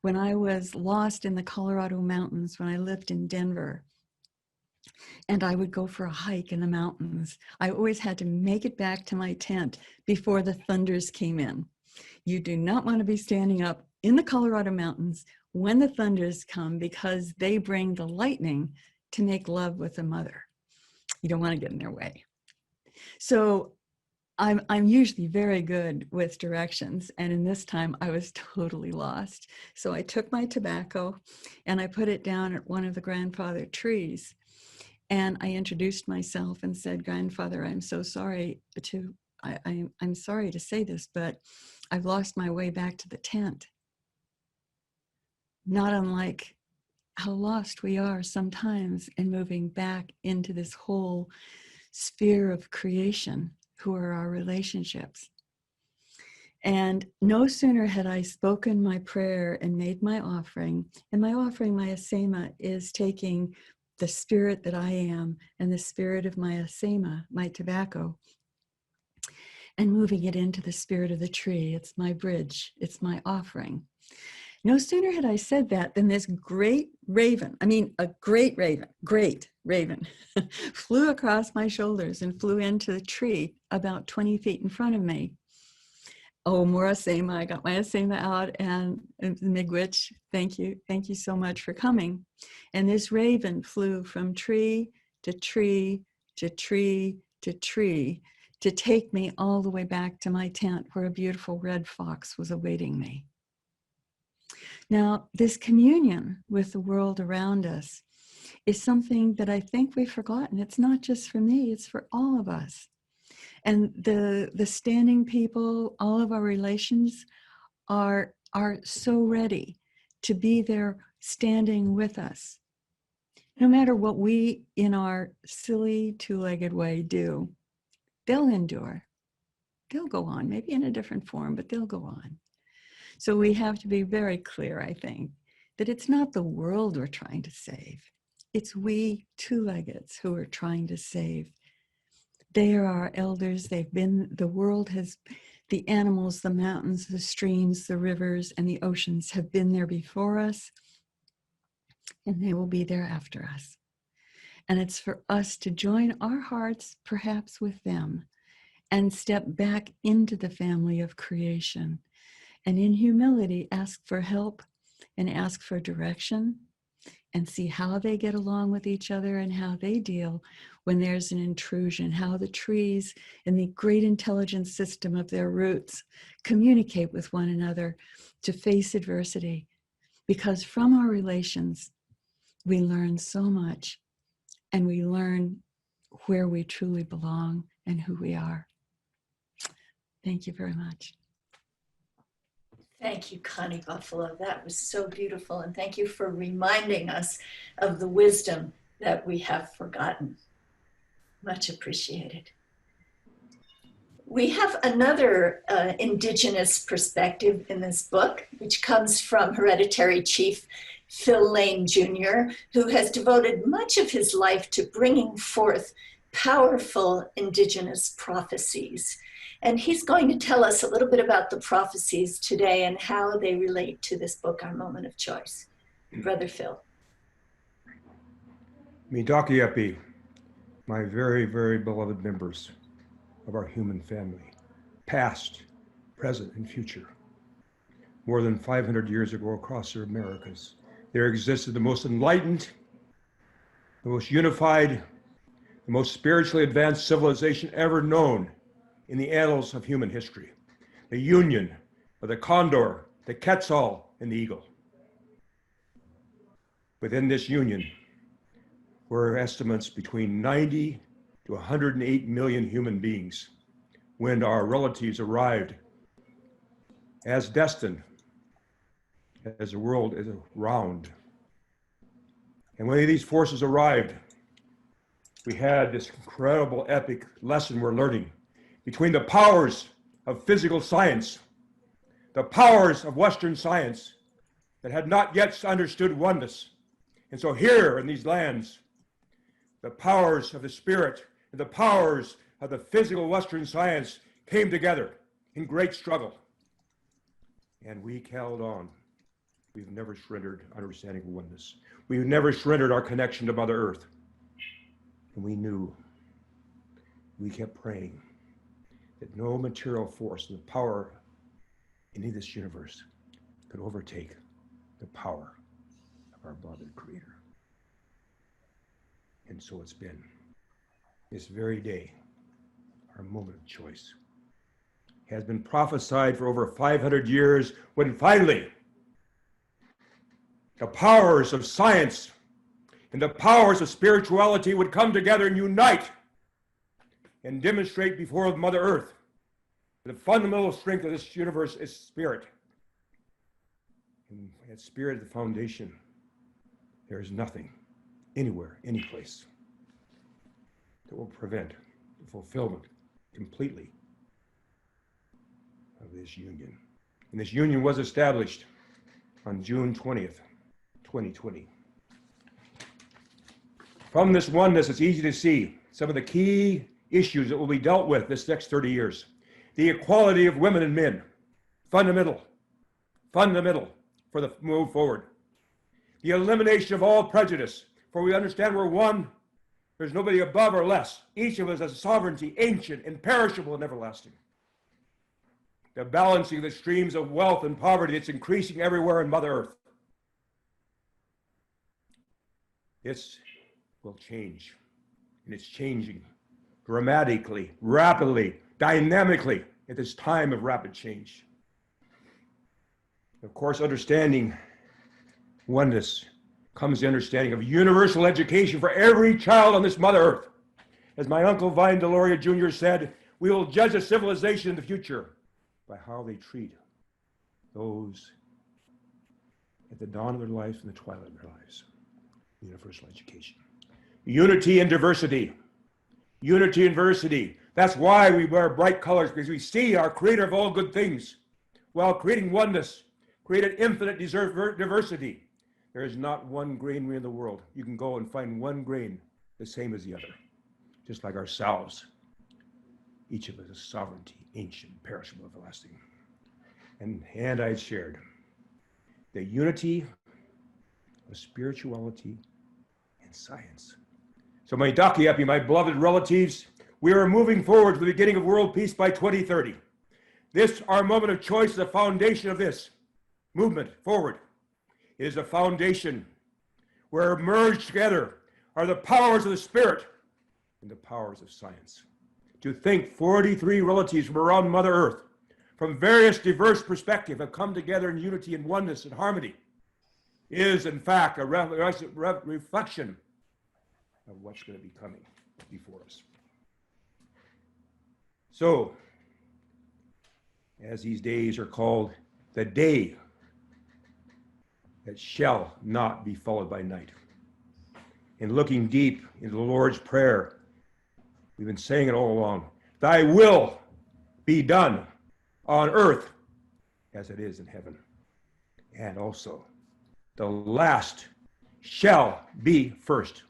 When I was lost in the Colorado mountains, when I lived in Denver, and I would go for a hike in the mountains, I always had to make it back to my tent before the thunders came in. You do not want to be standing up in the Colorado mountains when the thunders come, because they bring the lightning to make love with the mother. You don't want to get in their way. So I'm usually very good with directions, and in this time I was totally lost. So I took my tobacco and I put it down at one of the grandfather trees, and I introduced myself and said, "Grandfather, I'm so sorry I'm sorry to say this, but I've lost my way back to the tent." Not unlike how lost we are sometimes in moving back into this whole sphere of creation, who are our relationships. And no sooner had I spoken my prayer and made my offering, and my offering, my asema, is taking the spirit that I am and the spirit of my asema, my tobacco, and moving it into the spirit of the tree. It's my bridge, it's my offering. No sooner had I said that than this great raven, great raven, flew across my shoulders and flew into the tree about 20 feet in front of me, Oh, Morasema, I got my Asema out, and Miigwech, thank you. Thank you so much for coming. And this raven flew from tree to tree to tree to tree to take me all the way back to my tent where a beautiful red fox was awaiting me. Now, this communion with the world around us is something that I think we've forgotten. It's not just for me, it's for all of us. And the standing people, all of our relations are so ready to be there standing with us. No matter what we in our silly two-legged way do, they'll endure. They'll go on, maybe in a different form, but they'll go on. So we have to be very clear, I think, that it's not the world we're trying to save. It's we two-leggeds who are trying to save. They are our elders. They've been, the world has, the animals, the mountains, the streams, the rivers, and the oceans have been there before us, and they will be there after us. And it's for us to join our hearts, perhaps with them, and step back into the family of creation. And in humility, ask for help and ask for direction and see how they get along with each other and how they deal when there's an intrusion, how the trees and the great intelligence system of their roots communicate with one another to face adversity. Because from our relations, we learn so much, and we learn where we truly belong and who we are. Thank you very much. Thank you, Connie Buffalo. That was so beautiful. And thank you for reminding us of the wisdom that we have forgotten. Much appreciated. We have another Indigenous perspective in this book, which comes from Hereditary Chief Phil Lane Jr., who has devoted much of his life to bringing forth powerful Indigenous prophecies. And he's going to tell us a little bit about the prophecies today and how they relate to this book, Our Moment of Choice. Brother Phil. Midakiapi, my very, very beloved members of our human family, past, present, and future. More than 500 years ago across the Americas, there existed the most enlightened, the most unified, the most spiritually advanced civilization ever known in the annals of human history, the union of the condor, the quetzal, and the eagle. Within this union were estimates between 90 to 108 million human beings when our relatives arrived as destined, as the world is round. And when these forces arrived, we had this incredible epic lesson we're learning between the powers of physical science, the powers of Western science that had not yet understood oneness. And so here in these lands, the powers of the spirit and the powers of the physical Western science came together in great struggle. And we held on. We've never surrendered understanding of oneness. We've never surrendered our connection to Mother Earth. And we knew, we kept praying that no material force and the power in this universe could overtake the power of our beloved Creator. And so it's been. This very day, our moment of choice has been prophesied for over 500 years, when finally the powers of science and the powers of spirituality would come together and unite and demonstrate before Mother Earth the fundamental strength of this universe is spirit. And that spirit is the foundation. There is nothing, anywhere, any place, that will prevent the fulfillment completely of this union. And this union was established on June 20th, 2020. From this oneness, it's easy to see some of the key issues that will be dealt with this next 30 years. The equality of women and men, fundamental for the move forward. The elimination of all prejudice, for we understand we're one. There's nobody above or less. Each of us has sovereignty, ancient, imperishable, and everlasting. the balancing of the streams of wealth and poverty that's increasing everywhere in Mother Earth. This will change, and it's changing dramatically, rapidly, dynamically at this time of rapid change. Of course, understanding oneness comes the understanding of universal education for every child on this Mother Earth. As my uncle Vine Deloria Jr. said, we will judge a civilization in the future by how they treat those at the dawn of their lives and the twilight of their lives. Universal education. Unity and diversity. Unity and diversity. That's why we wear bright colors, because we see our creator of all good things. While creating oneness, created infinite diversity. There is not one grain in the world. You can go and find one grain the same as the other. Just like ourselves. Each of us is sovereignty, ancient, perishable, everlasting. And I shared the unity of spirituality and science. So my Dakiapi, my beloved relatives, we are moving forward to the beginning of world peace by 2030. This, our moment of choice, is the foundation of this movement forward. It is a foundation where merged together are the powers of the spirit and the powers of science. To think 43 relatives from around Mother Earth, from various diverse perspectives, have come together in unity and oneness and harmony, is in fact a reflection of what's going to be coming before us. So, as these days are called, the day that shall not be followed by night. In looking deep into the Lord's Prayer, we've been saying it all along, thy will be done on earth as it is in heaven. And also, the last shall be first.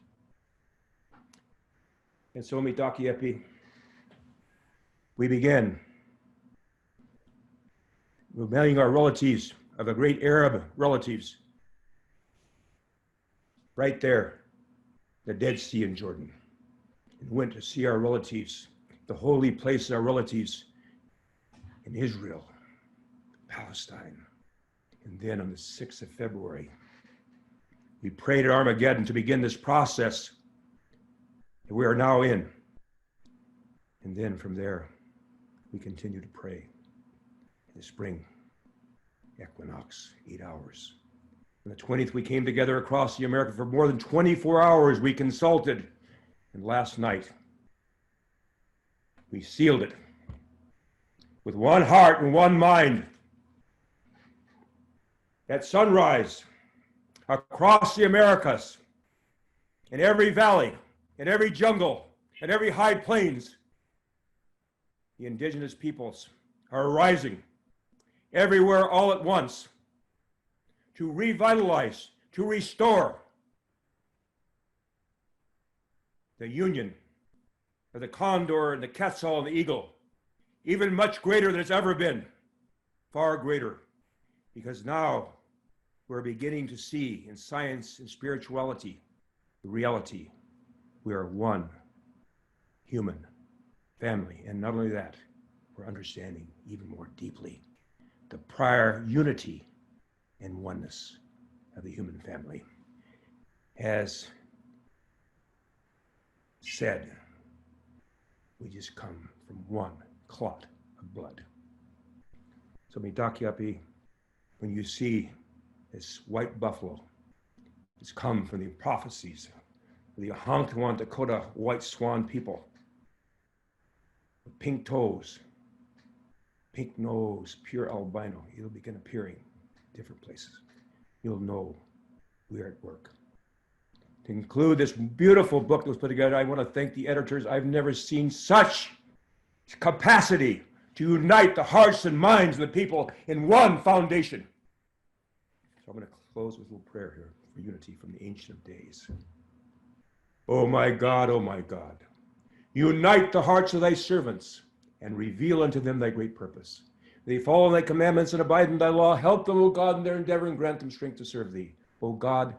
And so, Mitaki, we begin remembering our relatives of the great Arab relatives right there, the Dead Sea in Jordan. And went to see our relatives, the holy place of our relatives in Israel, Palestine. And then on the 6th of February, we prayed at Armageddon to begin this process that we are now in. And then from there, we continue to pray in the spring equinox, 8 hours. On the 20th, we came together across the America for more than 24 hours. We consulted. And last night, we sealed it with one heart and one mind. At sunrise, across the Americas, in every valley, in every jungle, in every high plains, the indigenous peoples are rising everywhere all at once to revitalize, to restore the union of the condor and the quetzal and the eagle, even much greater than it's ever been, far greater, because now we're beginning to see in science and spirituality the reality. We are one human family, and not only that, we're understanding even more deeply the prior unity and oneness of the human family. As said, we just come from one clot of blood. So Mitakiapi, when you see this white buffalo, it's come from the prophecies of the Ahontawan Dakota white swan people. Pink toes, pink nose, pure albino. It'll begin appearing in different places. You'll know we are at work. To conclude this beautiful book that was put together, I want to thank the editors. I've never seen such capacity to unite the hearts and minds of the people in one foundation. So I'm going to close with a little prayer here for unity from the Ancient of Days. Oh my God, unite the hearts of thy servants and reveal unto them thy great purpose. They follow thy commandments and abide in thy law. Help them, O God, in their endeavor and grant them strength to serve thee. O God,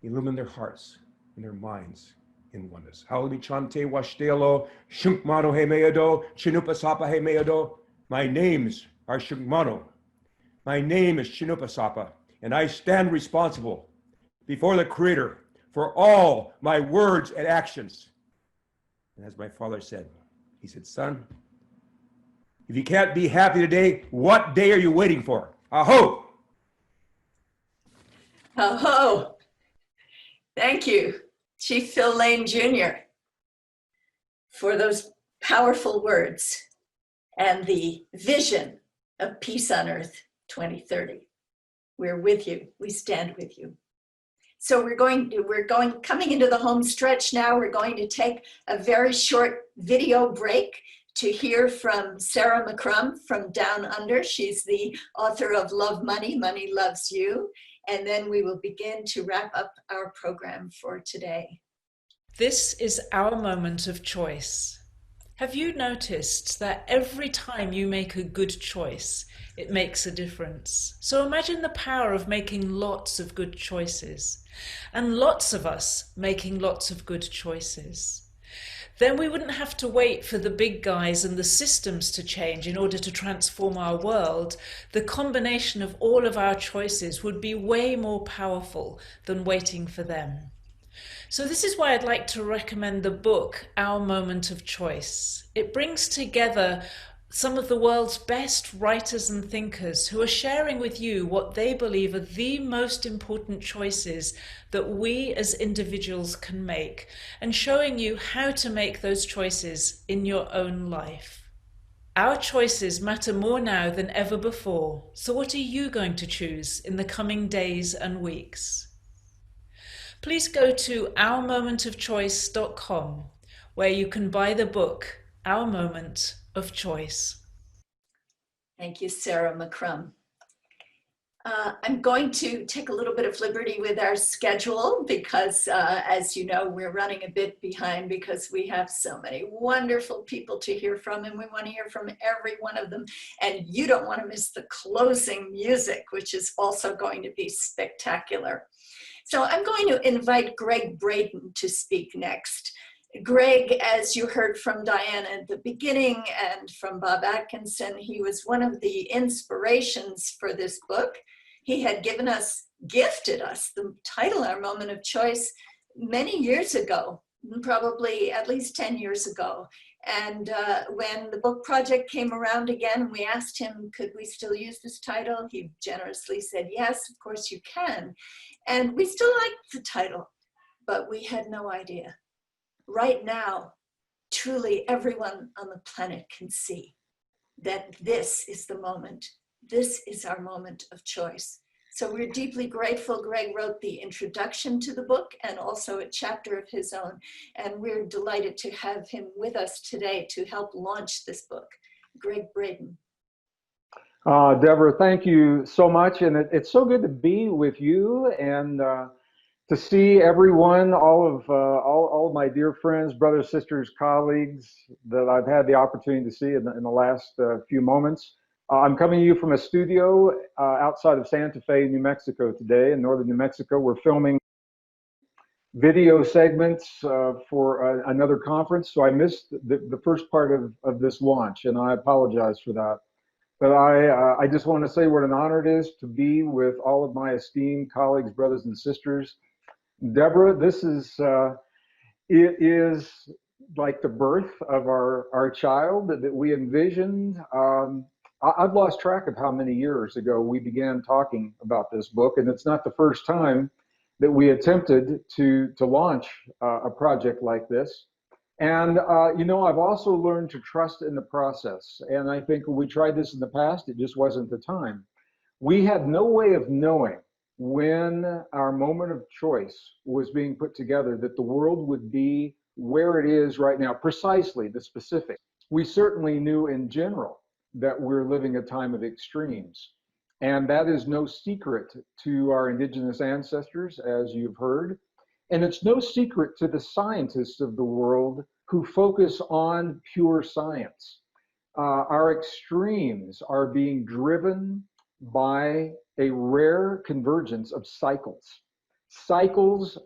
illumine their hearts and their minds in oneness. Hallelujah. Chante washtealo, shumkmano he meado, chinupasapa he meado, My names are Shugmano. My name is Shinupasapa, and I stand responsible before the Creator for all my words and actions. And as my father said, he said, son, if you can't be happy today, what day are you waiting for? Aho! Oh, thank you, Chief Phil Lane Jr., for those powerful words and the vision of Peace on Earth 2030. We're with you. We stand with you. So coming into the home stretch now. We're going to take a very short video break to hear from Sarah McCrum from Down Under. She's the author of Love Money, Money Loves You. And then we will begin to wrap up our program for today. This is our moment of choice. Have you noticed that every time you make a good choice, it makes a difference? So imagine the power of making lots of good choices, and lots of us making lots of good choices. Then we wouldn't have to wait for the big guys and the systems to change in order to transform our world. The combination of all of our choices would be way more powerful than waiting for them. So this is why I'd like to recommend the book, Our Moment of Choice. It brings together some of the world's best writers and thinkers who are sharing with you what they believe are the most important choices that we as individuals can make, and showing you how to make those choices in your own life. Our choices matter more now than ever before. So what are you going to choose in the coming days and weeks? Please go to OurMomentOfChoice.com, where you can buy the book, Our Moment of Choice. Thank you, Sarah McCrum. I'm going to take a little bit of liberty with our schedule because, as you know, we're running a bit behind because we have so many wonderful people to hear from, and we want to hear from every one of them. And you don't want to miss the closing music, which is also going to be spectacular. So I'm going to invite Greg Braden to speak next. Greg, as you heard from Diane at the beginning and from Bob Atkinson, he was one of the inspirations for this book. He had gifted us the title, Our Moment of Choice, many years ago, probably at least 10 years ago. And when the book project came around again, we asked him, could we still use this title? He generously said, yes, of course you can. And we still liked the title, but we had no idea. Right now, truly everyone on the planet can see that this is the moment. This is our moment of choice. So we're deeply grateful. Greg wrote the introduction to the book and also a chapter of his own. And we're delighted to have him with us today to help launch this book. Greg Braden. Deborah, thank you so much. And it's so good to be with you and to see everyone, all of my dear friends, brothers, sisters, colleagues that I've had the opportunity to see in the last few moments. I'm coming to you from a studio outside of Santa Fe, New Mexico today. In northern New Mexico, we're filming video segments for another conference. So I missed the first part of this launch, and I apologize for that. But I just want to say what an honor it is to be with all of my esteemed colleagues, brothers and sisters. Deborah, this is, it is like the birth of our child that we envisioned. I've lost track of how many years ago we began talking about this book, and it's not the first time that we attempted to launch a project like this. And, you know, I've also learned to trust in the process. And I think when we tried this in the past, it just wasn't the time. We had no way of knowing when our moment of choice was being put together that the world would be where it is right now, precisely the specifics. We certainly knew in general that we're living a time of extremes. And that is no secret to our indigenous ancestors, as you've heard. And it's no secret to the scientists of the world who focus on pure science. Our extremes are being driven by a rare convergence of cycles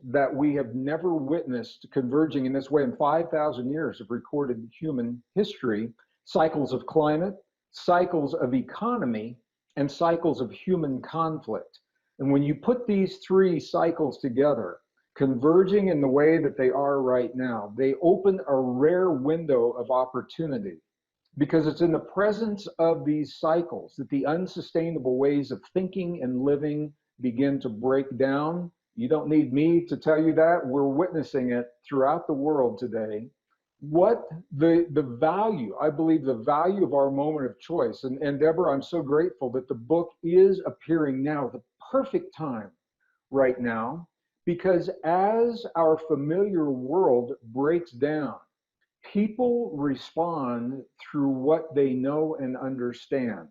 that we have never witnessed converging in this way in 5,000 years of recorded human history, cycles of climate, cycles of economy, and cycles of human conflict. And when you put these three cycles together, converging in the way that they are right now, they open a rare window of opportunity, because it's in the presence of these cycles that the unsustainable ways of thinking and living begin to break down. You don't need me to tell you that. We're witnessing it throughout the world today. What the value, I believe the value of our moment of choice, and Deborah, I'm so grateful that the book is appearing now, the perfect time right now, because as our familiar world breaks down, people respond through what they know and understand.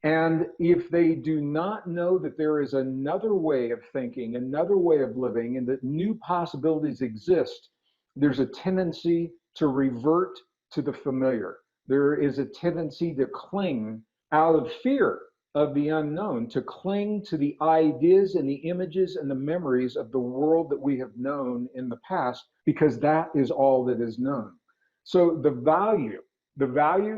And if they do not know that there is another way of thinking, another way of living, and that new possibilities exist, there's a tendency to revert to the familiar. There is a tendency to cling out of fear of the unknown, to cling to the ideas and the images and the memories of the world that we have known in the past, because that is all that is known. So the value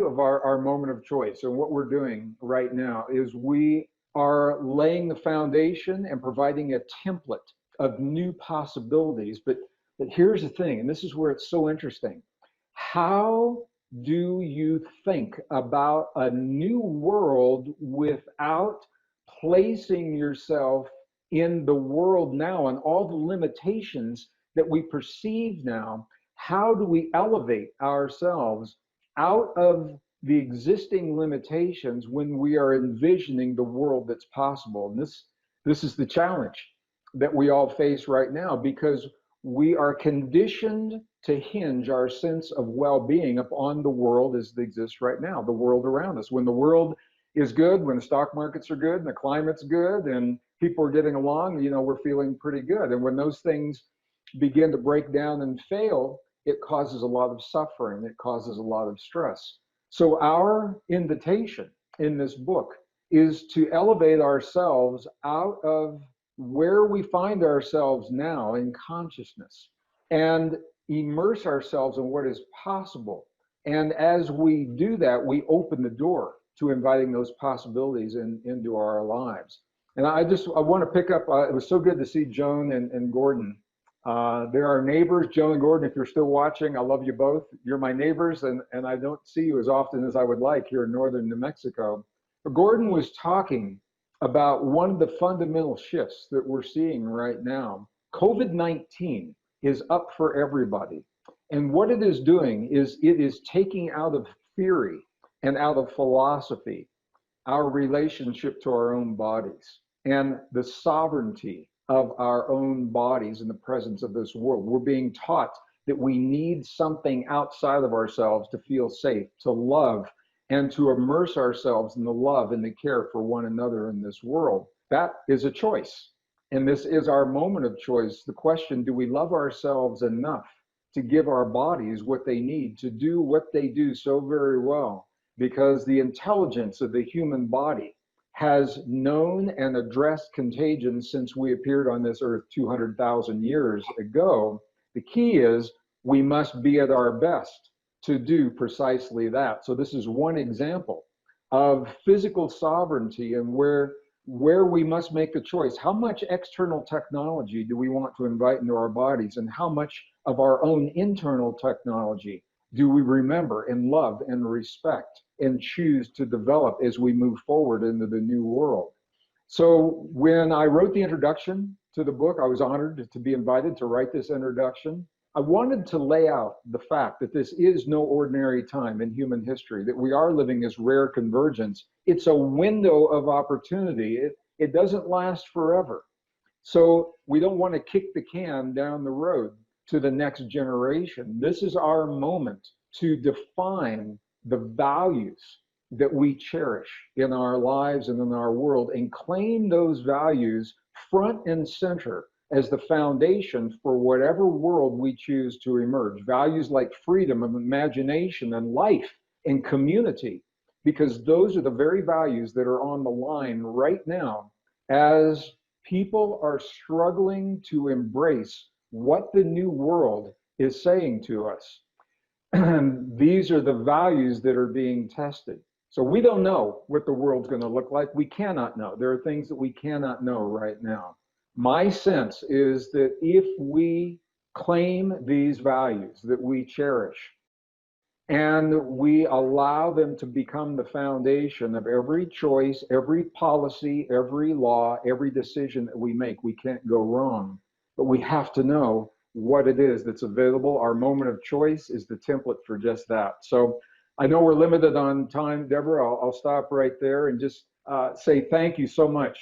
of our moment of choice and what we're doing right now is we are laying the foundation and providing a template of new possibilities. But here's the thing, and this is where it's so interesting. How do you think about a new world without placing yourself in the world now and all the limitations that we perceive now? How do we elevate ourselves out of the existing limitations when we are envisioning the world that's possible? And this is the challenge that we all face right now, because we are conditioned to hinge our sense of well-being upon the world as it exists right now, the world around us. When the world is good, when the stock markets are good and the climate's good and people are getting along, we're feeling pretty good. And when those things begin to break down and fail, it causes a lot of suffering. It causes a lot of stress. So our invitation in this book is to elevate ourselves out of where we find ourselves now in consciousness and immerse ourselves in what is possible. And as we do that, we open the door to inviting those possibilities into our lives. And I want to pick up, it was so good to see Joan and Gordon. They're our neighbors, Joan and Gordon. If you're still watching, I love you both. You're my neighbors, and I don't see you as often as I would like here in northern New Mexico. But Gordon was talking about one of the fundamental shifts that we're seeing right now. COVID-19 is up for everybody. And what it is doing is it is taking out of theory and out of philosophy our relationship to our own bodies and the sovereignty of our own bodies in the presence of this world. We're being taught that we need something outside of ourselves to feel safe, to love, and to immerse ourselves in the love and the care for one another in this world. That is a choice. And this is our moment of choice. The question, do we love ourselves enough to give our bodies what they need to do what they do so very well? Because the intelligence of the human body has known and addressed contagion since we appeared on this earth 200,000 years ago. The key is we must be at our best to do precisely that. So this is one example of physical sovereignty and where we must make the choice. How much external technology do we want to invite into our bodies, and how much of our own internal technology do we remember and love and respect and choose to develop as we move forward into the new world? So when I wrote the introduction to the book, I was honored to be invited to write this introduction. I wanted to lay out the fact that this is no ordinary time in human history, that we are living this rare convergence. It's a window of opportunity. It doesn't last forever. So we don't want to kick the can down the road to the next generation. This is our moment to define the values that we cherish in our lives and in our world, and claim those values front and center as the foundation for whatever world we choose to emerge. Values like freedom of imagination and life and community, because those are the very values that are on the line right now as people are struggling to embrace what the new world is saying to us. And these are the values that are being tested. So we don't know what the world's going to look like. We cannot know. There are things that we cannot know right now. My sense is that if we claim these values that we cherish and we allow them to become the foundation of every choice, every policy, every law, every decision that we make, we can't go wrong. But we have to know what it is that's available. Our moment of choice is the template for just that. So I know we're limited on time, Deborah. I'll stop right there and just say thank you so much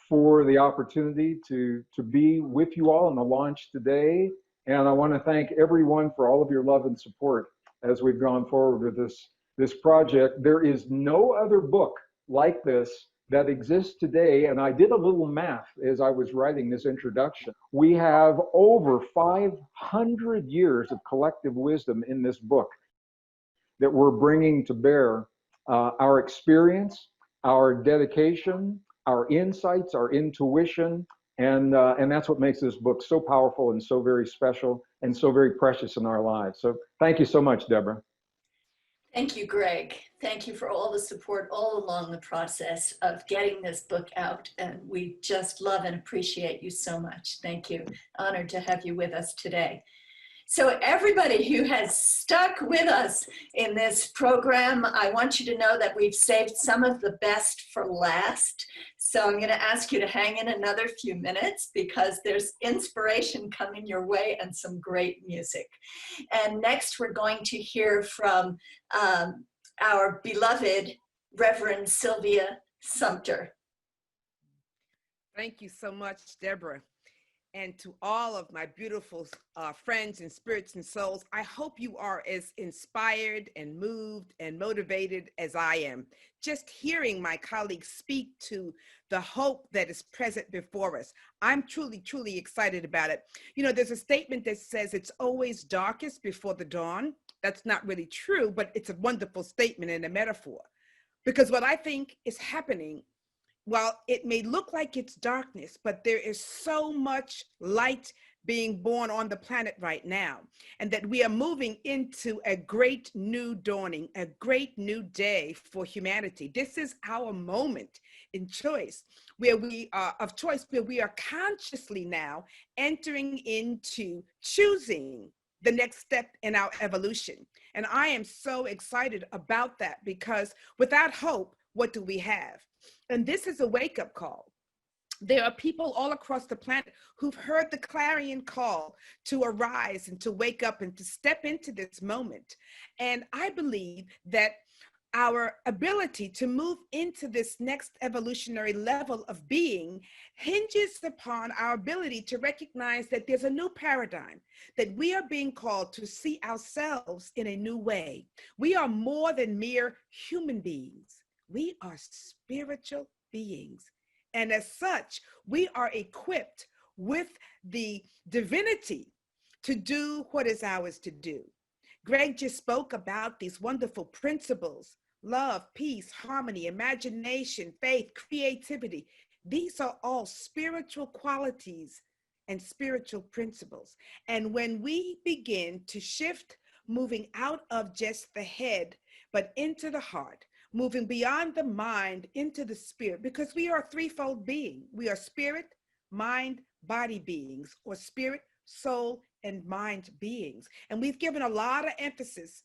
for the opportunity to be with you all on the launch today. And I want to thank everyone for all of your love and support as we've gone forward with this project. There is no other book like this that exists today. And I did a little math as I was writing this introduction. We have over 500 years of collective wisdom in this book that we're bringing to bear, our experience, our dedication, our insights, our intuition, and that's what makes this book so powerful and so very special and so very precious in our lives. So thank you so much, Deborah. Thank you, Greg. Thank you for all the support all along the process of getting this book out. And we just love and appreciate you so much. Thank you. Honored to have you with us today. So everybody who has stuck with us in this program, I want you to know that we've saved some of the best for last. So I'm going to ask you to hang in another few minutes because there's inspiration coming your way and some great music. And next we're going to hear from our beloved Reverend Sylvia Sumter. Thank you so much, Deborah. And to all of my beautiful friends and spirits and souls, I hope you are as inspired and moved and motivated as I am. Just hearing my colleagues speak to the hope that is present before us. I'm truly, truly excited about it. You know, there's a statement that says it's always darkest before the dawn. That's not really true, but it's a wonderful statement and a metaphor. Because what I think is happening, while it may look like it's darkness, but there is so much light being born on the planet right now, and that we are moving into a great new dawning, a great new day for humanity. This is our moment in choice, where we are of choice, where we are consciously now entering into choosing the next step in our evolution. And I am so excited about that, because without hope, what do we have? And this is a wake-up call. There are people all across the planet who've heard the clarion call to arise and to wake up and to step into this moment. And I believe that our ability to move into this next evolutionary level of being hinges upon our ability to recognize that there's a new paradigm, that we are being called to see ourselves in a new way. We are more than mere human beings. We are spiritual beings. And as such, we are equipped with the divinity to do what is ours to do. Greg just spoke about these wonderful principles: love, peace, harmony, imagination, faith, creativity. These are all spiritual qualities and spiritual principles. And when we begin to shift, moving out of just the head, but into the heart, moving beyond the mind into the spirit, because we are a threefold being. We are spirit, mind, body beings, or spirit, soul, and mind beings. And we've given a lot of emphasis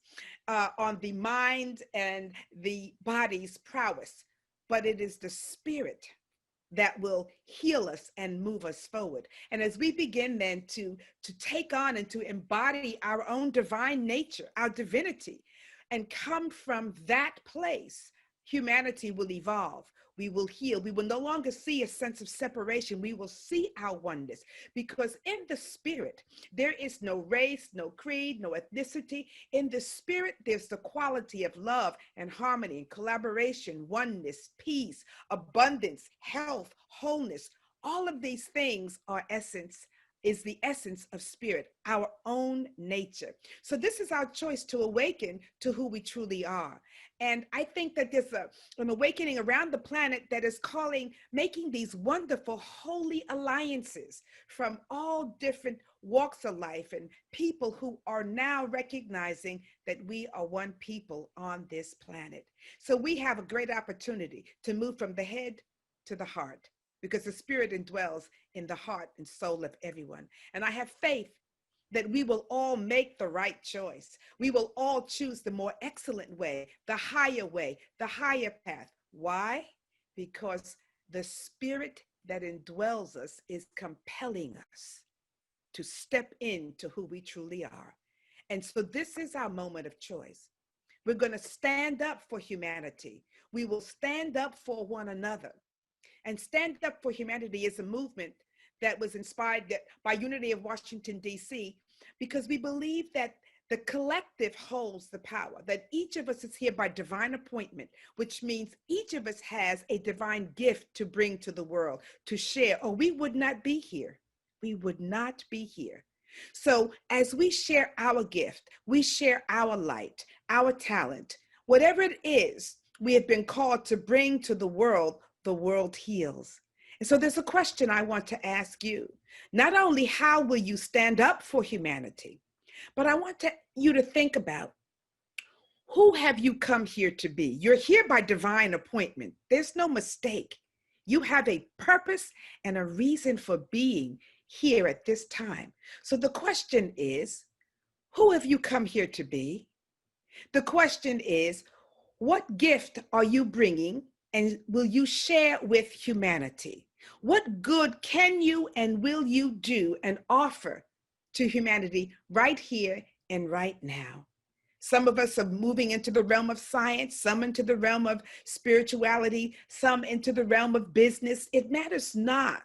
on the mind and the body's prowess, but it is the spirit that will heal us and move us forward. And as we begin then to take on and to embody our own divine nature, our divinity, and come from that place, humanity will evolve. We will heal. We will no longer see a sense of separation. We will see our oneness, because in the spirit, there is no race, no creed, no ethnicity. In the spirit, there's the quality of love and harmony, collaboration, oneness, peace, abundance, health, wholeness. All of these things are essence is the essence of spirit, our own nature. So this is our choice to awaken to who we truly are. And I think that there's an awakening around the planet that is making these wonderful holy alliances from all different walks of life and people who are now recognizing that we are one people on this planet. So we have a great opportunity to move from the head to the heart, because the spirit indwells in the heart and soul of everyone. And I have faith that we will all make the right choice. We will all choose the more excellent way, the higher path. Why? Because the spirit that indwells us is compelling us to step into who we truly are. And so this is our moment of choice. We're going to stand up for humanity. We will stand up for one another. And Stand Up for Humanity is a movement that was inspired by Unity of Washington, D.C., because we believe that the collective holds the power, that each of us is here by divine appointment, which means each of us has a divine gift to bring to the world, to share, or we would not be here. We would not be here. So as we share our gift, we share our light, our talent, whatever it is we have been called to bring to the world heals. And so there's a question I want to ask you. Not only how will you stand up for humanity, but I want you to think about, who have you come here to be? You're here by divine appointment. There's no mistake. You have a purpose and a reason for being here at this time. So the question is, who have you come here to be? The question is, what gift are you bringing and will you share with humanity? What good can you and will you do and offer to humanity right here and right now? Some of us are moving into the realm of science, some into the realm of spirituality, some into the realm of business. It matters not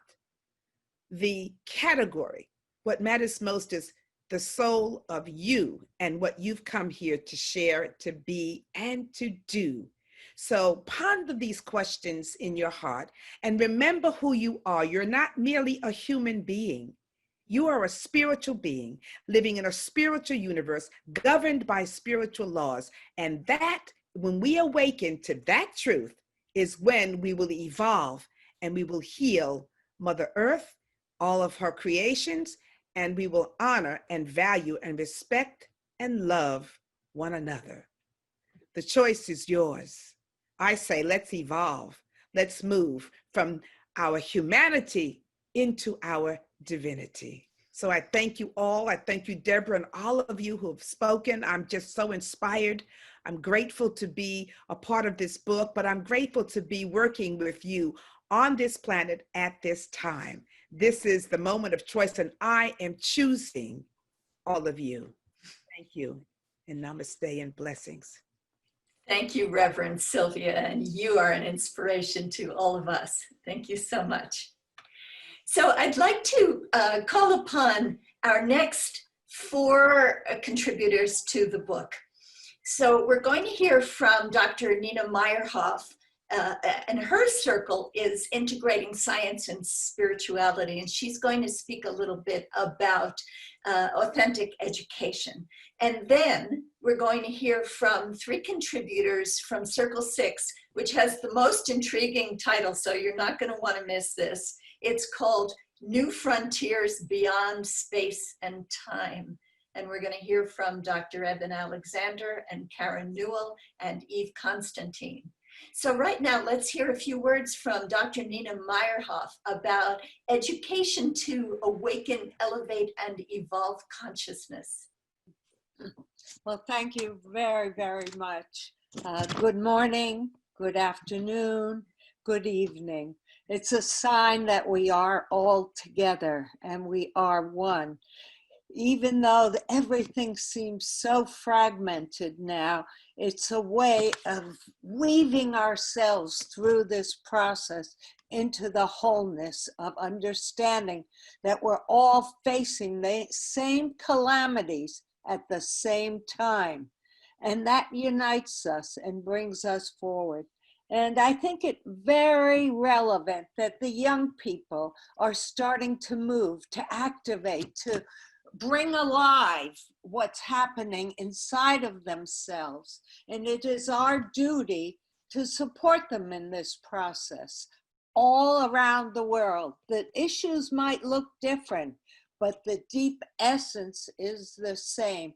the category. What matters most is the soul of you and what you've come here to share, to be, and to do. So ponder these questions in your heart and remember who you are. You're not merely a human being. You are a spiritual being living in a spiritual universe governed by spiritual laws. And that, when we awaken to that truth, is when we will evolve and we will heal Mother Earth, all of her creations, and we will honor and value and respect and love one another. The choice is yours. I say, let's evolve. Let's move from our humanity into our divinity. So I thank you all. I thank you, Deborah, and all of you who have spoken. I'm just so inspired. I'm grateful to be a part of this book, but I'm grateful to be working with you on this planet at this time. This is the moment of choice, and I am choosing all of you. Thank you, and namaste and blessings. Thank you, Reverend Sylvia, and you are an inspiration to all of us. Thank you so much. So I'd like to call upon our next 4 contributors to the book. So we're going to hear from Dr. Nina Meyerhoff, and her circle is integrating science and spirituality, and she's going to speak a little bit about authentic education. And then we're going to hear from 3 contributors from Circle 6, which has the most intriguing title, so you're not going to want to miss this. It's called New Frontiers Beyond Space and Time. And we're going to hear from Dr. Eben Alexander and Karen Newell and Eve Constantine. So right now, let's hear a few words from Dr. Nina Meyerhoff about education to awaken, elevate, and evolve consciousness. Well, thank you very, very much. Good morning, good afternoon, good evening. It's a sign that we are all together and we are one. Even though everything seems so fragmented now, it's a way of weaving ourselves through this process into the wholeness of understanding that we're all facing the same calamities at the same time. And that unites us and brings us forward. And I think it very relevant that the young people are starting to move, to activate, to bring alive what's happening inside of themselves. And it is our duty to support them in this process all around the world. The issues might look different, but the deep essence is the same.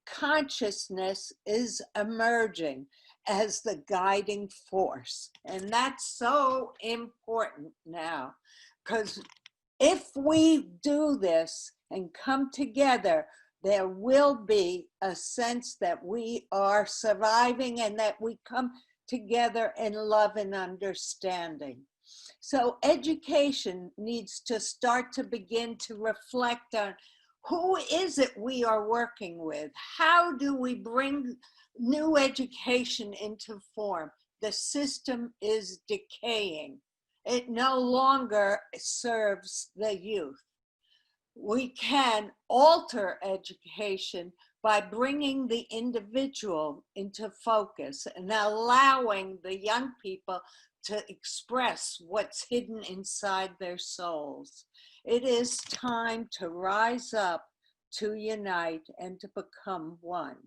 Consciousness is emerging as the guiding force. And that's so important now, because if we do this and come together, there will be a sense that we are surviving and that we come together in love and understanding. So education needs to start to begin to reflect on who is it we are working with? How do we bring new education into form? The system is decaying. It no longer serves the youth. We can alter education by bringing the individual into focus and allowing the young people to express what's hidden inside their souls. It is time to rise up, to unite, and to become one.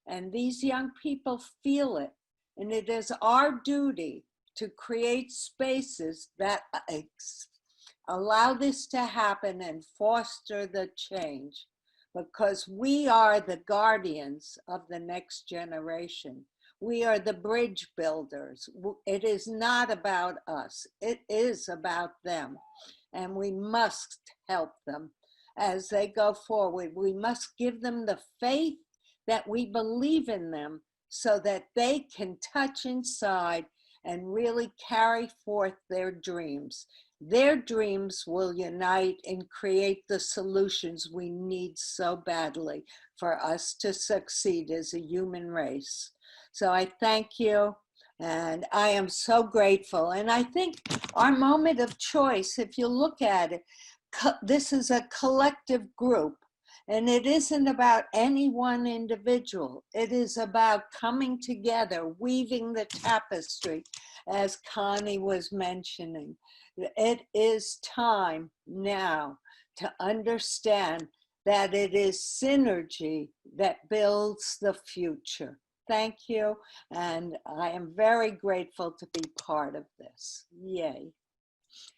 And these young people feel it. And it is our duty to create spaces that allow this to happen and foster the change, because we are the guardians of the next generation. We are the bridge builders. It is not about us. It is about them. And we must help them as they go forward. We must give them the faith that we believe in them so that they can touch inside and really carry forth their dreams. Their dreams will unite and create the solutions we need so badly for us to succeed as a human race. So I thank you, and I am so grateful. And I think our moment of choice, if you look at it, this is a collective group. And it isn't about any one individual. It is about coming together, weaving the tapestry, as Connie was mentioning. It is time now to understand that it is synergy that builds the future. Thank you, and I am very grateful to be part of this. Yay.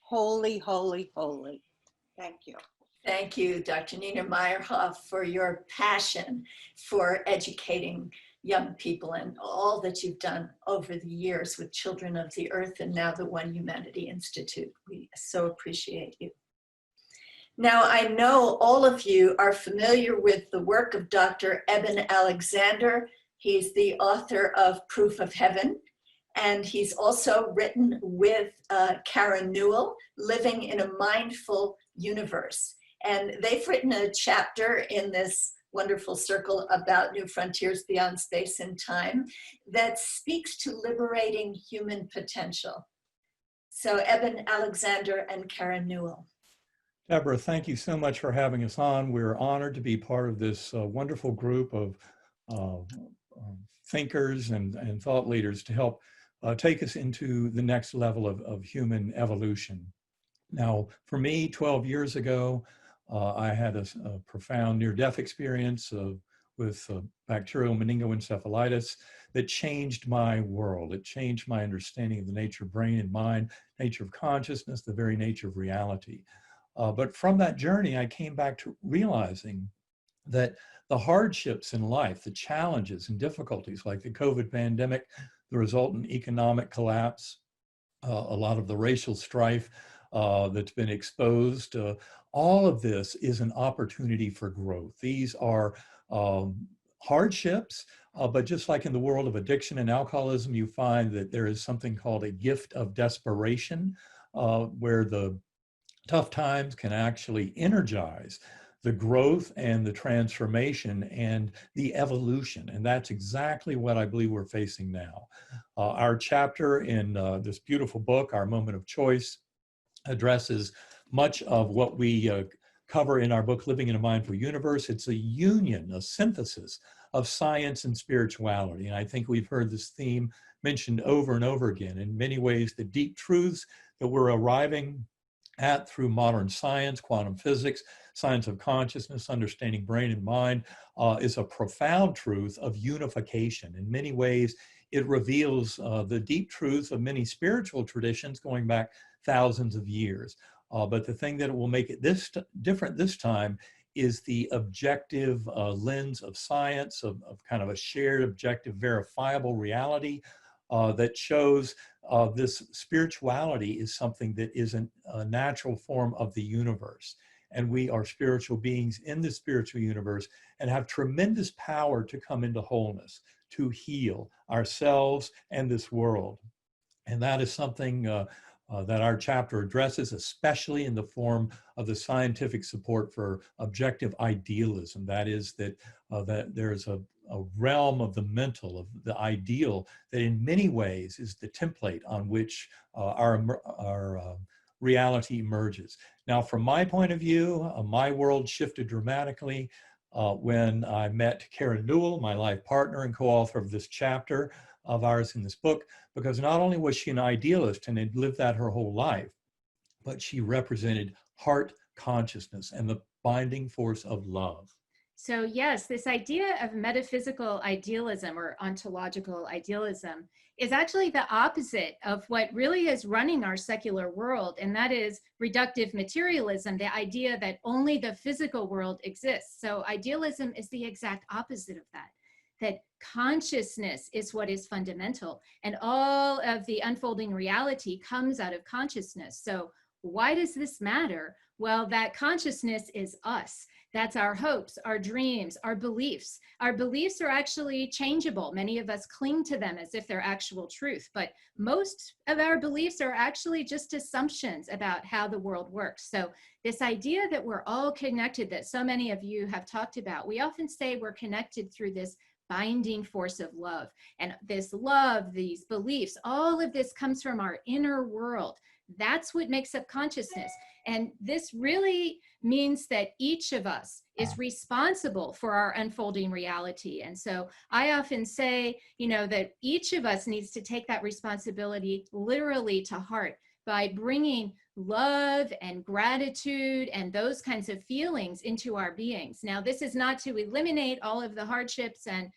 Holy, holy, holy. Thank you. Thank you, Dr. Nina Meyerhoff, for your passion for educating young people and all that you've done over the years with Children of the Earth and now the One Humanity Institute. We so appreciate you. Now, I know all of you are familiar with the work of Dr. Eben Alexander. He's the author of Proof of Heaven, and he's also written with Karen Newell, Living in a Mindful Universe. And they've written a chapter in this wonderful circle about new frontiers beyond space and time that speaks to liberating human potential. So Eben Alexander and Karen Newell. Deborah, thank you so much for having us on. We're honored to be part of this wonderful group of thinkers and thought leaders to help take us into the next level of human evolution. Now, for me, 12 years ago, I had a profound near-death experience with bacterial meningoencephalitis that changed my world. It changed my understanding of the nature of brain and mind, nature of consciousness, the very nature of reality. But from that journey, I came back to realizing that the hardships in life, the challenges and difficulties like the COVID pandemic, the resultant economic collapse, a lot of the racial strife that's been exposed, all of this is an opportunity for growth. These are hardships, but just like in the world of addiction and alcoholism, you find that there is something called a gift of desperation, where the tough times can actually energize the growth and the transformation and the evolution. And that's exactly what I believe we're facing now. Our chapter in this beautiful book, Our Moment of Choice, addresses much of what we cover in our book, Living in a Mindful Universe. It's a union, a synthesis of science and spirituality. And I think we've heard this theme mentioned over and over again. In many ways, the deep truths that we're arriving at through modern science, quantum physics, science of consciousness, understanding brain and mind, is a profound truth of unification. In many ways, it reveals the deep truths of many spiritual traditions going back thousands of years. But the thing that will make it different this time is the objective lens of science, of kind of a shared, objective, verifiable reality that shows this spirituality is something that isn't a natural form of the universe. And we are spiritual beings in the spiritual universe and have tremendous power to come into wholeness, to heal ourselves and this world. And that is something that our chapter addresses, especially in the form of the scientific support for objective idealism. That is that there's a realm of the mental, of the ideal, that in many ways is the template on which our reality emerges. Now, from my point of view, my world shifted dramatically when I met Karen Newell, my life partner and co-author of this chapter of ours in this book, because not only was she an idealist and had lived that her whole life, but she represented heart consciousness and the binding force of love. So yes, this idea of metaphysical idealism or ontological idealism is actually the opposite of what really is running our secular world, and that is reductive materialism, the idea that only the physical world exists. So idealism is the exact opposite of that, that consciousness is what is fundamental, and all of the unfolding reality comes out of consciousness. So why does this matter? Well, that consciousness is us. That's our hopes, our dreams, our beliefs. Our beliefs are actually changeable. Many of us cling to them as if they're actual truth, but most of our beliefs are actually just assumptions about how the world works. So this idea that we're all connected, that so many of you have talked about, we often say we're connected through this binding force of love. And this love, these beliefs, all of this comes from our inner world. That's what makes up consciousness. And this really means that each of us is responsible for our unfolding reality. And so I often say, that each of us needs to take that responsibility literally to heart by bringing love and gratitude and those kinds of feelings into our beings. Now, this is not to eliminate all of the hardships and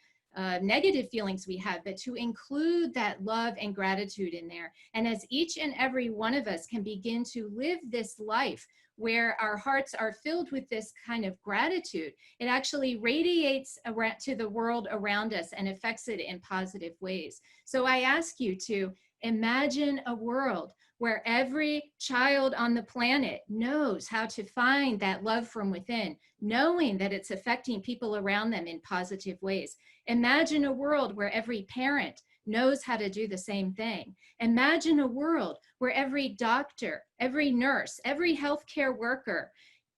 negative feelings we have, but to include that love and gratitude in there. And as each and every one of us can begin to live this life where our hearts are filled with this kind of gratitude, it actually radiates around to the world around us and affects it in positive ways. So I ask you to imagine a world where every child on the planet knows how to find that love from within, knowing that it's affecting people around them in positive ways. Imagine a world where every parent knows how to do the same thing. Imagine a world where every doctor, every nurse, every healthcare worker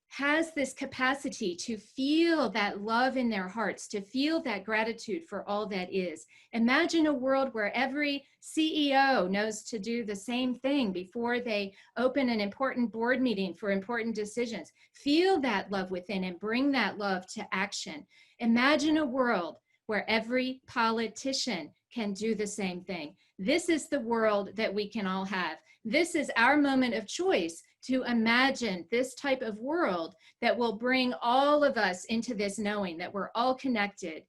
has this capacity to feel that love in their hearts, to feel that gratitude for all that is. Imagine a world where every CEO knows to do the same thing before they open an important board meeting for important decisions. Feel that love within and bring that love to action. Imagine a world where every politician can do the same thing. This is the world that we can all have. This is our moment of choice to imagine this type of world that will bring all of us into this knowing that we're all connected.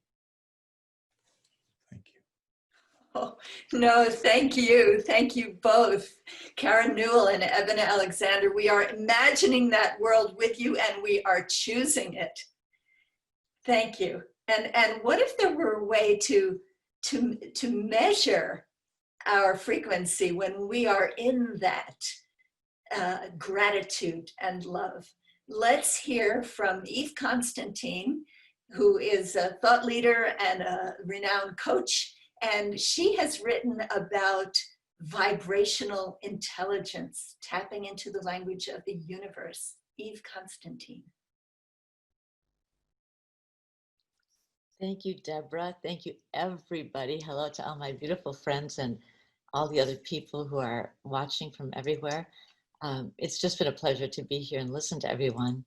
Oh, no, thank you. Thank you both, Karen Newell and Eben Alexander. We are imagining that world with you and we are choosing it. Thank you. And what if there were a way to measure our frequency when we are in that gratitude and love? Let's hear from Eve Constantine, who is a thought leader and a renowned coach, and she has written about vibrational intelligence, tapping into the language of the universe. Eve Constantine. Thank you, Deborah. Thank you, everybody. Hello to all my beautiful friends and all the other people who are watching from everywhere. It's just been a pleasure to be here and listen to everyone.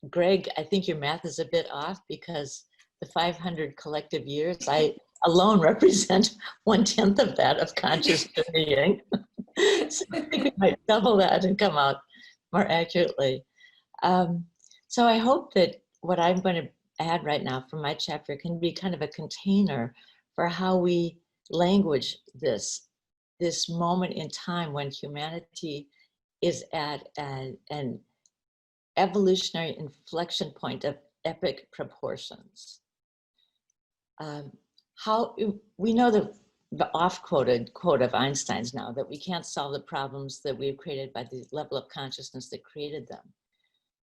Greg, I think your math is a bit off because the 500 collective years, I alone represent 1/10 of that of conscious journeying. So I think we might double that and come out more accurately. So I hope that what I'm going to add right now from my chapter can be kind of a container for how we language this moment in time when humanity is at an evolutionary inflection point of epic proportions. How we know the oft-quoted quote of Einstein's now, that we can't solve the problems that we've created by the level of consciousness that created them.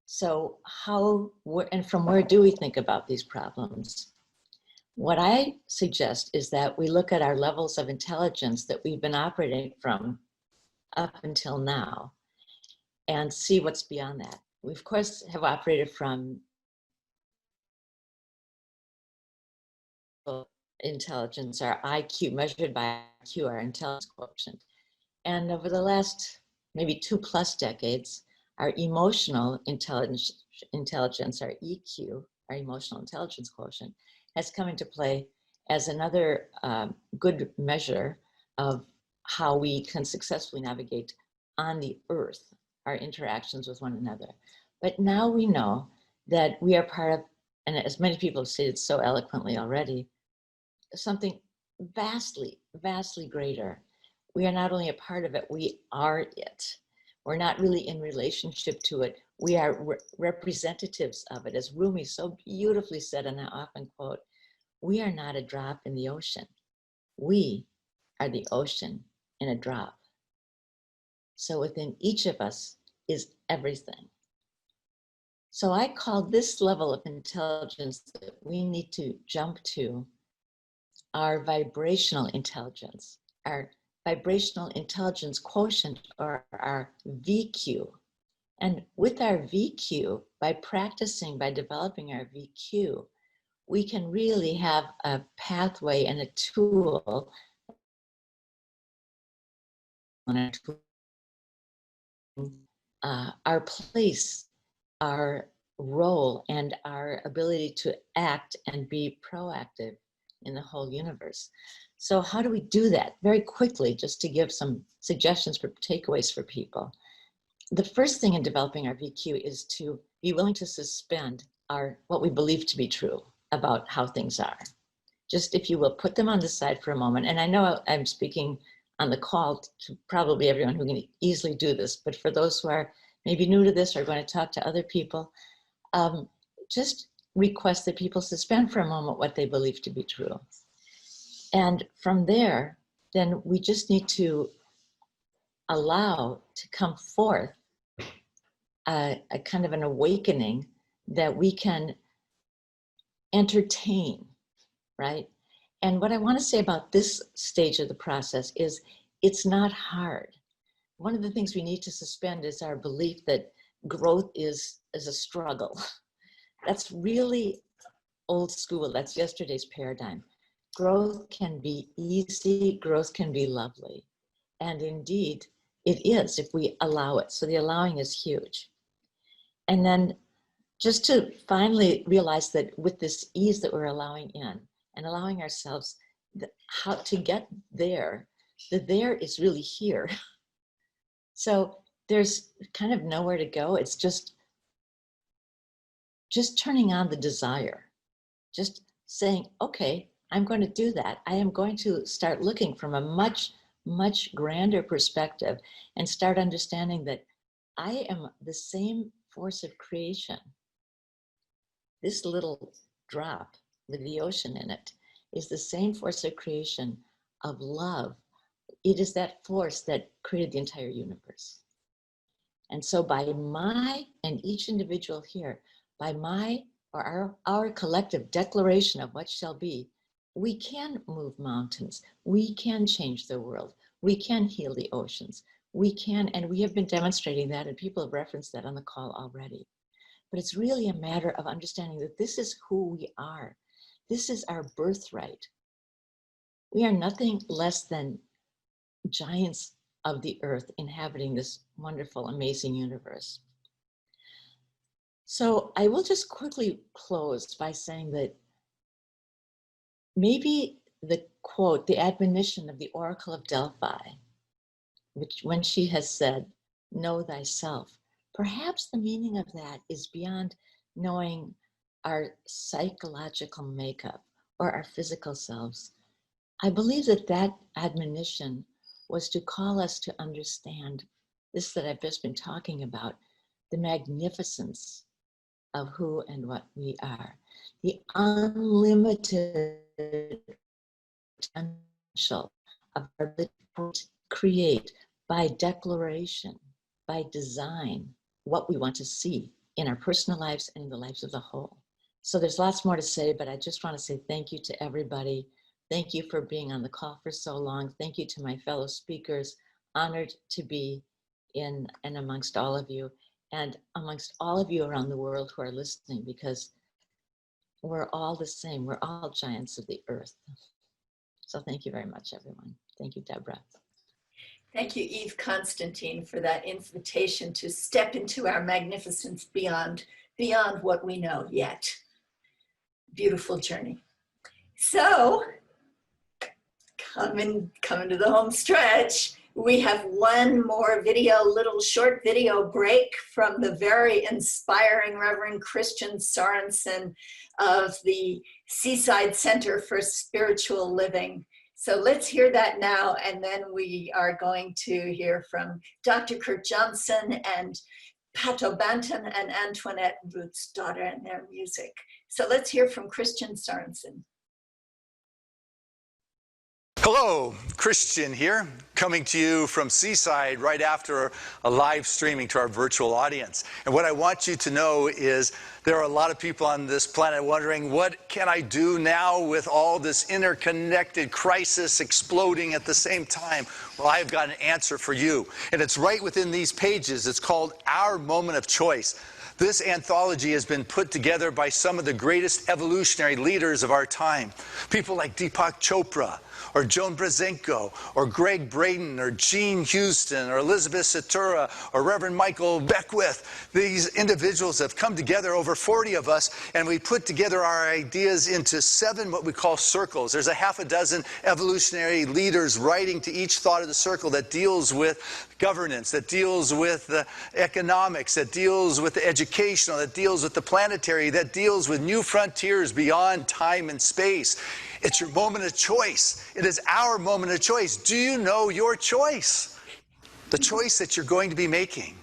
So and from where do we think about these problems? What I suggest is that we look at our levels of intelligence that we've been operating from up until now and see what's beyond that. We, of course, have operated from intelligence, our IQ, measured by IQ, our intelligence quotient. And over the last maybe 2+ decades, our emotional intelligence, our EQ, our emotional intelligence quotient, has come into play as another good measure of how we can successfully navigate on the earth, our interactions with one another. But now we know that we are part of, and as many people have stated so eloquently already, something vastly, vastly greater. We are not only a part of it, we are it. We're not really in relationship to it. We are representatives of it. As Rumi so beautifully said, and I often quote, we are not a drop in the ocean. We are the ocean in a drop. So within each of us is everything. So I call this level of intelligence that we need to jump to our vibrational intelligence, our vibrational intelligence quotient, or our VQ. And with our VQ, by practicing, by developing our VQ, we can really have a pathway and a tool, our place, our role, and our ability to act and be proactive in the whole universe. So how do we do that? Very quickly, just to give some suggestions for takeaways for people. The first thing in developing our VQ is to be willing to suspend what we believe to be true about how things are. Just, if you will, put them on the side for a moment. And I know I'm speaking on the call to probably everyone who can easily do this, but for those who are maybe new to this or going to talk to other people, just request that people suspend for a moment what they believe to be true. And from there, then we just need to allow to come forth a kind of an awakening that we can entertain, right? And what I want to say about this stage of the process is it's not hard. One of the things we need to suspend is our belief that growth is a struggle. That's really old school. That's yesterday's paradigm. Growth can be easy. Growth can be lovely. And indeed, it is if we allow it. So the allowing is huge. And then just to finally realize that with this ease that we're allowing in and allowing ourselves how to get there, the there is really here. So there's kind of nowhere to go. It's just turning on the desire, just saying, okay, I'm going to do that. I am going to start looking from a much, much grander perspective and start understanding that I am the same force of creation. This little drop with the ocean in it is the same force of creation of love. It is that force that created the entire universe. And so by my and each individual here, by my or our collective declaration of what shall be, we can move mountains. We can change the world. We can heal the oceans. We can, and we have been demonstrating that, and people have referenced that on the call already. But it's really a matter of understanding that this is who we are. This is our birthright. We are nothing less than giants of the earth inhabiting this wonderful, amazing universe. So I will just quickly close by saying that maybe the quote, the admonition of the Oracle of Delphi, which when she has said, know thyself, perhaps the meaning of that is beyond knowing our psychological makeup or our physical selves. I believe that that admonition was to call us to understand this that I've just been talking about, the magnificence of who and what we are, the unlimited potential of our ability to create by declaration, by design, what we want to see in our personal lives and in the lives of the whole. So there's lots more to say, but I just want to say thank you to everybody. Thank you for being on the call for so long. Thank you to my fellow speakers. Honored to be in and amongst all of you, and amongst all of you around the world who are listening, because we're all the same. We're all giants of the earth. So thank you very much, everyone. Thank you, Deborah. Thank you, Eve Constantine, for that invitation to step into our magnificence beyond what we know yet. Beautiful journey. So, coming to the home stretch, we have one more little short video break from the very inspiring Reverend Christian Sorensen of the Seaside Center for Spiritual Living. So let's hear that now, and then we are going to hear from Dr. Kurt Johnson and Pato Banton and Antoinette Ruth's daughter and their music. So let's hear from Christian Sorensen. Hello, Christian here, coming to you from Seaside right after a live streaming to our virtual audience. And what I want you to know is there are a lot of people on this planet wondering, what can I do now with all this interconnected crisis exploding at the same time? Well, I've got an answer for you. And it's right within these pages. It's called Our Moment of Choice. This anthology has been put together by some of the greatest evolutionary leaders of our time. People like Deepak Chopra, or Joan Brzezinski, or Greg Braden, or Jean Houston, or Elizabeth Satura, or Reverend Michael Beckwith. These individuals have come together, over 40 of us, and we put together our ideas into 7 what we call circles. There's a half a dozen evolutionary leaders writing to each thought of the circle that deals with governance, that deals with the economics, that deals with the educational, that deals with the planetary, that deals with new frontiers beyond time and space. It's your moment of choice. It is our moment of choice. Do you know your choice? The choice that you're going to be making.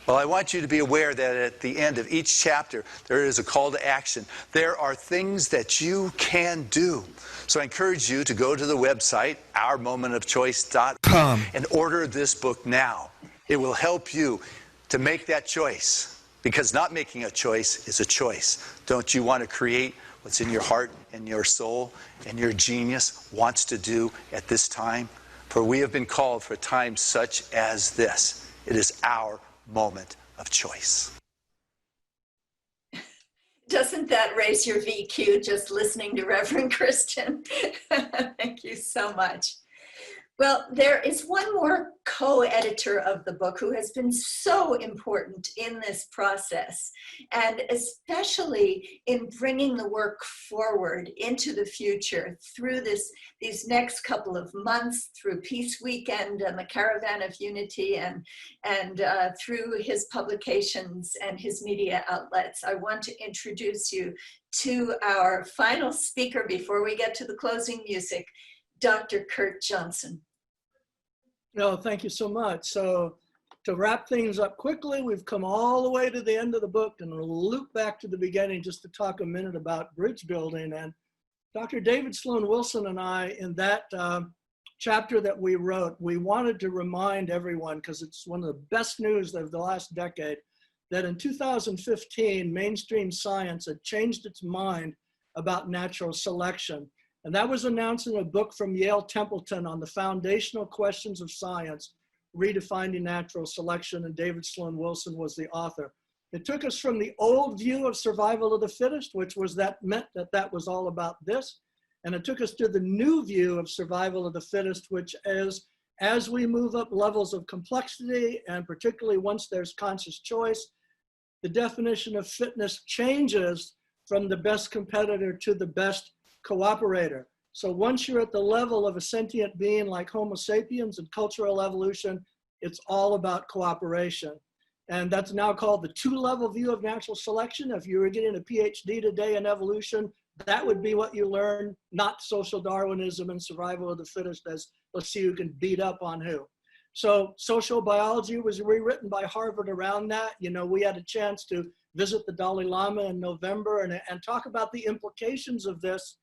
Well, I want you to be aware that at the end of each chapter, there is a call to action. There are things that you can do. So I encourage you to go to the website, OurMomentOfChoice.com, and order this book now. It will help you to make that choice, because not making a choice is a choice. Don't you want to create what's in your heart and your soul and your genius wants to do at this time? For we have been called for times such as this. It is our moment of choice. Doesn't that raise your VQ just listening to Reverend Christian? Thank you so much. Well, there is one more co-editor of the book who has been so important in this process, and especially in bringing the work forward into the future through these next couple of months, through Peace Weekend and the Caravan of Unity, and through his publications and his media outlets. I want to introduce you to our final speaker before we get to the closing music, Dr. Kurt Johnson. No, thank you so much. So to wrap things up quickly, we've come all the way to the end of the book, and we'll loop back to the beginning just to talk a minute about bridge building. And Dr. David Sloan Wilson and I, in that chapter that we wrote, we wanted to remind everyone, because it's one of the best news of the last decade, that in 2015, mainstream science had changed its mind about natural selection. And that was announced in a book from Yale Templeton on the foundational questions of science, redefining natural selection, and David Sloan Wilson was the author. It took us from the old view of survival of the fittest, which was meant that was all about this, and it took us to the new view of survival of the fittest, which is, as we move up levels of complexity, and particularly once there's conscious choice, the definition of fitness changes from the best competitor to the best cooperator. So once you're at the level of a sentient being like Homo sapiens and cultural evolution, it's all about cooperation. And that's now called the two-level view of natural selection. If you were getting a PhD today in evolution, that would be what you learn, not social Darwinism and survival of the fittest as let's see who can beat up on who. So social biology was rewritten by Harvard around that. You know, we had a chance to visit the Dalai Lama in November and talk about the implications of this,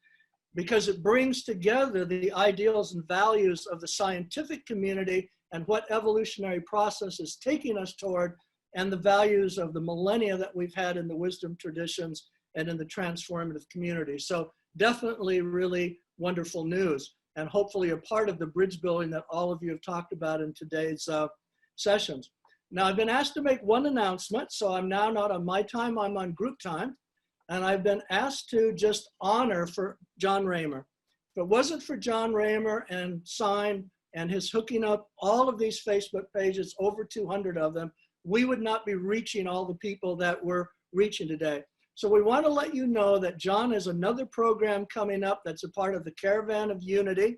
because it brings together the ideals and values of the scientific community and what evolutionary process is taking us toward, and the values of the millennia that we've had in the wisdom traditions and in the transformative community. So definitely really wonderful news, and hopefully a part of the bridge building that all of you have talked about in today's sessions. Now, I've been asked to make one announcement, so I'm now not on my time, I'm on group time. And I've been asked to just honor for John Raymer. If it wasn't for John Raymer and Sign and his hooking up all of these Facebook pages, over 200 of them, we would not be reaching all the people that we're reaching today. So we want to let you know that John has another program coming up that's a part of the Caravan of Unity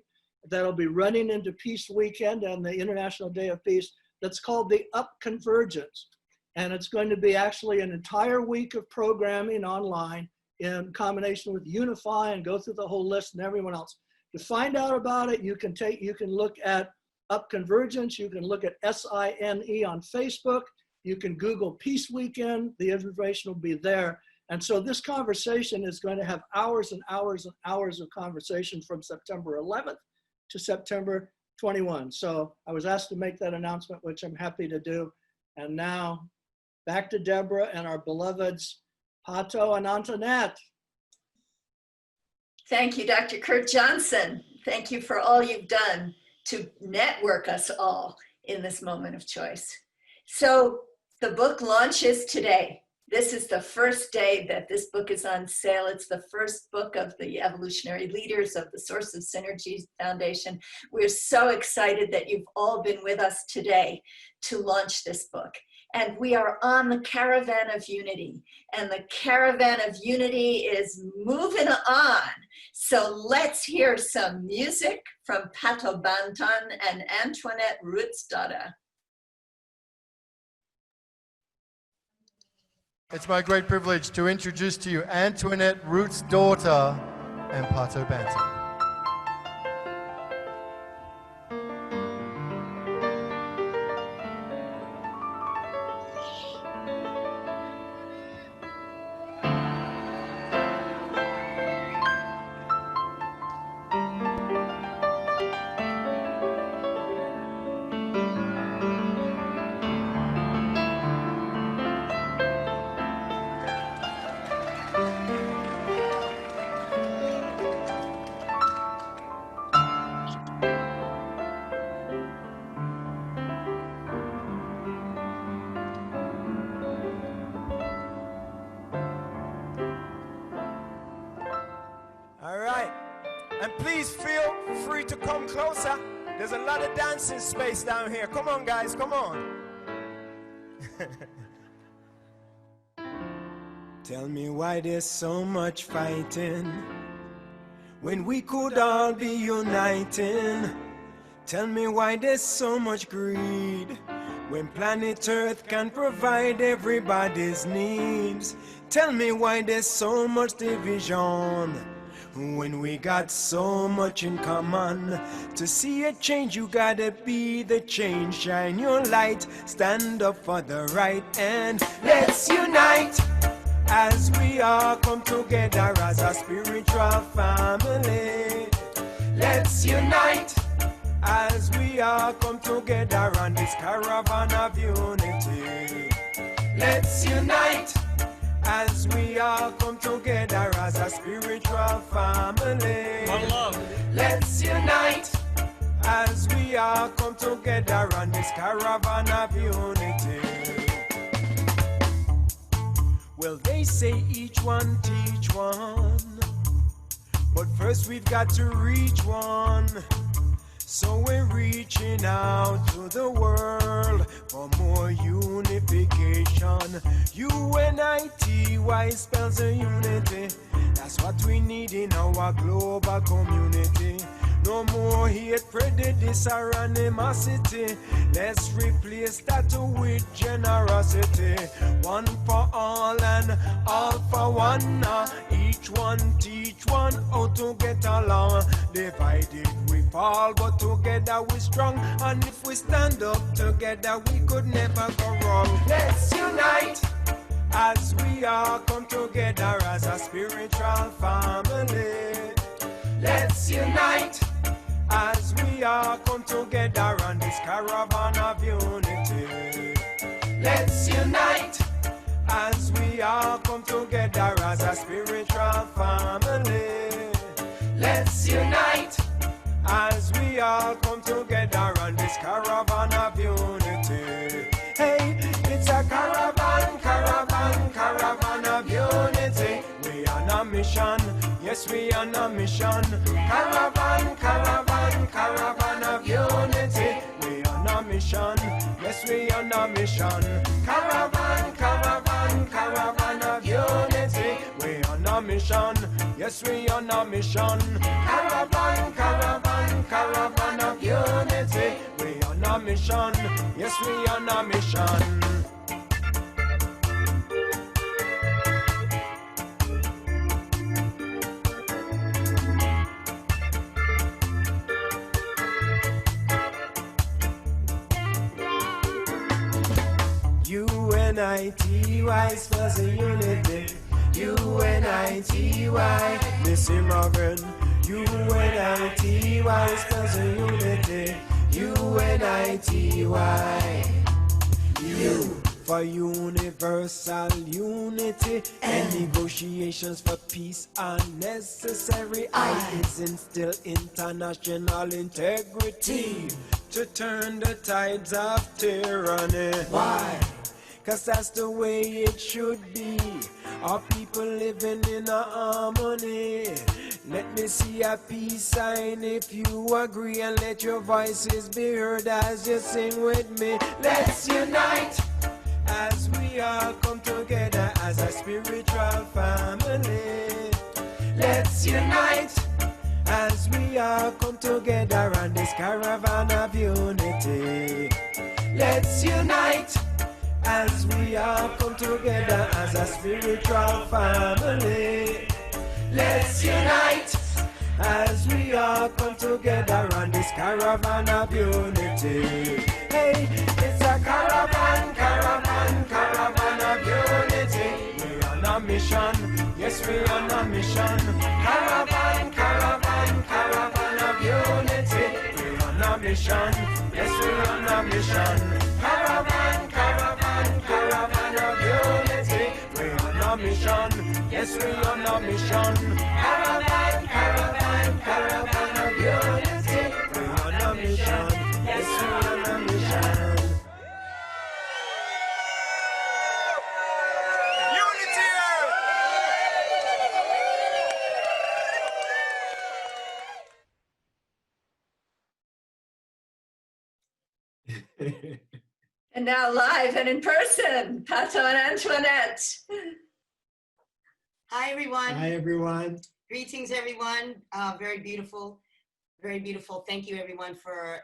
that'll be running into Peace Weekend and the International Day of Peace. That's called the Up Convergence. And it's going to be actually an entire week of programming online in combination with Unify, and go through the whole list and everyone else. To find out about it, you can look at Up Convergence, you can look at SINE on Facebook, you can Google Peace Weekend, the information will be there. And so this conversation is going to have hours and hours and hours of conversation from September 11th to September 21. So I was asked to make that announcement, which I'm happy to do. And now back to Deborah and our beloveds, Pato and Antoinette. Thank you, Dr. Kurt Johnson. Thank you for all you've done to network us all in this moment of choice. So the book launches today. This is the first day that this book is on sale. It's the first book of the evolutionary leaders of the Source of Synergy Foundation. We're so excited that you've all been with us today to launch this book. And we are on the Caravan of Unity. And the Caravan of Unity is moving on. So let's hear some music from Pato Banton and Antoinette Rootsdada. It's my great privilege to introduce to you Antoinette Root's daughter and Pato Banton. There's a lot of dancing space down here. Come on, guys, come on. Tell me why there's so much fighting when we could all be uniting. Tell me why there's so much greed when planet Earth can provide everybody's needs. Tell me why there's so much division when we got so much in common. To see a change, you gotta be the change. Shine your light, stand up for the right, and let's unite as we all come together as a spiritual family. Let's unite as we all come together on this caravan of unity. Let's unite as we all come together as a spiritual family. One love. Let's unite as we all come together on this caravan of unity. Well, they say each one teach one, but first we've got to reach one. So we're reaching out to the world, for more unification. UNITY spells a unity. That's what we need in our global community. No more hate, prejudice, or animosity. Let's replace that with generosity. One for all and all for one. Each one teach one how to get along. Divided we fall, but together we strong. And if we stand up together, we could never go wrong. Let's unite as we all come together as a spiritual family. Let's unite as we all come together on this caravan of unity. Let's unite as we all come together as a spiritual family. Let's unite as we all come together on this caravan of unity. Hey, it's a caravan, caravan, caravan of unity. We are on a mission, yes, we are on a mission. Caravan, caravan, caravan of unity. We are on a mission, yes, we are on a mission. Caravan, caravan, caravan of unity. We are on a mission, yes, we are on a mission. Caravan, caravan, caravan of unity. We are on a mission, yes, we are on a mission. UNITY spells a unity. UNITY, Missy Morgan. UNITY spells a unity. UNITY. U for universal unity and negotiations for peace are necessary. I is instill international integrity to turn the tides of tyranny. Why? 'Cause that's the way it should be. Our people living in a harmony. Let me see a peace sign if you agree, and let your voices be heard as you sing with me. Let's unite as we all come together as a spiritual family. Let's unite as we all come together on this caravan of unity. Let's unite as we all come together as a spiritual family. Let's unite as we all come together on this caravan of unity. Hey, it's a caravan, caravan, caravan of unity. We're on a mission, yes, we're on a mission. Caravan, caravan, caravan of unity. We're on a mission, yes, we're on a mission. Caravan, caravan, caravan of unity. We're on a mission, yes, we're on a mission. Caravan, caravan, caravan of unity. We're on a mission, yes, we're on a mission. And now live and in person, Pato and Antoinette. Hi, everyone. Hi, everyone. Greetings, everyone. Very beautiful, very beautiful. Thank you, everyone, for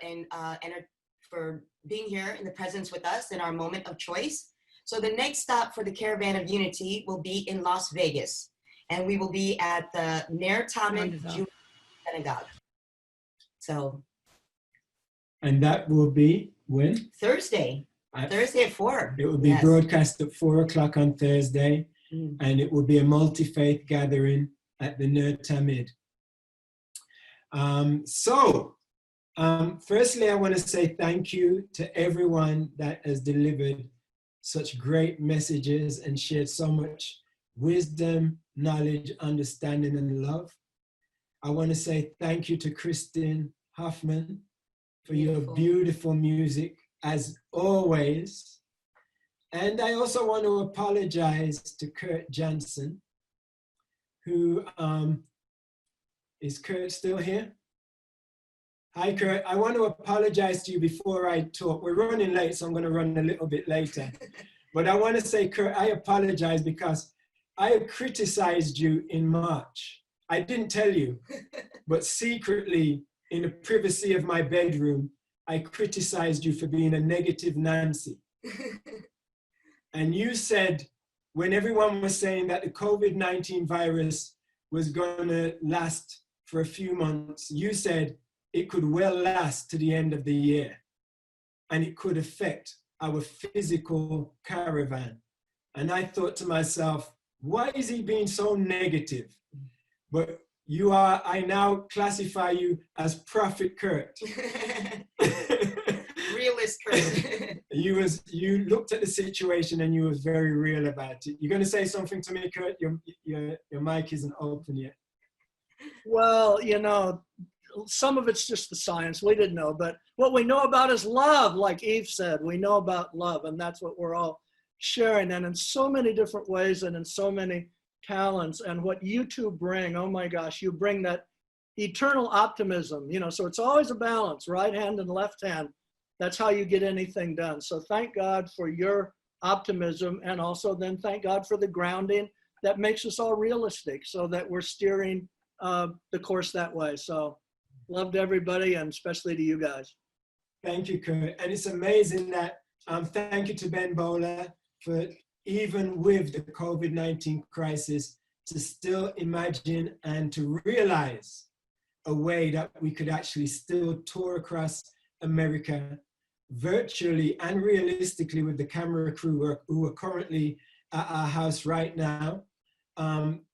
being here in the presence with us in our moment of choice. So the next stop for the Caravan of Unity will be in Las Vegas, and we will be at the Ner Tamid Jewish Synagogue. So. And that will be when? Thursday. Thursday at 4. It will be broadcast at 4 o'clock on Thursday, and it will be a multi-faith gathering at the Ner Tamid. Firstly, I want to say thank you to everyone that has delivered such great messages and shared so much wisdom, knowledge, understanding, and love. I want to say thank you to Kristen Hoffman for your beautiful music, as always. And I also want to apologize to Kurt Johnson, who, is Kurt still here? Hi, Kurt. I want to apologize to you before I talk. We're running late, so I'm going to run a little bit later. But I want to say, Kurt, I apologize because I have criticized you in March. I didn't tell you, but secretly, in the privacy of my bedroom, I criticized you for being a negative Nancy. And you said, when everyone was saying that the COVID-19 virus was going to last for a few months, you said it could well last to the end of the year, and it could affect our physical caravan. And I thought to myself, why is he being so negative? But you are, I now classify you as Prophet Kurt. Realist Kurt. You looked at the situation and you was very real about it. You're going to say something to me, Kurt? Your mic isn't open yet. Well, you know, some of it's just the science. We didn't know, but what we know about is love, like Eve said. We know about love, and that's what we're all sharing, and in so many different ways and in so many talents. And what you two bring, oh my gosh, you bring that eternal optimism, you know, so it's always a balance, right hand and left hand. That's how you get anything done. So thank God for your optimism, and also then thank God for the grounding that makes us all realistic so that we're steering the course that way. So loved everybody, and especially to you guys. Thank you, Kurt. And it's amazing that, thank you to Ben Bowler for, even with the COVID-19 crisis, to still imagine and to realize a way that we could actually still tour across America virtually and realistically with the camera crew who are currently at our house right now,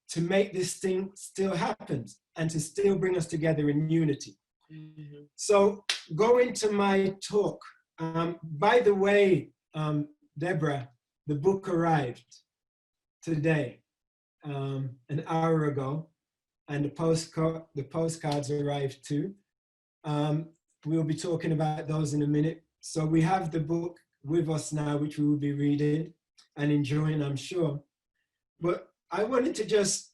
to make this thing still happen and to still bring us together in unity. Mm-hmm. So going to my talk, by the way, Deborah, the book arrived today, an hour ago, and the postcards arrived too. We'll be talking about those in a minute. So we have the book with us now, which we will be reading and enjoying, I'm sure. But I wanted to just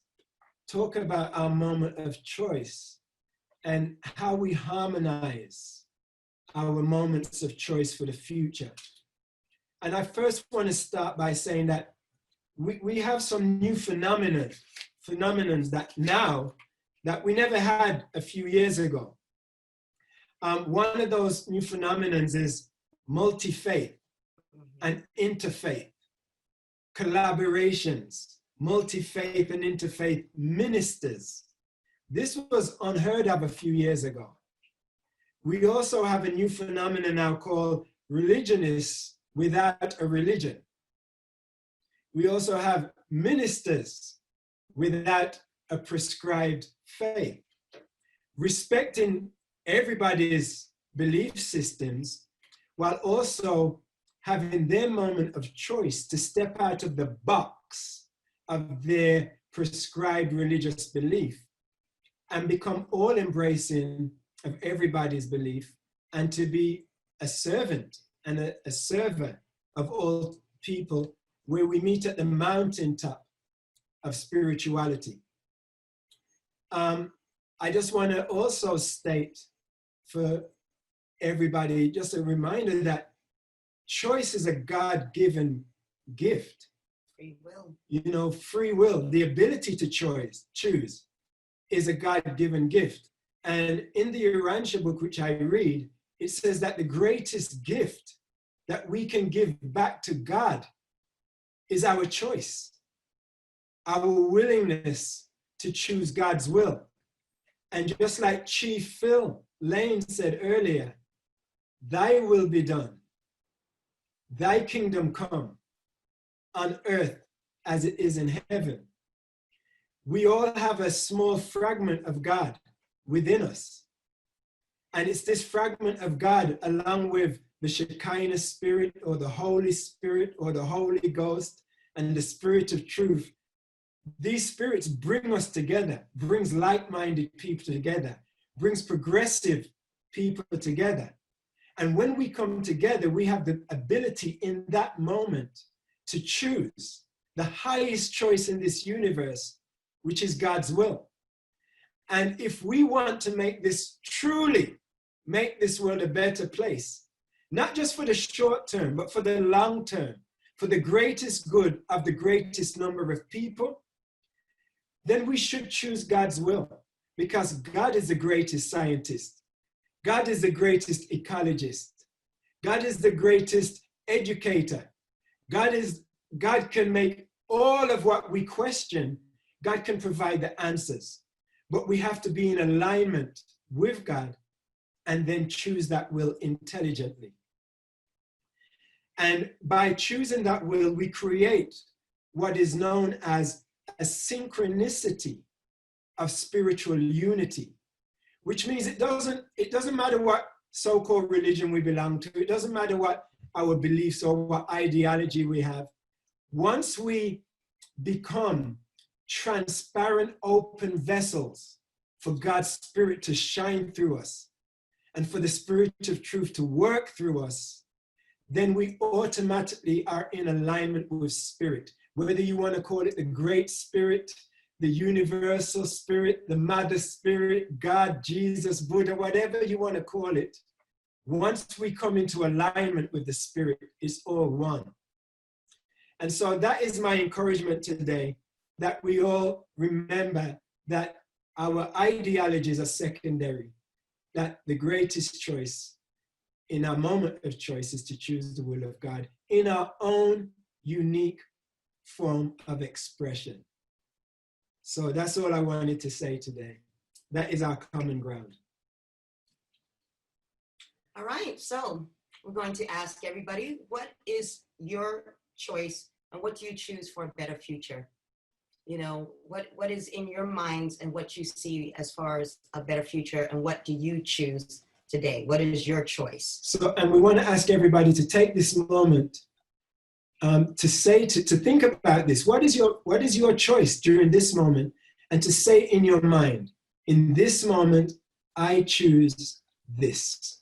talk about our moment of choice and how we harmonize our moments of choice for the future. And I first want to start by saying that we have some new phenomenons that now that we never had a few years ago. One of those new phenomenons is multi-faith and interfaith collaborations, multi-faith and interfaith ministers. This was unheard of a few years ago. We also have a new phenomenon now called religionists without a religion. We also have ministers without a prescribed faith, respecting everybody's belief systems while also having their moment of choice to step out of the box of their prescribed religious belief and become all embracing of everybody's belief, and to be a servant and a server of all people, where we meet at the mountaintop of spirituality. I just want to also state for everybody, just a reminder that choice is a God-given gift. Free will. You know, free will, the ability to choose is a God-given gift. And in the Urantia book, which I read, it says that the greatest gift that we can give back to God is our choice, our willingness to choose God's will. And just like Chief Phil Lane said earlier, thy will be done, thy kingdom come on earth as it is in heaven. We all have a small fragment of God within us. And it's this fragment of God, along with the Shekinah Spirit or the Holy Spirit or the Holy Ghost and the Spirit of truth. These spirits bring us together, brings like-minded people together, brings progressive people together. And when we come together, we have the ability in that moment to choose the highest choice in this universe, which is God's will. And if we want to make this truly make this world a better place, not just for the short term, but for the long term, for the greatest good of the greatest number of people, then we should choose God's will, because God is the greatest scientist. God is the greatest ecologist. God is the greatest educator. God can make all of what we question, God can provide the answers. But we have to be in alignment with God and then choose that will intelligently. And by choosing that will, we create what is known as a synchronicity of spiritual unity, which means it doesn't matter what so-called religion we belong to. It doesn't matter what our beliefs or what ideology we have. Once we become transparent, open vessels for God's Spirit to shine through us and for the Spirit of truth to work through us, then we automatically are in alignment with Spirit. Whether you want to call it the Great Spirit, the Universal Spirit, the Mother Spirit, God, Jesus, Buddha, whatever you want to call it, once we come into alignment with the Spirit, it's all one. And so that is my encouragement today, that we all remember that our ideologies are secondary, that the greatest choice in our moment of choice is to choose the will of God in our own unique form of expression. So that's all I wanted to say today. That is our common ground. All right, so we're going to ask everybody, what is your choice and what do you choose for a better future? You know, what is in your minds and what you see as far as a better future, and what do you choose today? What is your choice? So, and we want to ask everybody to take this moment to think about this. What is your choice during this moment? And to say in your mind, in this moment, I choose this.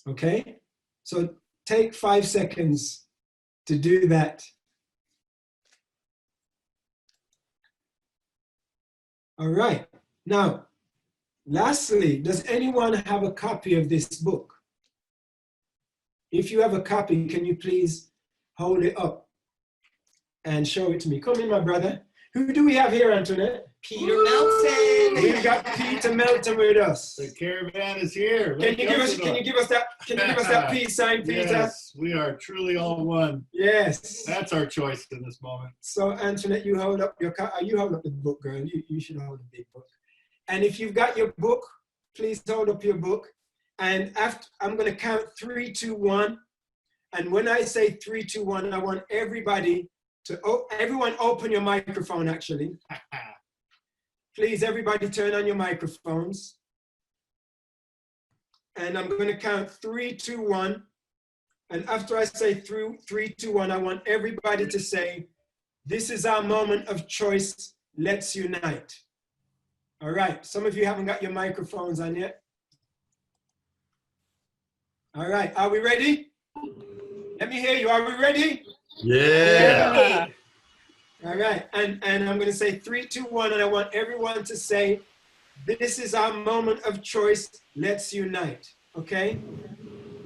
Okay? So take 5 seconds to do that. All right. Now, lastly, does anyone have a copy of this book? If you have a copy, can you please hold it up and show it to me? Come in, my brother. Who do we have here, Antoinette? Peter Melton. We've got Peter Melton with us. The caravan is here. Can you give us that peace sign, Peter? Yes, we are truly all one. Yes. That's our choice in this moment. So Antoinette, you hold up you hold up the book, girl. You should hold the big book. And if you've got your book, please hold up your book. And after I'm going to count 3, 2, 1. And when I say 3, 2, 1, I want everybody to everyone open your microphone. Actually, please, everybody, turn on your microphones. And I'm going to count 3, 2, 1. And after I say 3, 2, 1, I want everybody to say, "This is our moment of choice. Let's unite." All right. Some of you haven't got your microphones on yet. All right. Are we ready? Let me hear you. Are we ready? Yeah. All right. And I'm going to say 3, 2, 1. And I want everyone to say, "This is our moment of choice. Let's unite." Okay?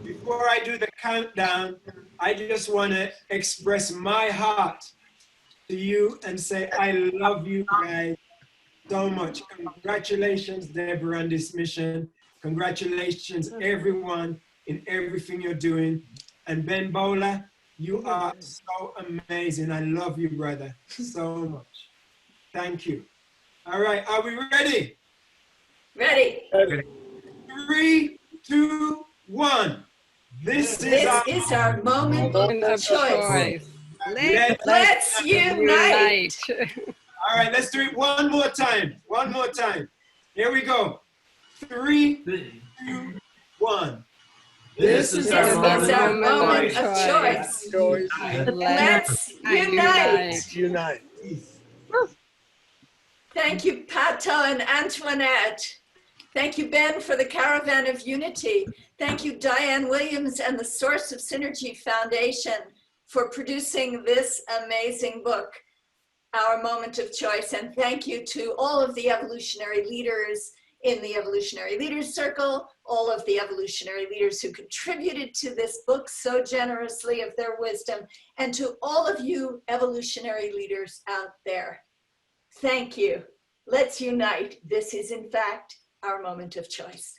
Before I do the countdown, I just want to express my heart to you and say, I love you guys so much. Congratulations, Deborah, on this mission. Congratulations, everyone, in everything you're doing. And Ben Bowler, you are so amazing. I love you, brother, so much. Thank you. All right, are we ready? Ready. 3, 2, 1. This is our moment of choice. Let's unite. All right, let's do it one more time. One more time. Here we go. 3, 2, 1. This is our moment of choice. Let's unite. Thank you, Pato and Antoinette. Thank you, Ben, for the Caravan of Unity. Thank you, Diane Williams and the Source of Synergy Foundation for producing this amazing book, Our Moment of Choice. And thank you to all of the evolutionary leaders in the Evolutionary Leaders Circle, all of the evolutionary leaders who contributed to this book so generously of their wisdom, and to all of you evolutionary leaders out there. Thank you. Let's unite. This is, in fact, our moment of choice.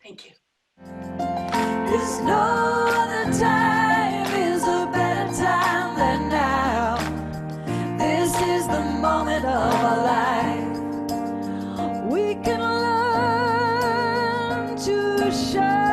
Thank you. There's no other time is a better time than now. This is the moment of our life. We can learn to shine.